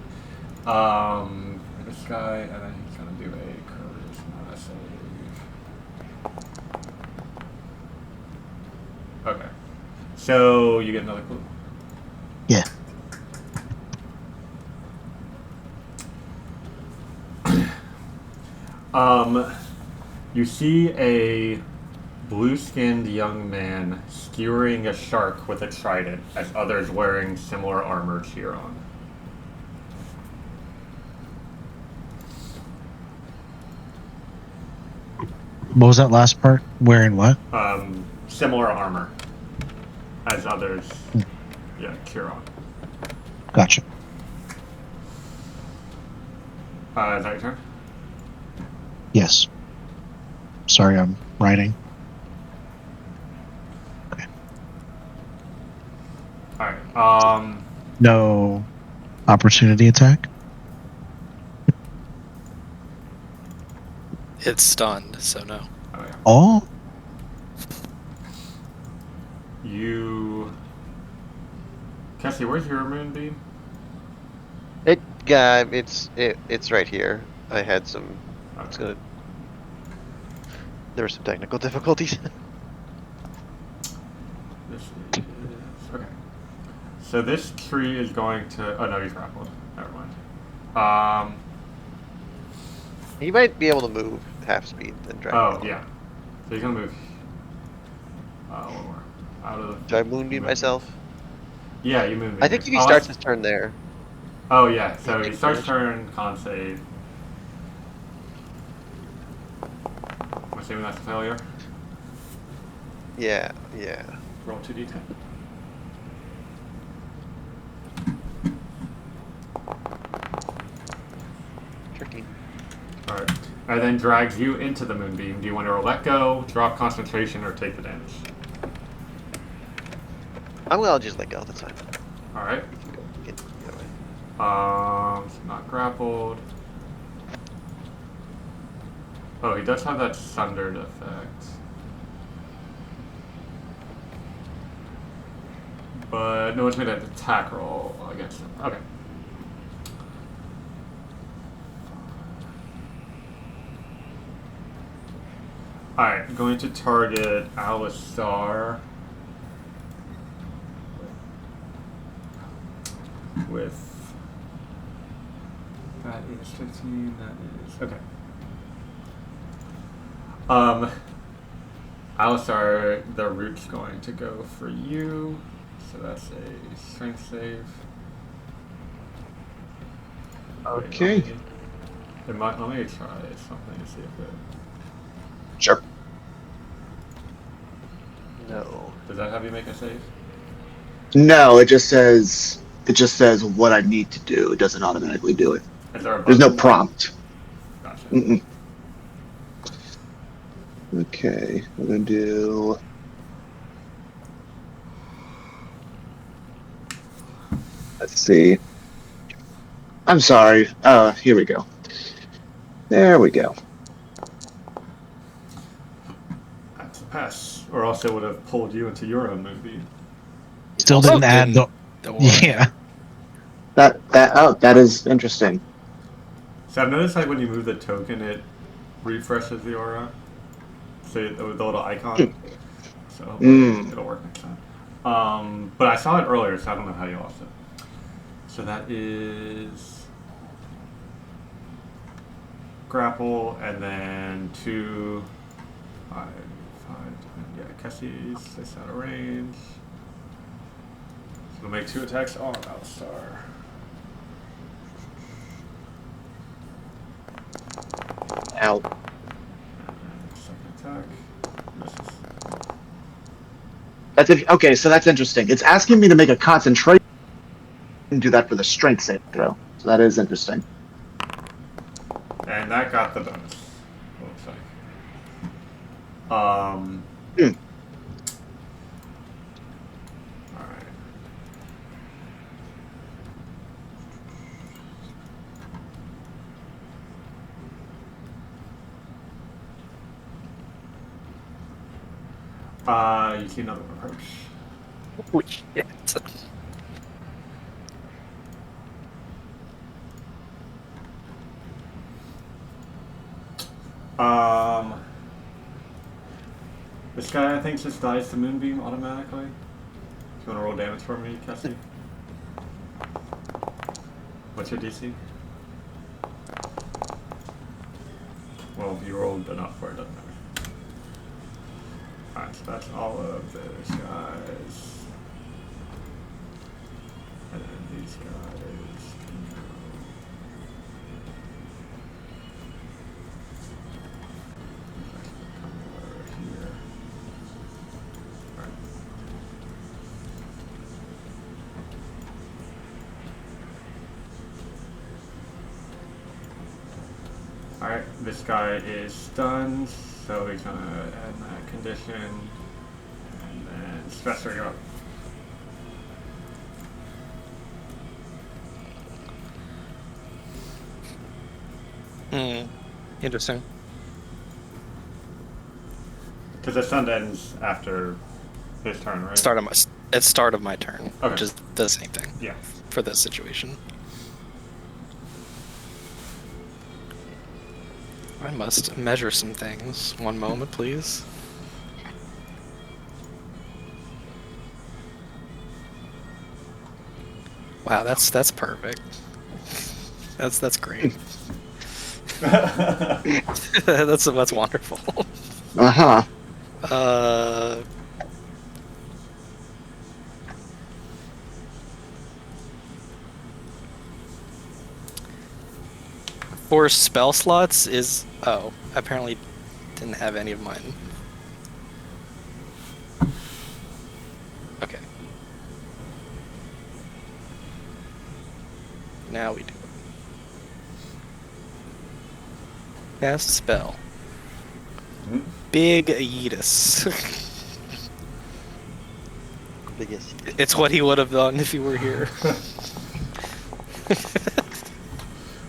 For this guy, and then he's gonna do a charisma save. Okay. So you get another clue. Yeah. You see a blue-skinned young man skewering a shark with a trident as others wearing similar armor cheer on. What was that last part? Wearing what? Similar armor as others, cheer on. Gotcha. Is that your turn? Yes. Sorry, I'm writing. Okay. Alright, No opportunity attack? It's stunned, so no. oh yeah. Oh? Cassie, where's your moonbeam? It's right here. I had some. It's gonna. There were some technical difficulties. This is okay. So this tree is going to. Oh no, he's grappled. Never mind. He might be able to move half speed and drag. Oh yeah. So he's gonna move. One more. Out of. Do I moonbeam myself? Yeah, you move. I think if he starts his turn there. Oh yeah. So he takes starts damage. turn. Con save. I'm assuming that's a failure. Yeah. Roll 2d10. Tricky. Alright. And then drags you into the moonbeam. Do you want to let go, drop concentration, or take the damage? I'm gonna just let go. That's fine. Alright. You can go away. So not grappled. Oh, he does have that sundered effect. But no one's made an attack roll against him. Okay. Alright, going to target Alistar with that is 15, that is okay. Alistar, the root's going to go for you. So that's a strength save. Okay. Wait, let me try something to see if it. Sure. No. Does that have you make a save? No, it just says what I need to do. It doesn't automatically do it. Is there a There's no button? prompt. Gotcha. Mm-mm. Okay, we're gonna do. Let's see. I'm sorry. Here we go. There we go. That's a pass. Or else it would have pulled you into your own movie. Still didn't add the. Yeah. That is interesting. So I've noticed like when you move the token, it refreshes the aura. So the little icon. So hopefully it'll work next time. But I saw it earlier, so I don't know how you lost it. So that is grapple, and then 2, 5, 5, 10. Yeah, Kessie's this out of range. So it'll make 2 attacks on Alistar. Ow. And second attack misses. Okay, so that's interesting. It's asking me to make a concentration and do that for the strength save throw. So that is interesting. And that got the bonus. Looks like. Alright. You see another one approach. Oh, shit. This guy I think just dies to Moonbeam automatically. Do you want to roll damage for me, Cassie? What's your DC? Well, you rolled enough for it, doesn't matter. Alright, so that's all of those guys. And then these guys can go. Come over here. Alright. Alright, this guy is stunned, so he's gonna add that condition. And then Stressor, you're up. Interesting. Because the stun ends after his turn, right? Start of my turn, Okay. which is the same thing Yeah. for this situation. I must measure some things. One moment, please. Wow, that's perfect. That's great. That's wonderful. Uh-huh. Uh, for spell slots is apparently didn't have any of mine. Okay. Now we do. Cast spell. Big Aetus. Biggest. It's what he would have done if he were here.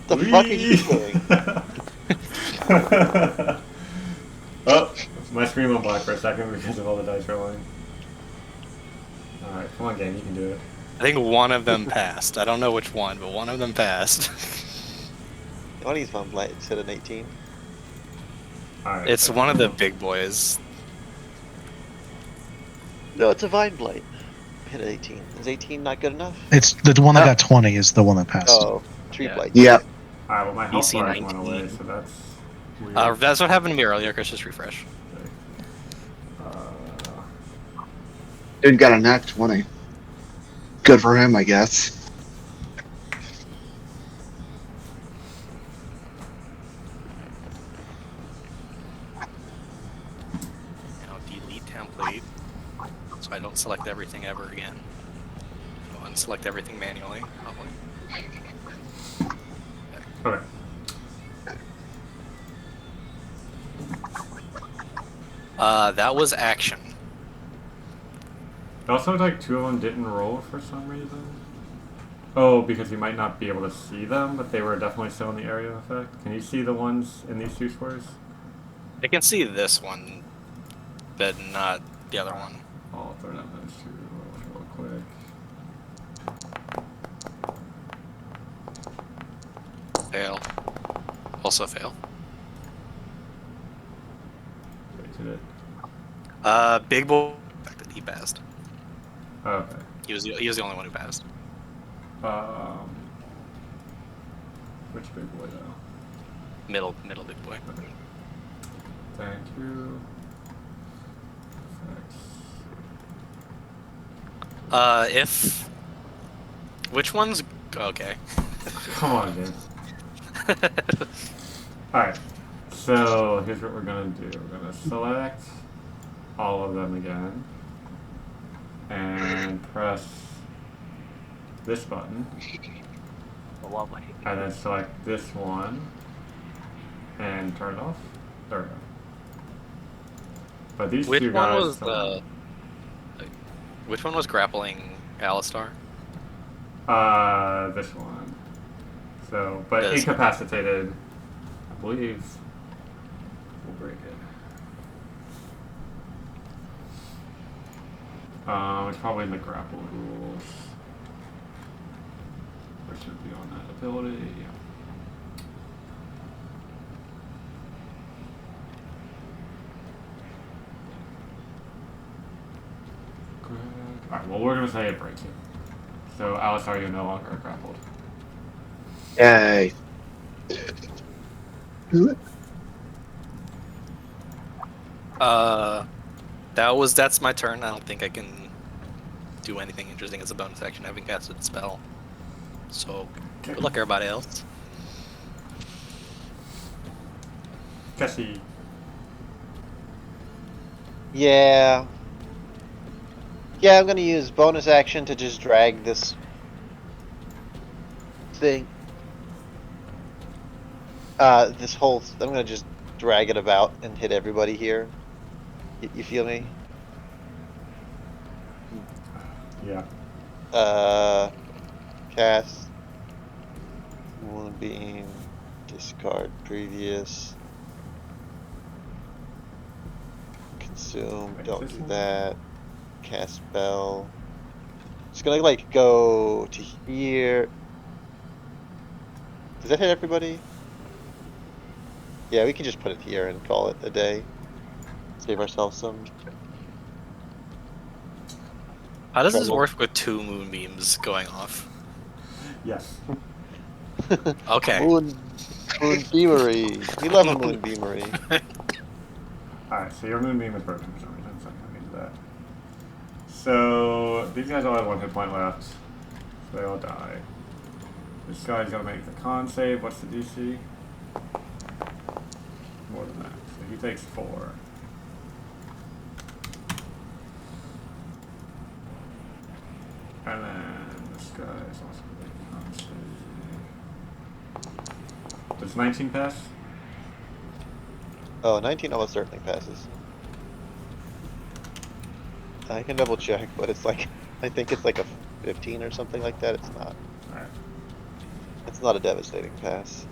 The fuck are you doing? Oh, my screen went black for a second because of all the dice rolling. Alright, come on, game, you can do it. I think one of them passed. I don't know which one, but one of them passed. I want to use Von Blight instead of an 18. Alright. It's one of the big boys. No, it's a Vine Blight. Hit an 18. Is 18 not good enough? It's the one that got 20 is the one that passed. Oh, Tree Yeah. Blight. Yep. Alright, well, my health DC bars went 19. away, so that's weird. That's what happened to me earlier. Chris, just refresh. Dude got a nat 20. Good for him, I guess. Now delete template, so I don't select everything ever again. I'll unselect everything manually. Probably. Okay. That was action. It also looked like two of them didn't roll for some reason. Oh, because you might not be able to see them, but they were definitely still in the area of effect. Can you see the ones in these two squares? I can see this one, but not the other one. I'll throw down those two real quick. Fail. Also fail. Wait, did it? Big boy. He passed. Oh, okay. He was the only one who passed. Which big boy though? Middle big boy. Okay. Thank you. Thanks. If which one's okay? Come on, dude. Alright, so here's what we're gonna do. We're gonna select all of them again and press this button and then select this one and turn it off. There we go. But these Which two one guys was the? Which one was grappling Alistar? this one. So, but This- incapacitated, I believe, will break it. It's probably in the grapple rules. Or should be on that ability. Yeah. Alright, well, we're gonna say it breaks it. So, Alistar, you're no longer grappled. Yay. That's my turn. I don't think I can do anything interesting as a bonus action having casted a spell. So good luck everybody else. Cassie. Yeah. Yeah, I'm gonna use bonus action to just drag this thing. This whole. I'm gonna just drag it about and hit everybody here. You feel me? Yeah. Cast. Moonbeam. Discard previous. Consume. Wait, Don't is this do one? that. Cast spell. It's gonna like go to here. Does that hit everybody? Yeah, we can just put it here and call it a day. Save ourselves some. How does this Trouble. work with two moonbeams going off? Yes. Okay. Moonbeamery. We love a moonbeamery. Alright, so your moonbeam is broken for some reason, so I'm gonna do that. So these guys all have 1 hit point left. So they all die. This guy's gonna make the con save. What's the DC? More than that. So he takes 4. And then this guy is also gonna make the con save. Does 19 pass? Oh, 19 almost certainly passes. I can double check, but it's like, I think it's like a 15 or something like that. It's not. Alright. It's not a devastating pass.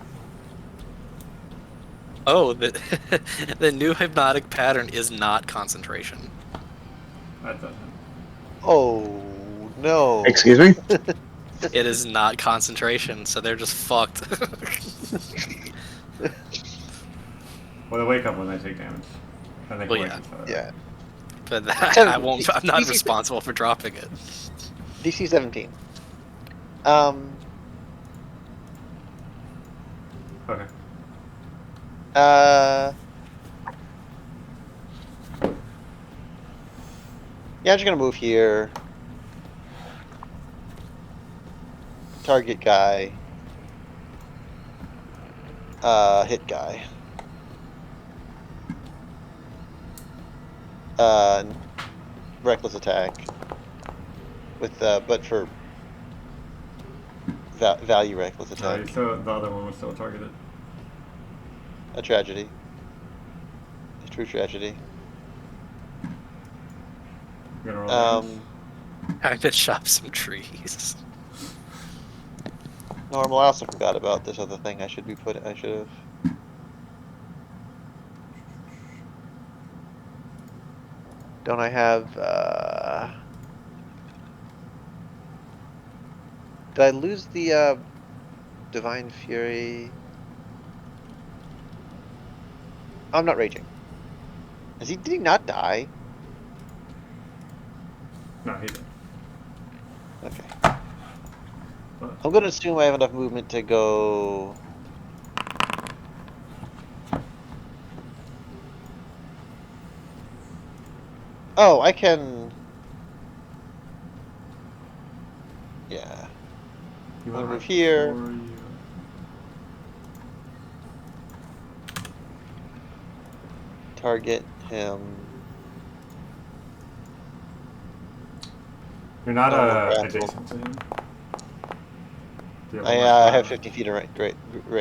Oh, the new hypnotic pattern is not concentration. That doesn't. Oh no. Excuse me? It is not concentration, so they're just fucked. Well, they wake up when they take damage. And they Well, collect yeah. each other. Yeah. But that, I won't. I'm not DC responsible for dropping it. DC 17. Okay. Yeah, I'm just gonna move here. Target guy. Hit guy. Reckless attack. With but for value reckless attack. So the other one was still targeted. A tragedy. A true tragedy. You're gonna roll damage? Time to chop some trees. Normal. I also forgot about this other thing. I should have. Don't I have? Did I lose the Divine Fury? I'm not raging. Did he not die? No, he did. Okay. What? I'm gonna assume I have enough movement to go. Oh, I can. Yeah. You I'll want move here. Target him. You're not grapple. adjacent to him. Do you I more have spell? 50 feet of range.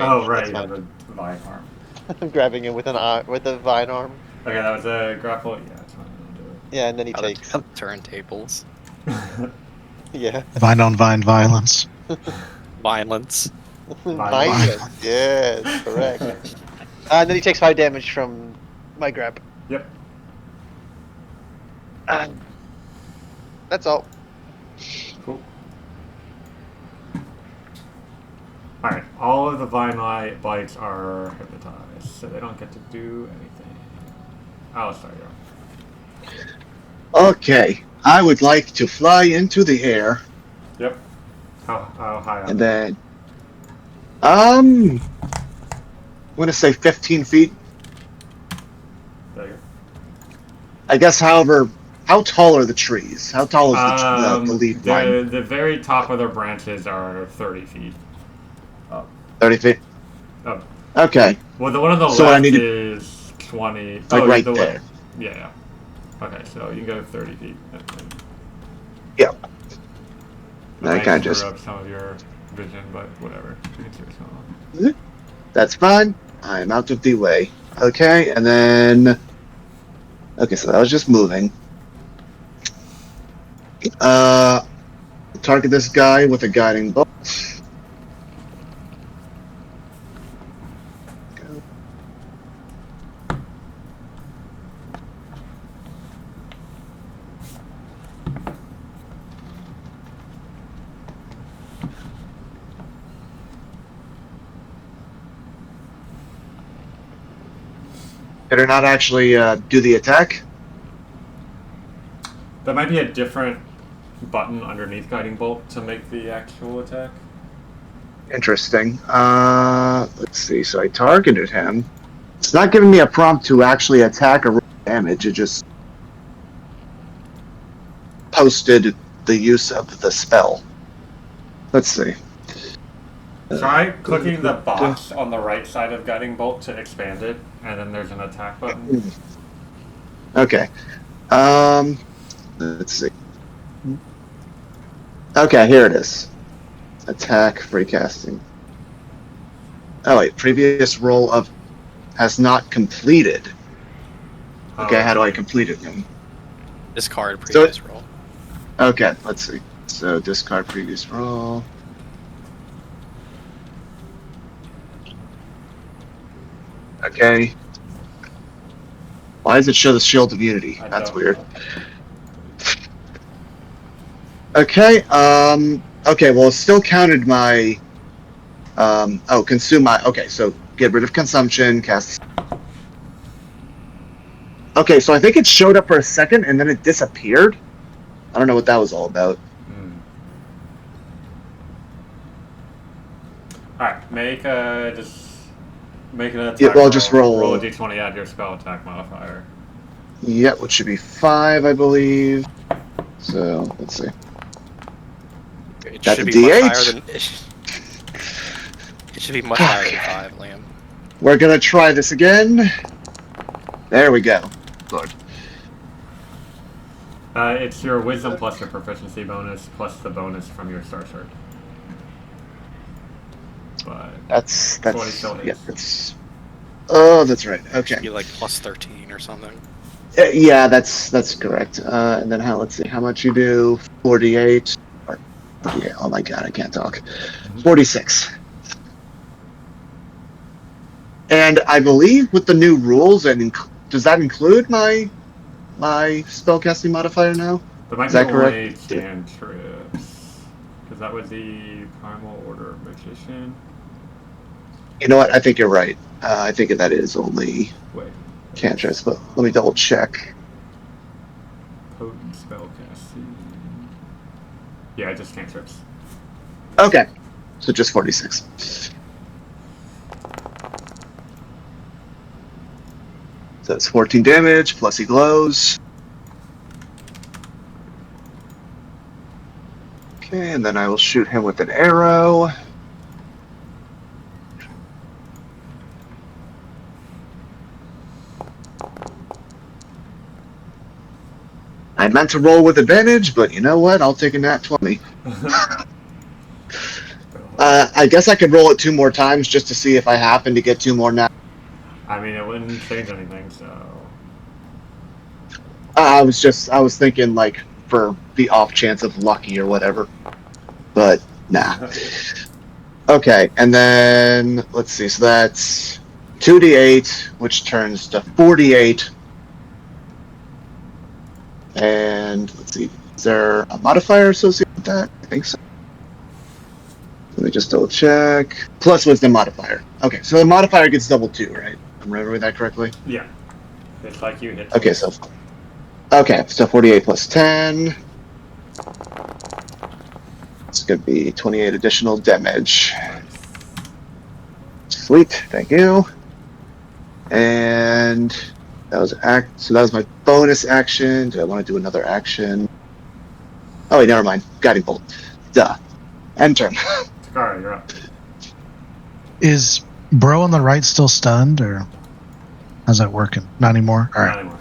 Oh, right, That's yeah, fine. the vine arm. I'm grabbing him with a vine arm. Okay, that was a grapple. Yeah, that's fine. I'll do Yeah, and then he Other takes. turntables, it. Yeah. Vine on vine violence. violence. Violence. Yes, correct. And then he takes 5 damage from my grab. Yep. That's all. Cool. Alright, all of the vine bites are hypnotized, so they don't get to do anything. Oh, sorry, you're Okay. I would like to fly into the air. Yep. How high up? And then. I'm going to say 15 feet. There you I guess, however, how tall are the trees? How tall is the leaf line? The very top of their branches are 30 feet. 30 feet? Oh. Okay. Well, the one on the So I left need to- is 20. Like right the there. Yeah. Okay, so you can go 30 feet. Yeah. I I might can't screw just. up some of your vision, but whatever. You can see what's going on. That's fine. I'm out of the way. Okay, and then. Okay, so that was just moving. Target this guy with a guiding bolt. Better not actually do the attack. That might be a different button underneath Guiding Bolt to make the actual attack. Interesting. Let's see. So I targeted him. It's not giving me a prompt to actually attack or roll damage. It just posted the use of the spell. Let's see. Try clicking the box on the right side of Guiding Bolt to expand it, and then there's an attack button. Okay. Let's see. Okay, here it is. Attack, free casting. Oh wait, previous roll of has not completed. Okay, how do I complete it then? Discard previous roll. Okay, let's see. So discard previous roll. Okay. Why does it show the Shield of Unity? That's weird. Okay, okay, well, it still counted my, consume my, okay, so get rid of consumption, cast. Okay, so I think it showed up for a second and then it disappeared. I don't know what that was all about. Alright, make an attack. Yeah, well, just roll a d20, add your spell attack modifier. Yeah, which should be 5, I believe. So, let's see. It That's should a be much D8? higher than it should be much higher than 5, Liam. We're gonna try this again. There we go. Good. It's your wisdom plus your proficiency bonus plus the bonus from your star shard. But That's what he still yeah, is. that's. Oh, that's right. It Okay. should be like plus 13 or something. Yeah, that's correct. And then let's see how much you do. 48. Or, yeah, oh my god, I can't talk. 46. And I believe with the new rules, and does that include my spellcasting modifier now? But might Is that be correct? only cantrips. Because that was the Primal Order of Magician. You know what? I think you're right. I think that is only Wait. cantrips, but let me double check. Potent spellcasting. Yeah, just cantrips. Okay, so just 46. So that's 14 damage, plus he glows. Okay, and then I will shoot him with an arrow. I meant to roll with advantage, but you know what? I'll take a nat 20. I guess I could roll it 2 more times just to see if I happen to get 2 more nat. I mean, it wouldn't change anything, so. I was thinking like for the off chance of lucky or whatever, but nah. Okay, and then let's see. So that's 2d8, which turns to 48. And let's see, is there a modifier associated with that? I think so. Let me just double check. Plus wisdom modifier. Okay, so the modifier gets double 2, right? I'm remembering that correctly? Yeah. It's like you hit. Okay, so 48 plus 10. It's going to be 28 additional damage. Sweet, thank you. And that was so that was my bonus action. Do I want to do another action? Oh wait, never mind. Guiding bolt. Duh. End turn. Takara, you're up. Is Bro on the right still stunned, or how's that working? Not anymore? All right. Not anymore.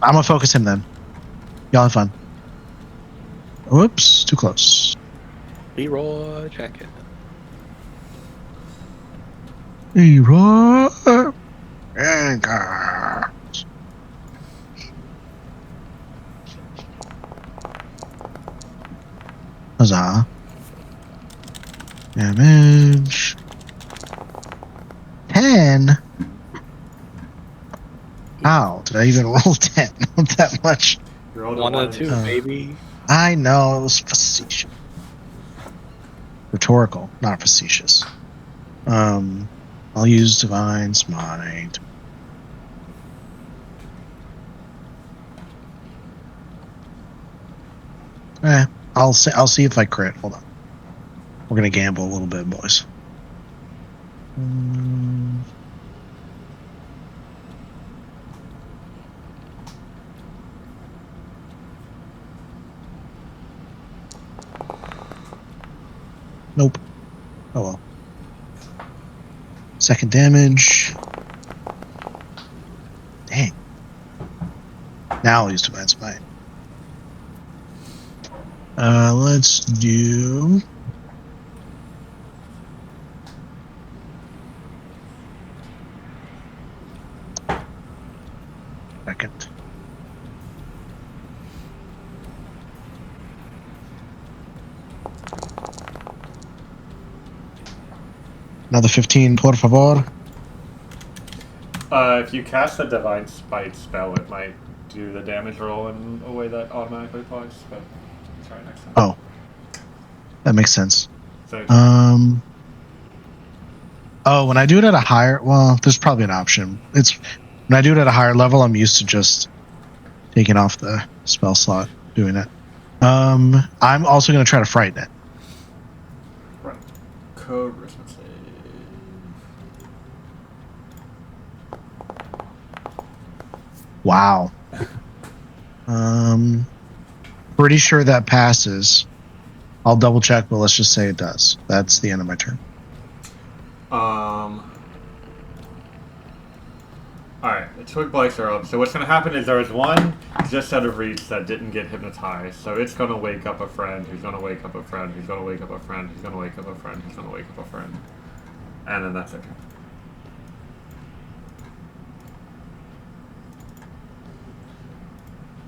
I'm going to focus him then. Y'all have fun. Whoops, too close. Leroy, check it. Leroy. Anger. Huzzah. Damage. 10? How did I even roll 10? Not that much. You rolled a 1 one and 2, Oh. baby. I know, it was facetious. Rhetorical, not facetious. I'll use Divine Smite. I'll see if I crit. Hold on. We're gonna gamble a little bit, boys. Nope. Oh well. Second damage. Dang. Now I'll use Divine Smite. Let's do. Second. Another 15, por favor. If you cast a Divine Spite spell, it might do the damage roll in a way that automatically applies, but try next time. Oh. That makes sense. So, Oh, when I do it at a higher, well, there's probably an option. It's when I do it at a higher level, I'm used to just taking off the spell slot, doing it. I'm also going to try to frighten it. right. Charisma save. Wow. Pretty sure that passes. I'll double check, but let's just say it does. That's the end of my turn. Alright, the twig blights are up. So what's going to happen is there was one just out of reach that didn't get hypnotized. So it's going to wake up a friend, who's going to wake up a friend, who's going to wake up a friend, who's going to wake up a friend, who's going to wake up a friend. And then that's it.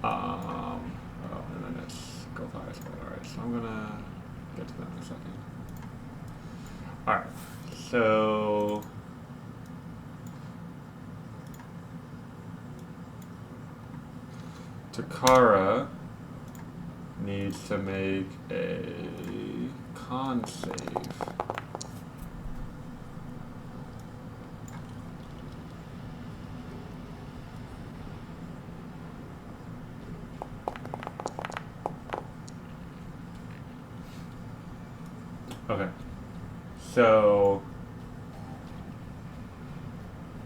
And then it's go fire spell. Alright, so I'm going to get to that in a second. Alright, so... Takara needs to make a con save. Okay. So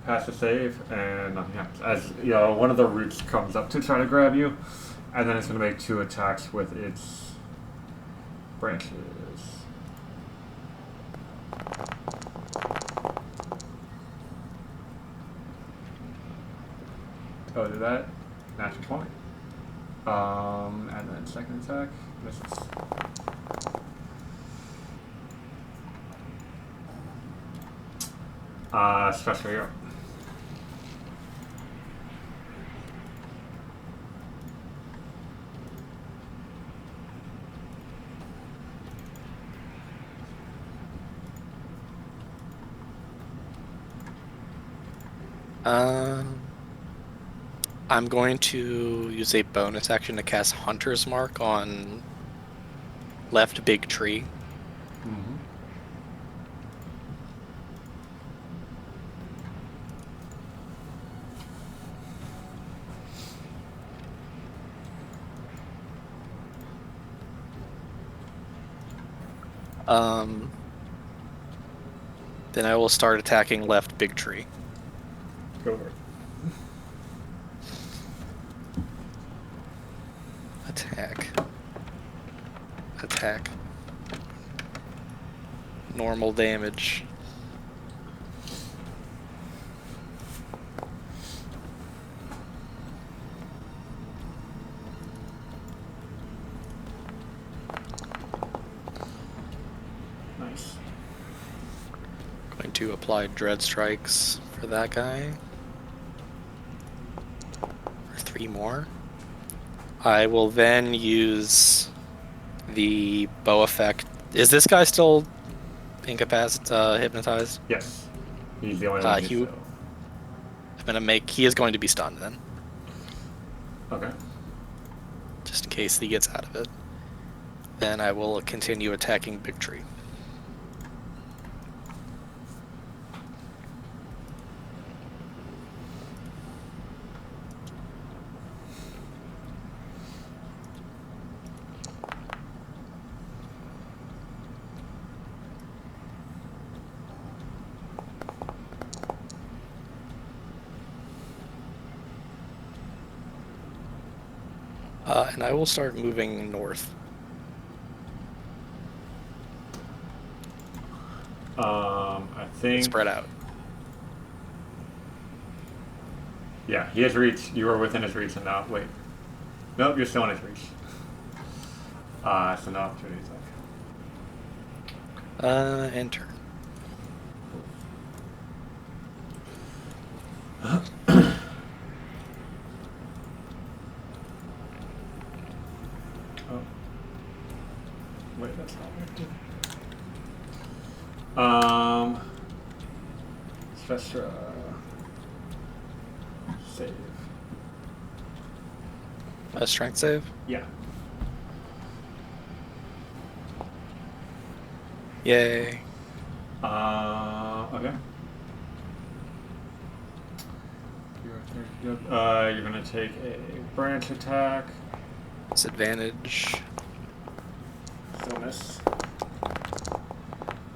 pass the save, and nothing happens. As you know, one of the roots comes up to try to grab you, and then it's going to make 2 attacks with its branches. Oh, did that? Natural 20. And then second attack misses. Special hero. I'm going to use a bonus action to cast Hunter's Mark on left big tree. Mm-hmm. Then I will start attacking left big tree. Go for it. Attack. Attack. Normal damage. Nice. Going to apply Dread Strikes for that guy. For 3 more. I will then use the bow effect. Is this guy still incapacitated, hypnotized? Yes. He's the only one who's still. I'm gonna make. He is going to be stunned then, Okay. just in case he gets out of it. Then I will continue attacking Big Tree. And I will start moving north. I think. Spread out. Yeah, he has reach. You are within his reach, and now wait. Nope, you're still in his reach. So no opportunity attack. And turn. Oh. Wait, that's not right. Spectra. Save. A strength save? Yeah. Yay. Okay. You're gonna take a branch attack. Disadvantage. Still miss.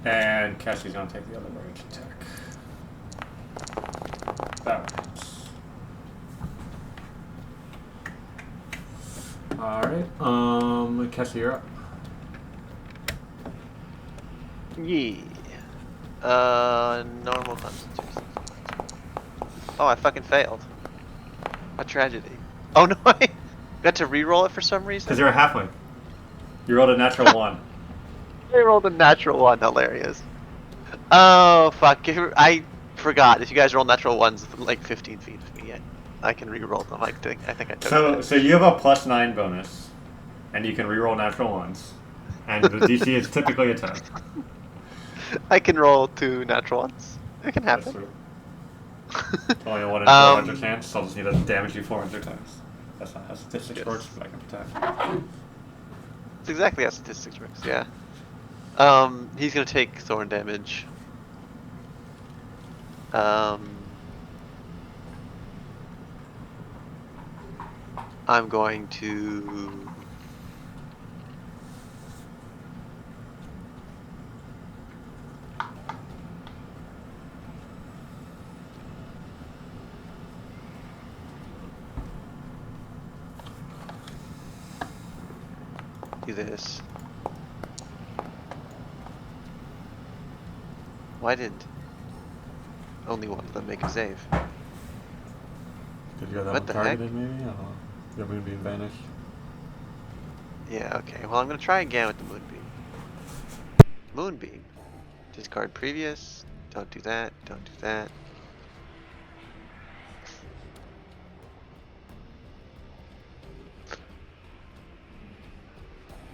And Cassie's gonna take the other branch attack. That hits. Alright, Cassie, you're up. Yeah. Normal constitution. Oh, I fucking failed. A tragedy. Oh no, I got to re-roll it for some reason. Because you're a halfling. You rolled a natural 1. I rolled a natural 1. Hilarious. Oh fuck! I forgot. If you guys roll natural 1s like 15 feet of me, I can re-roll them. I think I took that. So you have a +9 bonus, and you can reroll natural 1s, and the DC is typically a 10. I can roll 2 natural 1s. It can That's happen. true. Only a 1 in 400 chance, so I'll just need to damage you 400 times. That's not how statistics Yes. works, but I can protect. It's exactly how statistics works. Yeah. He's gonna take thorn damage. I'm going to. Do this. Why did only one of them make a save? Did you have that What one the targeted, maybe? I don't know. Your moonbeam vanished. Yeah, okay. Well, I'm gonna try again with the moonbeam. Moonbeam. Discard previous. Don't do that. Don't do that.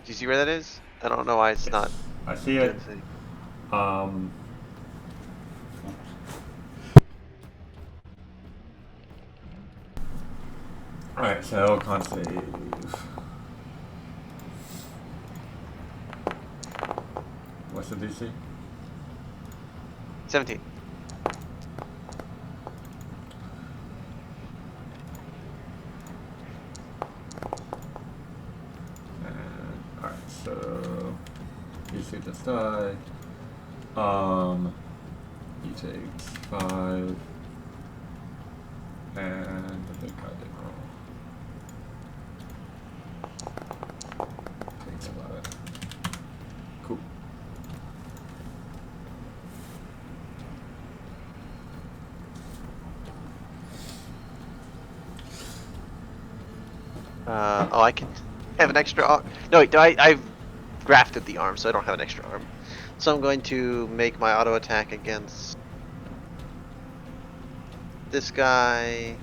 Do you see where that is? I don't know why it's not I see doing it. the thing. Alright, so con save. What's the DC? 17. Alright, so DC just died. He takes 5. And I think I did wrong. Takes 11. Cool. Oh, I can have an extra arm. No, wait, I've grafted the arm, so I don't have an extra arm. So I'm going to make my auto attack against this guy.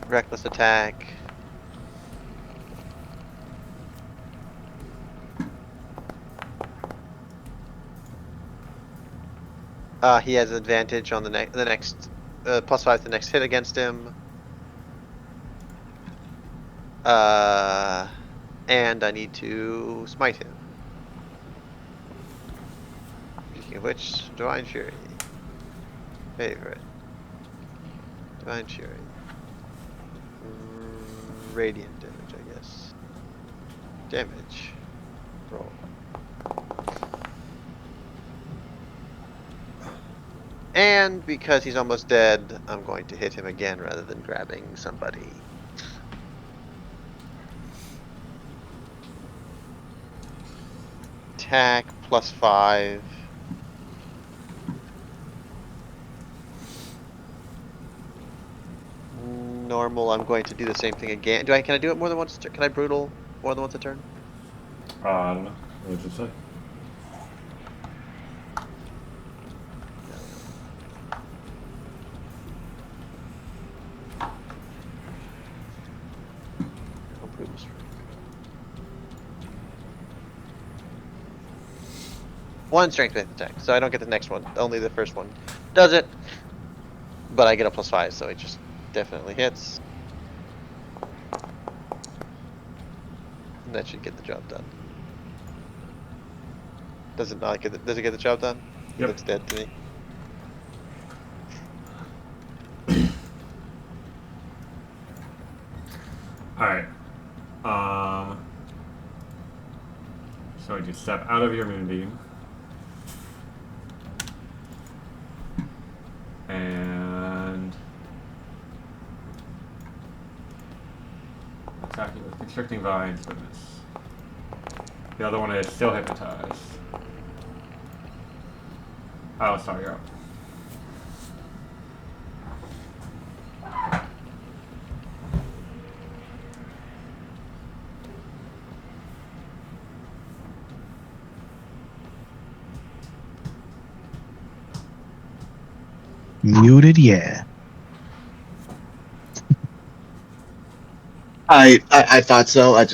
Reckless attack. He has advantage on the next +5 the next hit against him. And I need to smite him. Speaking of which, Divine Fury. Favorite. Divine Fury. Radiant damage, I guess. Damage. Roll. And because he's almost dead, I'm going to hit him again rather than grabbing somebody. Attack +5. Normal, I'm going to do the same thing again. Can I do it more than once? Can I brutal more than once a turn? I don't know. What did it say? No brutal strike. One strength-based attack, so I don't get the next one. Only the first one does it. But I get a +5, so it just definitely hits. And that should get the job done. Does it not get does it get the job done? He Yep. looks dead to me. Alright. So you step out of your moonbeam. And attack you with constricting vines for this. The other one is still hypnotized. Oh, sorry, you're up. Muted, yeah. I thought so. I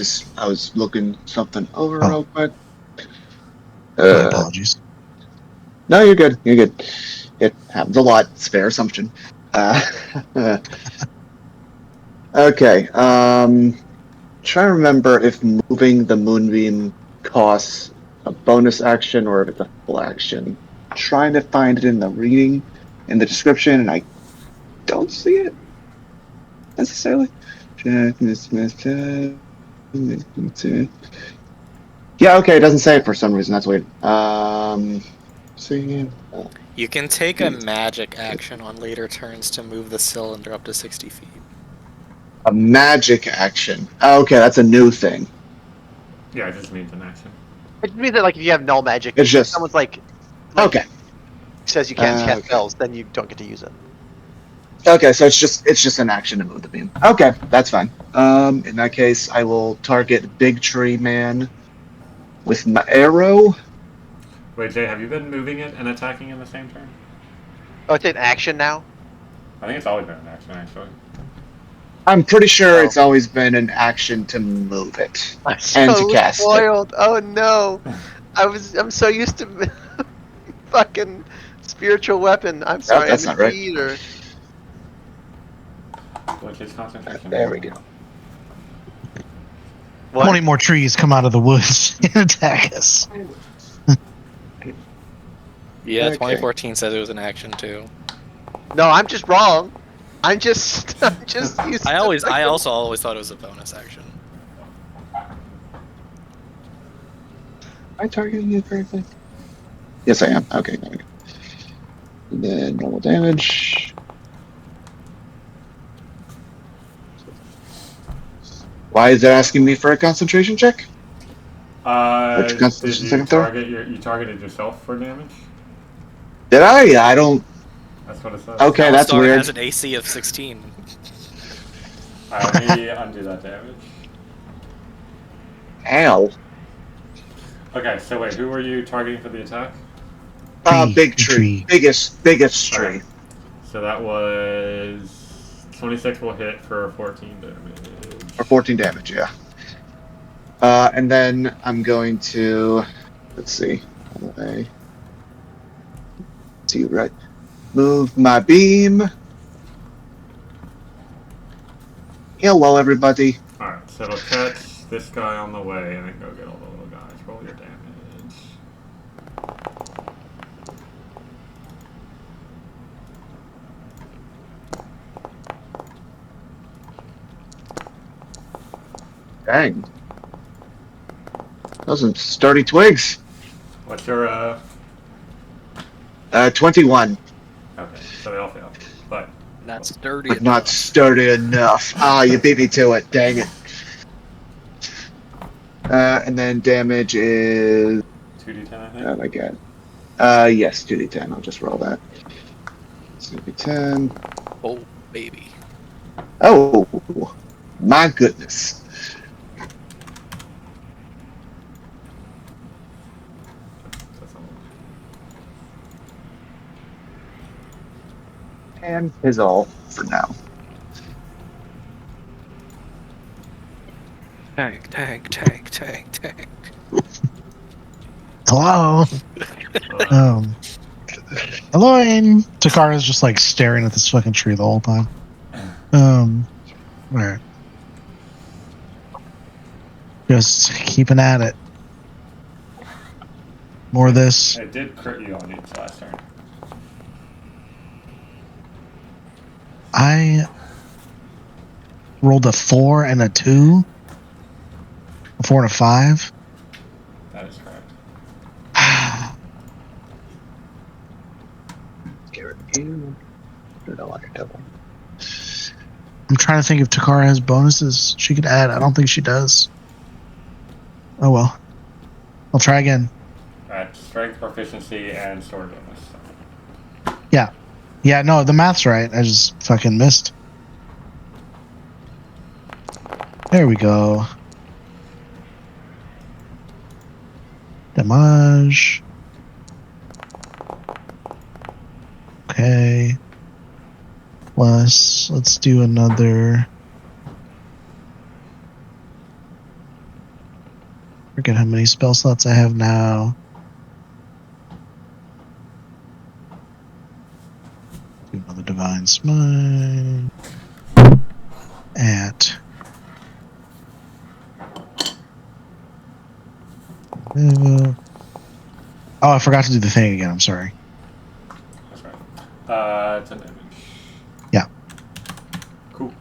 was looking something over Oh. real quick. My apologies. No, you're good. You're good. It happens a lot. It's a fair assumption. Okay. Trying to remember if moving the moonbeam costs a bonus action or if it's a full action. Trying to find it in the reading, in the description, and I don't see it necessarily. Yeah, okay, it doesn't say it for some reason. That's weird. See. You can take a magic action on later turns to move the cylinder up to 60 feet. A magic action. Oh, okay, that's a new thing. Yeah, it just means an action. It means that like if you have null magic, It's if just someone's like okay. says you can't cast Okay. spells, then you don't get to use it. Okay, so it's just an action to move the beam. Okay, that's fine. In that case, I will target Big Tree Man with my arrow. Wait, Jay, have you been moving it and attacking in the same turn? Oh, it's an action now? I think it's always been an action, actually. I'm pretty sure Oh. it's always been an action to move it I'm and to so cast it. spoiled. Oh no. I'm so used to fucking spiritual weapon. I'm sorry, that's I'm not right. a cheater. Which is concentration. There we go. What? 20 more trees come out of the woods and attack us. Yeah, Okay. 2014 says it was an action too. No, I'm just wrong. I'm just used I to also always thought it was a bonus action. Am I targeting it correctly? Yes, I am. Okay, there we go. And then normal damage. Why is it asking me for a concentration check? Which Did concentration you saving throw? you targeted yourself for damage? Did I? I don't. That's what it says. Okay, that's Alistar weird. has an AC of 16. Alright, let me undo that damage. Ow. Okay, so wait, who were you targeting for the attack? Big tree. Biggest tree. Okay. So that was 26 will hit for 14 damage. Or 14 damage, yeah. And then I'm going to, let's see, right, move my beam. Hello, everybody. Alright, so it'll catch this guy on the way and then go get all the little guys. Roll your damage. Dang. Those are some sturdy twigs. What's your 21. Okay. Not sturdy but enough. not sturdy enough. Ah, you beat me to it. Dang it. And then damage is 2d10, I think. that again. Yes, 2d10. I'll just roll that. 2d10. Oh, baby. Oh, my goodness. That's all. And is all for now. Tank. Hello. Hello, and Takara's just like staring at this fucking tree the whole time. Alright. Just keeping at it. More of this. It did crit you on its last turn. I rolled a 4 and a 2. A 4 and a 5. That is correct. Get rid of you. No longer double. I'm trying to think if Takara has bonuses she could add. I don't think she does. Oh well. I'll try again. Alright, strength, proficiency, and sword bonus. Yeah, no, the math's right. I just fucking missed. There we go. Damage. Okay. Plus, let's do another. Forget how many spell slots I have now. Do another Divine Smite. At. Oh, I forgot to do the thing again. I'm sorry. That's right. 10 damage. Yeah. Cool.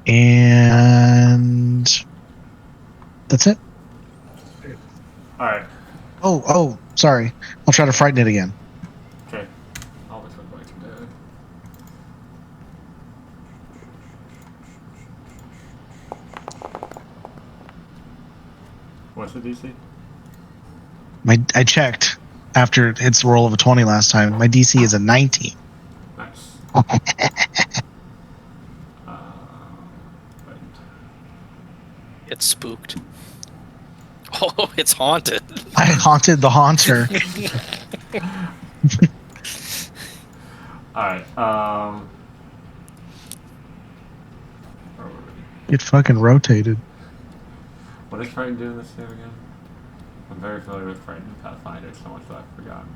And that's it. Alright. Oh, sorry. I'll try to frighten it again. Okay. I'll look what I can do. What's the DC? I checked after its roll of a 20 last time. My DC is a 19. Nice. Wait. It's spooked. Oh, it's haunted. I haunted the haunter. Alright, where were we? Get fucking rotated. What does Frighten do in this game again? I'm very familiar with Frighten and Pathfinder, so much that I've forgotten.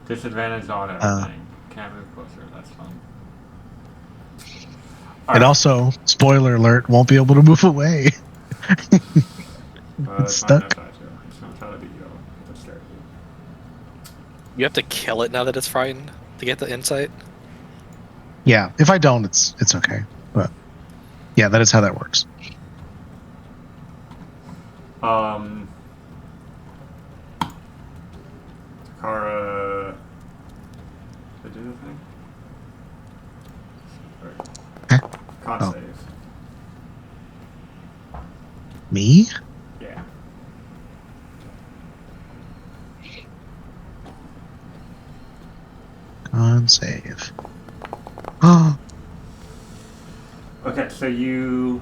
Disadvantage on everything. Can't move closer, that's fun. And also, spoiler alert, won't be able to move away. It's stuck. It's not how to beat you. That's scary. You have to kill it now that it's frightened to get the insight. Yeah, if I don't, it's okay. But yeah, that is how that works. Takara. Did I do the thing? Huh? Con Oh. save. Me? Yeah. Con save. Oh, Okay, so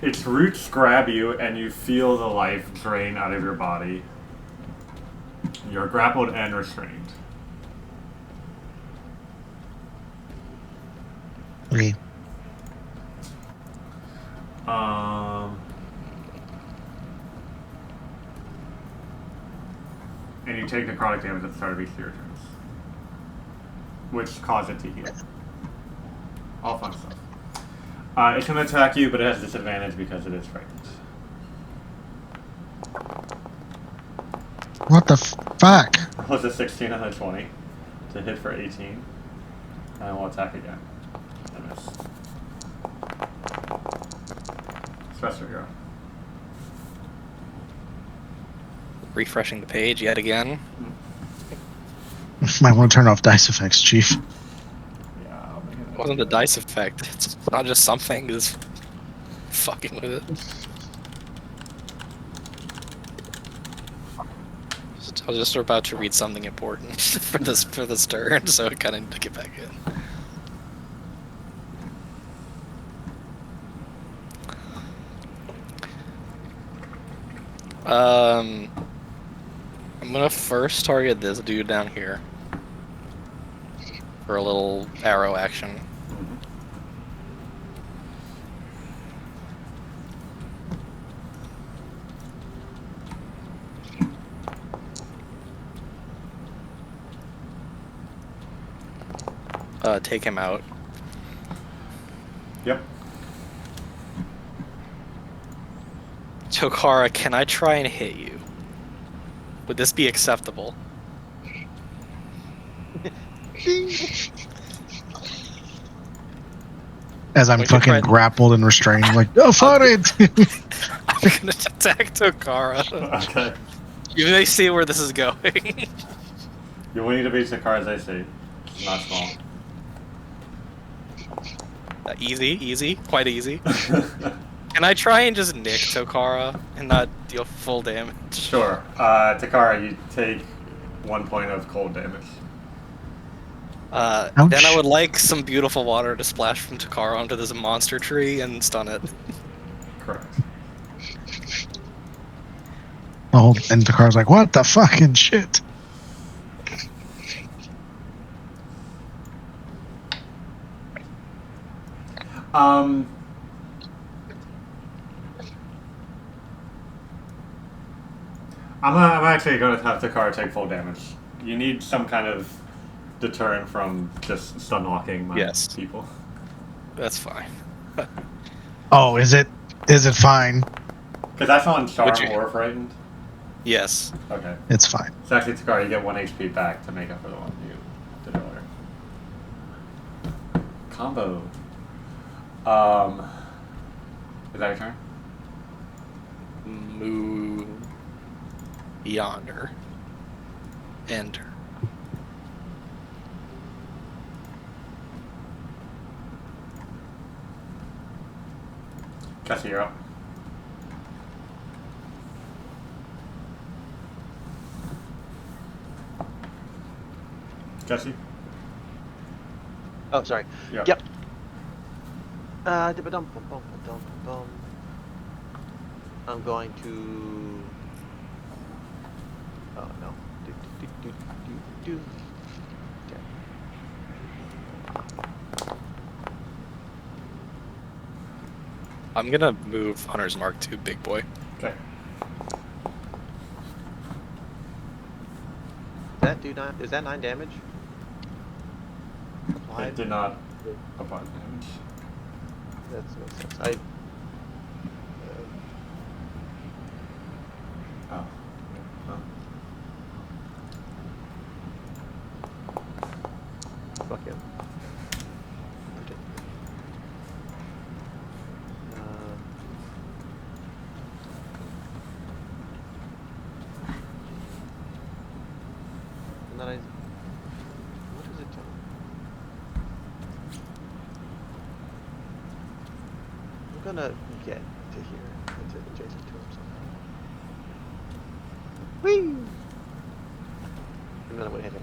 its roots grab you and you feel the life drain out of your body. You're grappled and restrained. okay. And you take necrotic damage at the start of each of your turns, which cause it to heal. All fun stuff. It's going to attack you, but it has disadvantage because it is frightened. What the fuck? Was a 16 and a 20 to hit for 18, and we'll attack again. I miss. Special hero. Refreshing the page yet again. Might want to turn off dice effects, Chief. Yeah, I'll make it wasn't a dice effect. It's not just something. It's fucking with it. I was just about to read something important for this turn, so I kind of need to get back in. I'm gonna first target this dude down here for a little arrow action. Take him out. Yep. Eochora, can I try and hit you? Would this be acceptable? As I'm We could fucking try- grappled and restrained, I'm like, oh, fuck it! I'm gonna attack Eochora. Okay. You may see where this is going. You will need to beat the cards I see. It's not small. Easy, quite easy. Can I try and just nick Eochora and not deal full damage? Sure. Takara, you take 1 point of cold damage. Then I would like some beautiful water to splash from Eochora onto this monster tree and stun it. Correct. Oh, and the car's like, what the fucking shit? I'm actually going to have Takara take full damage. You need some kind of deterrent from just stun locking my people. That's fine. Oh, is it fine? Because that's on charm Would you- or frightened. Yes. Okay. It's fine. So actually, Takara, you get 1 HP back to make up for the one you did earlier. Combo. Is that your turn? Move yonder. Enter. Cassie, you're up. Jesse? Oh, sorry. Yeah. Yep. Dibba-dum-bum-bum-bum-bum-bum. I'm going to. Oh no. Do. Okay. I'm gonna move Hunter's Mark to Big Boy. Okay. That do 9? Is that 9 damage? It Applied? did not apply damage. That makes sense. Oh. Huh. Fuck him. And then what does it tell me? I'm gonna get to here. It's adjacent to him somehow. Whee! And then I'm gonna hit him.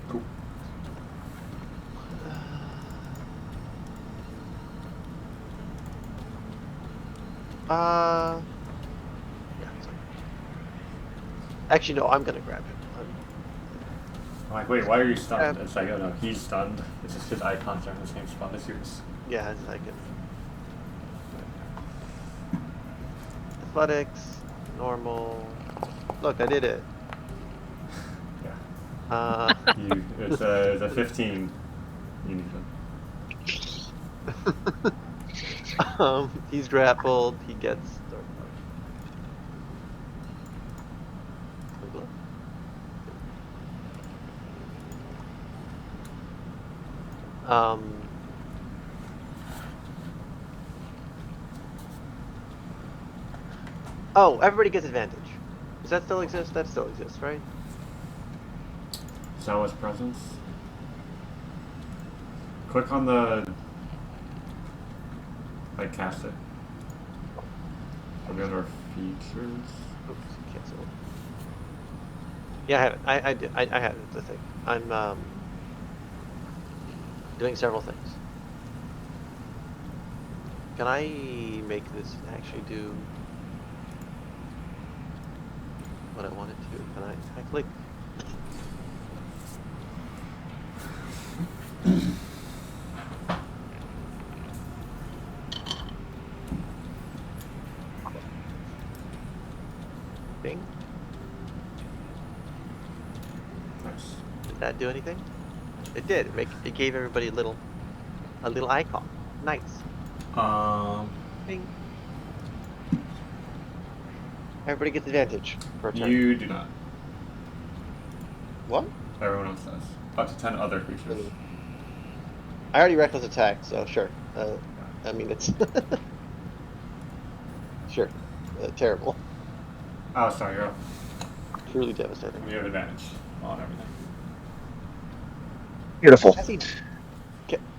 Cool. Yeah, it's like... Actually, no, I'm gonna grab him. I'm like, wait, why are you stunned? It's like, oh no, he's stunned. It's just his icons are in the same spot as yours. Yeah, it's like athletics, normal. Look, I did it. Yeah. It's a 15. You need him. He's grappled. He gets. Oh, everybody gets advantage. Does that still exist? That still exists, right? Zawa's presence. Click on the... Like, cast it. It'll be under features. Oops, cancel. Yeah, I have it. I did. I have it. The thing. I'm doing several things. Can I make this actually do what I want it to? Can I click? Bing. Nice. Did that do anything? It did. It gave everybody a little icon. Nice. Bing. Everybody gets advantage for a turn. You do not. What? Everyone else does. Up to 10 other creatures. I already reckless attack, so sure. I mean, it's sure. Terrible. Oh, sorry, you're up. Truly devastating. You have advantage on everything. Beautiful. Cassie,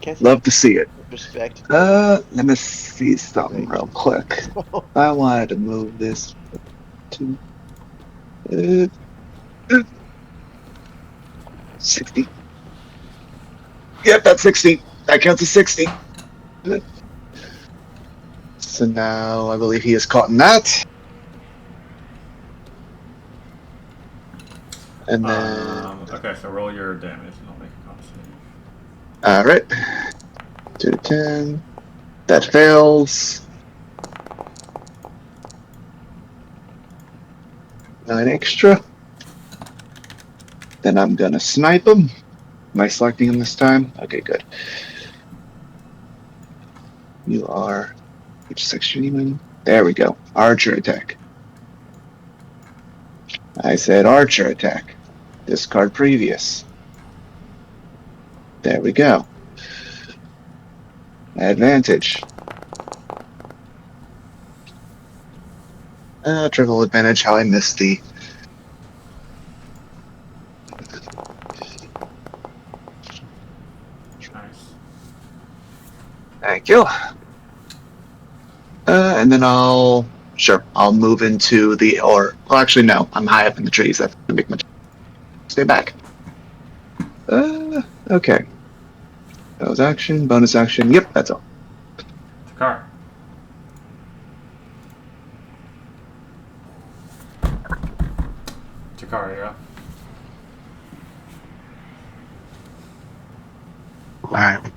Cassie, Love to see it. respect. Let me see something real quick. I wanted to move this to 60. Yep, that's 60. That counts as 60. So now I believe he is caught in that. And then, Okay, so roll your damage and I'll make a con save. alright. 2 to 10. That fails. 9 extra. Then I'm gonna snipe him. Am I selecting him this time? Okay, good. You are which section you in? There we go. Archer attack. I said archer attack. Discard previous. There we go. Advantage. Triple advantage. How I missed the. Nice. Thank you. And then I'll move into the well, actually no, I'm high up in the trees. That's gonna make my stay back. Okay. That was action, bonus action. Yep, that's all. Takar. Takar, you're up. Alright.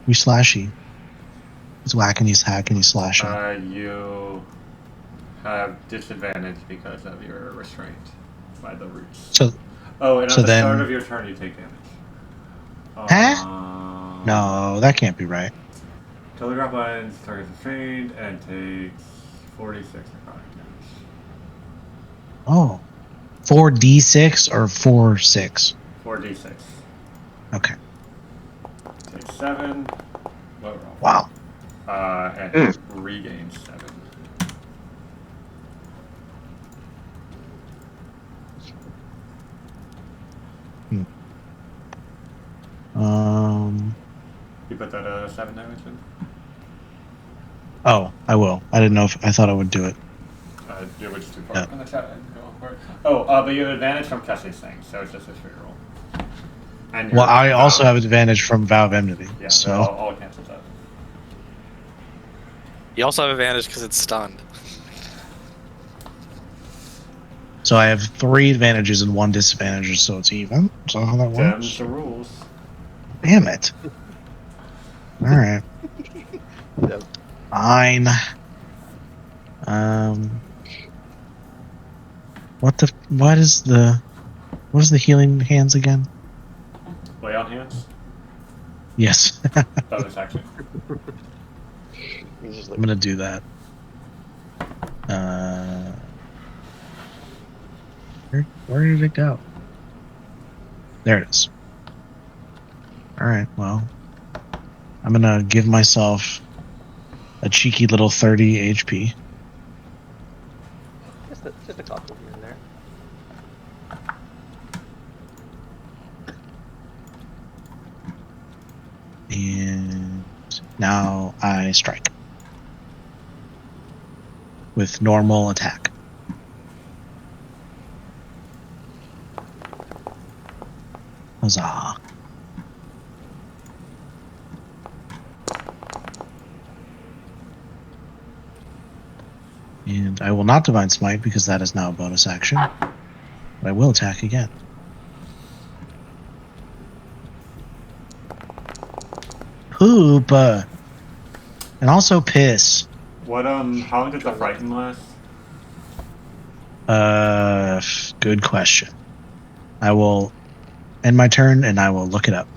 We slashy. He's whacking, he's hacking, he's slashing. You have disadvantage because of your restraint by the roots. So Oh, and at so the then- start of your turn, you take damage. Huh? No, that can't be right. Telegraph lines, targets restrained, and takes 46 necrotic damage. Oh. 4d6 or 4-6? 4d6. Okay. Takes 7. Low roll. Wow. And regains 7. You put that 7 damage in? Oh, I will. I didn't know if I thought I would do it. Yeah, which is too far Yeah. in the chat. I didn't go for it. Oh, but you have advantage from Kessie's thing, so it's just a straight roll. And Well, I your also vow- have advantage from Vow of Enmity. Yeah, So all cancels out. You also have advantage because it's stunned. so I have 3 advantages and 1 disadvantage, so it's even. Is that how that Them's works? the rules. Damn it. Alright. Yep. Fine. What is the healing hands again? Lay on hands. Yes. Bonus action. He's just I'm like, gonna do that. Where did it go? There it is. Alright, well. I'm gonna give myself a cheeky little 30 HP. just a couple here and there. And now I strike with normal attack. Huzzah. And I will not Divine Smite because that is now a bonus action. But I will attack again. Poop. And also piss. What how long did the frighten last? Good question. I will end my turn and I will look it up.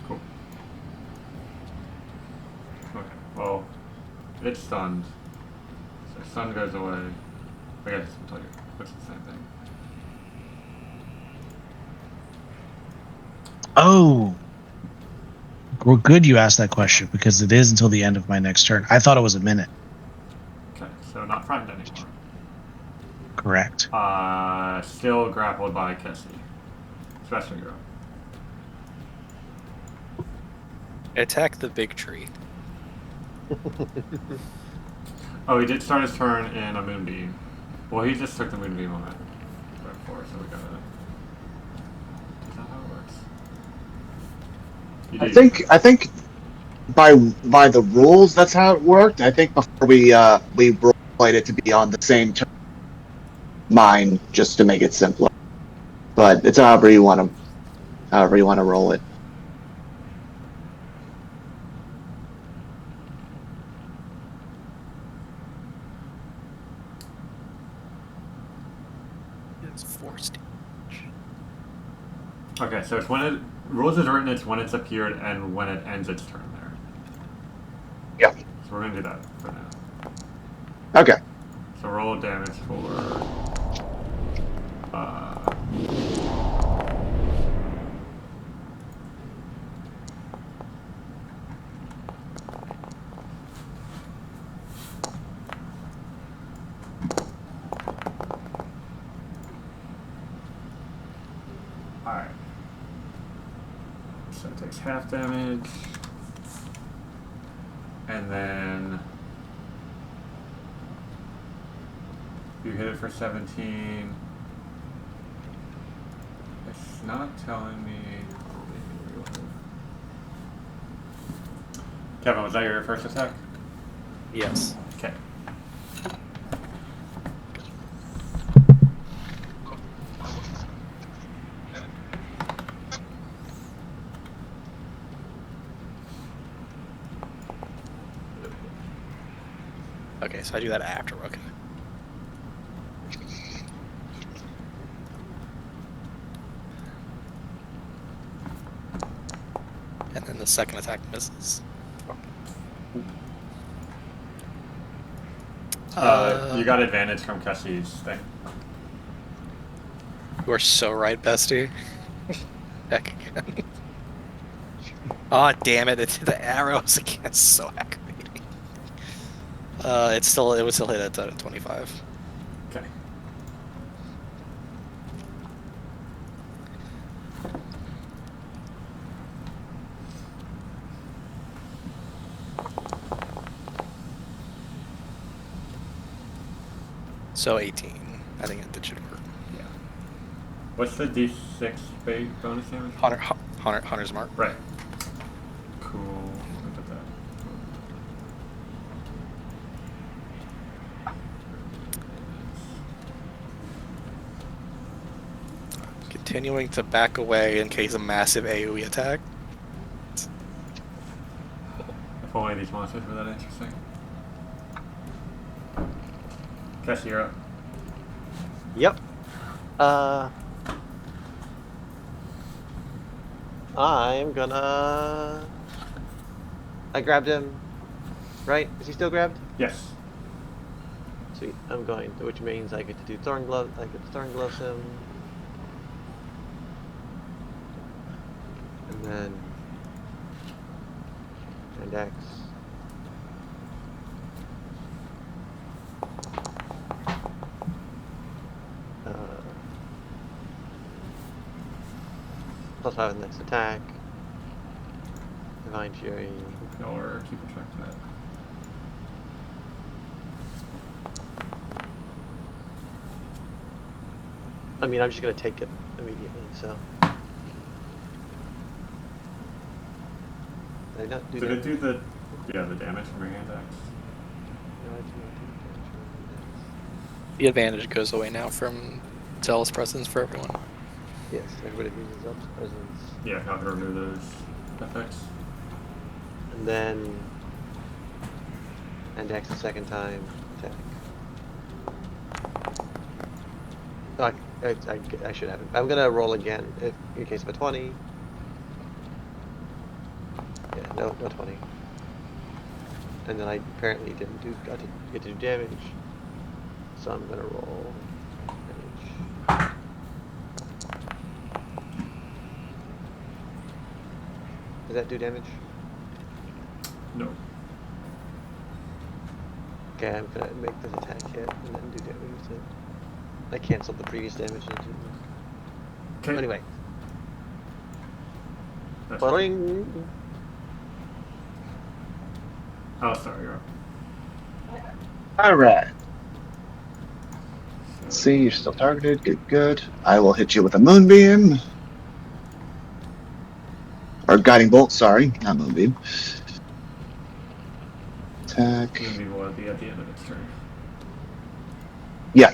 Cool. Okay, well, it's stunned. So stun goes away. I guess I'll tell you. It's the same thing. Oh. Well, good you asked that question because it is until the end of my next turn. I thought it was a minute. Okay, so not frightened anymore. Correct. Still grappled by Kessie. Especially girl. Attack the big tree. Oh, he did start his turn in a moonbeam. Well, he just took the moonbeam on it right before, so we got it. Is that how it works? You do. I think by the rules that's how it worked. I think before we role played it to be on the same turn. Mine just to make it simpler. But it's however you want to roll it. It's forced. Okay, so it's when it rules is written. It's when it's appeared and when it ends its turn there. Yeah. So we're gonna do that for now. Okay. So roll damage for. Alright. So it takes half damage. And then you hit it for 17. It's not telling me. Kevin, was that your first attack? Yes. Okay. Okay, so I do that after. Okay. And then the second attack misses. You got advantage from Kessie's thing. You are so right, bestie. Heck again. Oh, damn it. It's the arrows again. So aggravating. It would still hit at 25. Okay. So 18. I think it should work. Yeah. What's the D6 bonus damage? Hunter's mark. Right. Cool. Look at that. Continuing to back away in case of massive AoE attack. If only these monsters were that interesting. Cassie, you're up. Yep. I'm gonna. I grabbed him. Right? Is he still grabbed? Yes. Sweet. I'm going, which means I get to do thorn glove. I get to thorn gloves him, and then and X. Plus 5 in the next attack. Divine Fury. Or keep a track of that. I mean, I'm just gonna take it immediately, so. Did I not do Did that? it do the damage from your hand axe? No, I did not do damage from my The advantage goes away now from Zealous Presence for everyone. hand. Yes, everybody uses up presence. Yeah, how to renew those effects. And then. And axe the second time. Attack. Oh, I should have it. I'm gonna roll again in case of a 20. Yeah, no 20. And then I apparently got to get to do damage. So I'm gonna roll damage. Does that do damage? No. Okay, I'm gonna make this attack hit and then do damage to it. I canceled the previous damage. Okay. Anyway. That's Boing. Oh, sorry, you're up. All right. So, See, you're still targeted. Good, good. I will hit you with a moonbeam. Or guiding bolt, sorry, not moonbeam. Attack. Maybe will be at the end of its turn. Yeah.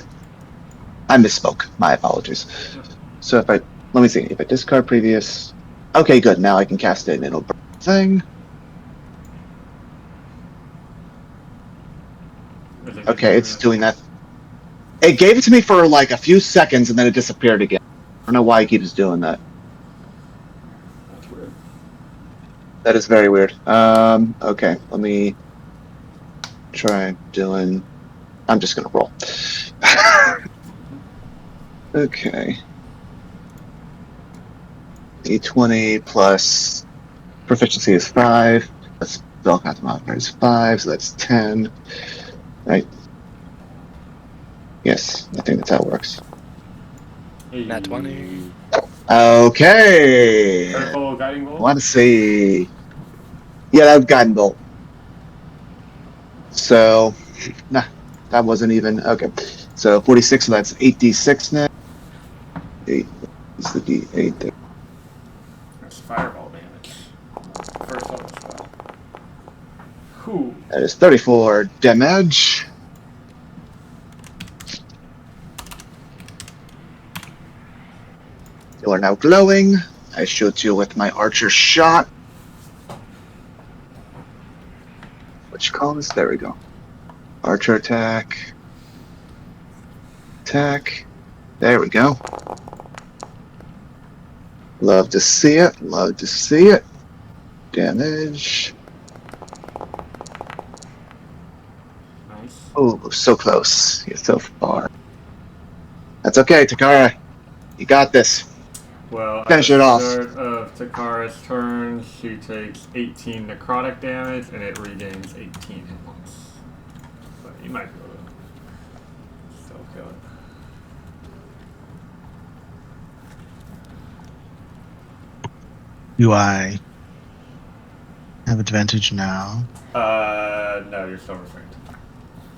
I misspoke. My apologies. Yep. So let me see. If I discard previous. Okay, good. Now I can cast it and it'll burn the thing. Is it Okay, giving it's you doing that. It gave it to me for like a few seconds and then it disappeared again. I don't know why it keeps doing that. That's weird. That is very weird. Okay, let me try doing. I'm just gonna roll. Okay. D20 plus proficiency is 5. That's spellcraft modifier is 5, so that's 10. Right? Yes, I think that's how it works. Nat 20. Okay. Purple guiding bolt. Want to see? Yeah, that was guiding bolt. So, nah, that wasn't even okay. So 46. So that's 8d6 now. 8 is the d8 there. That's fireball damage. First level spell. Whew. That is 34 damage. You are now glowing. I shoot you with my archer shot. Which comes? There we go. Archer attack. Attack. There we go. Love to see it. Love to see it. Damage. Nice. Oh, so close. You're so far. That's okay, Takara. You got this. Well, Finish at it the off. start of Takara's turn, she takes 18 necrotic damage and it regains 18 hit points. But you might be able to still kill it. Do I have advantage now? No, you're still restrained.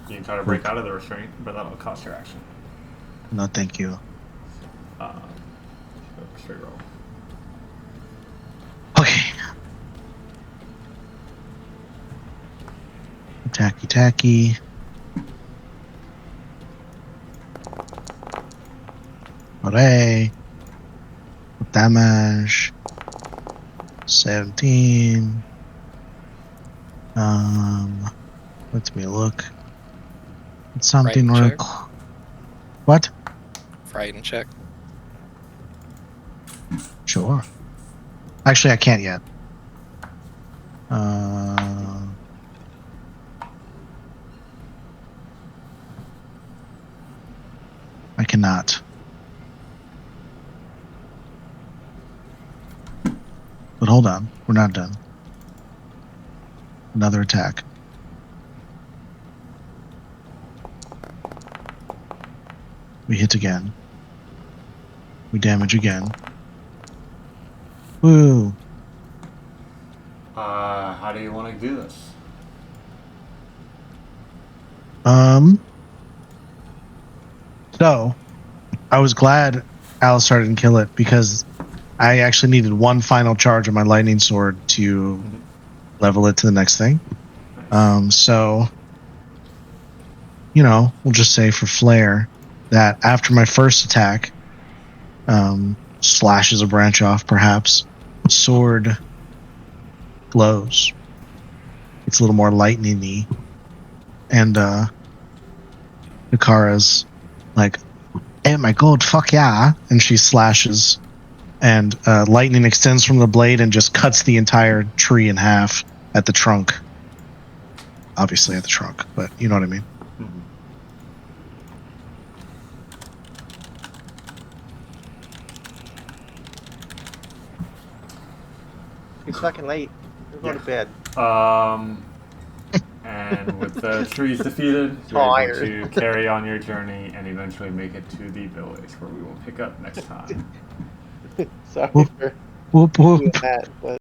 You can try to break out of the restraint, but that'll cost your action. No, thank you. Straight roll. Okay. Tacky tacky. Hooray. Damage. 17. Let me look. It's something Frighten real. What? Frighten check. Sure. Actually, I can't yet. I cannot. But hold on, we're not done. Another attack. We hit again. We damage again. Woo! How do you want to do this? So I was glad Alistar didn't kill it because I actually needed one final charge of my lightning sword to level it to the next thing. So, we'll just say for flair that after my first attack, slashes a branch off, perhaps, sword glows. It's a little more lightning-y. And Eochora's like, "Hey, my god, fuck yeah!" And she slashes, and lightning extends from the blade and just cuts the entire tree in half at the trunk. Obviously at the trunk, but you know what I mean. Mhm. It's fucking late. We're going Yeah. to bed. And with the trees defeated, you're able Tired. to carry on your journey and eventually make it to the village, where we will pick up next time. Sorry Whoop. for Whoop whoop. doing that, but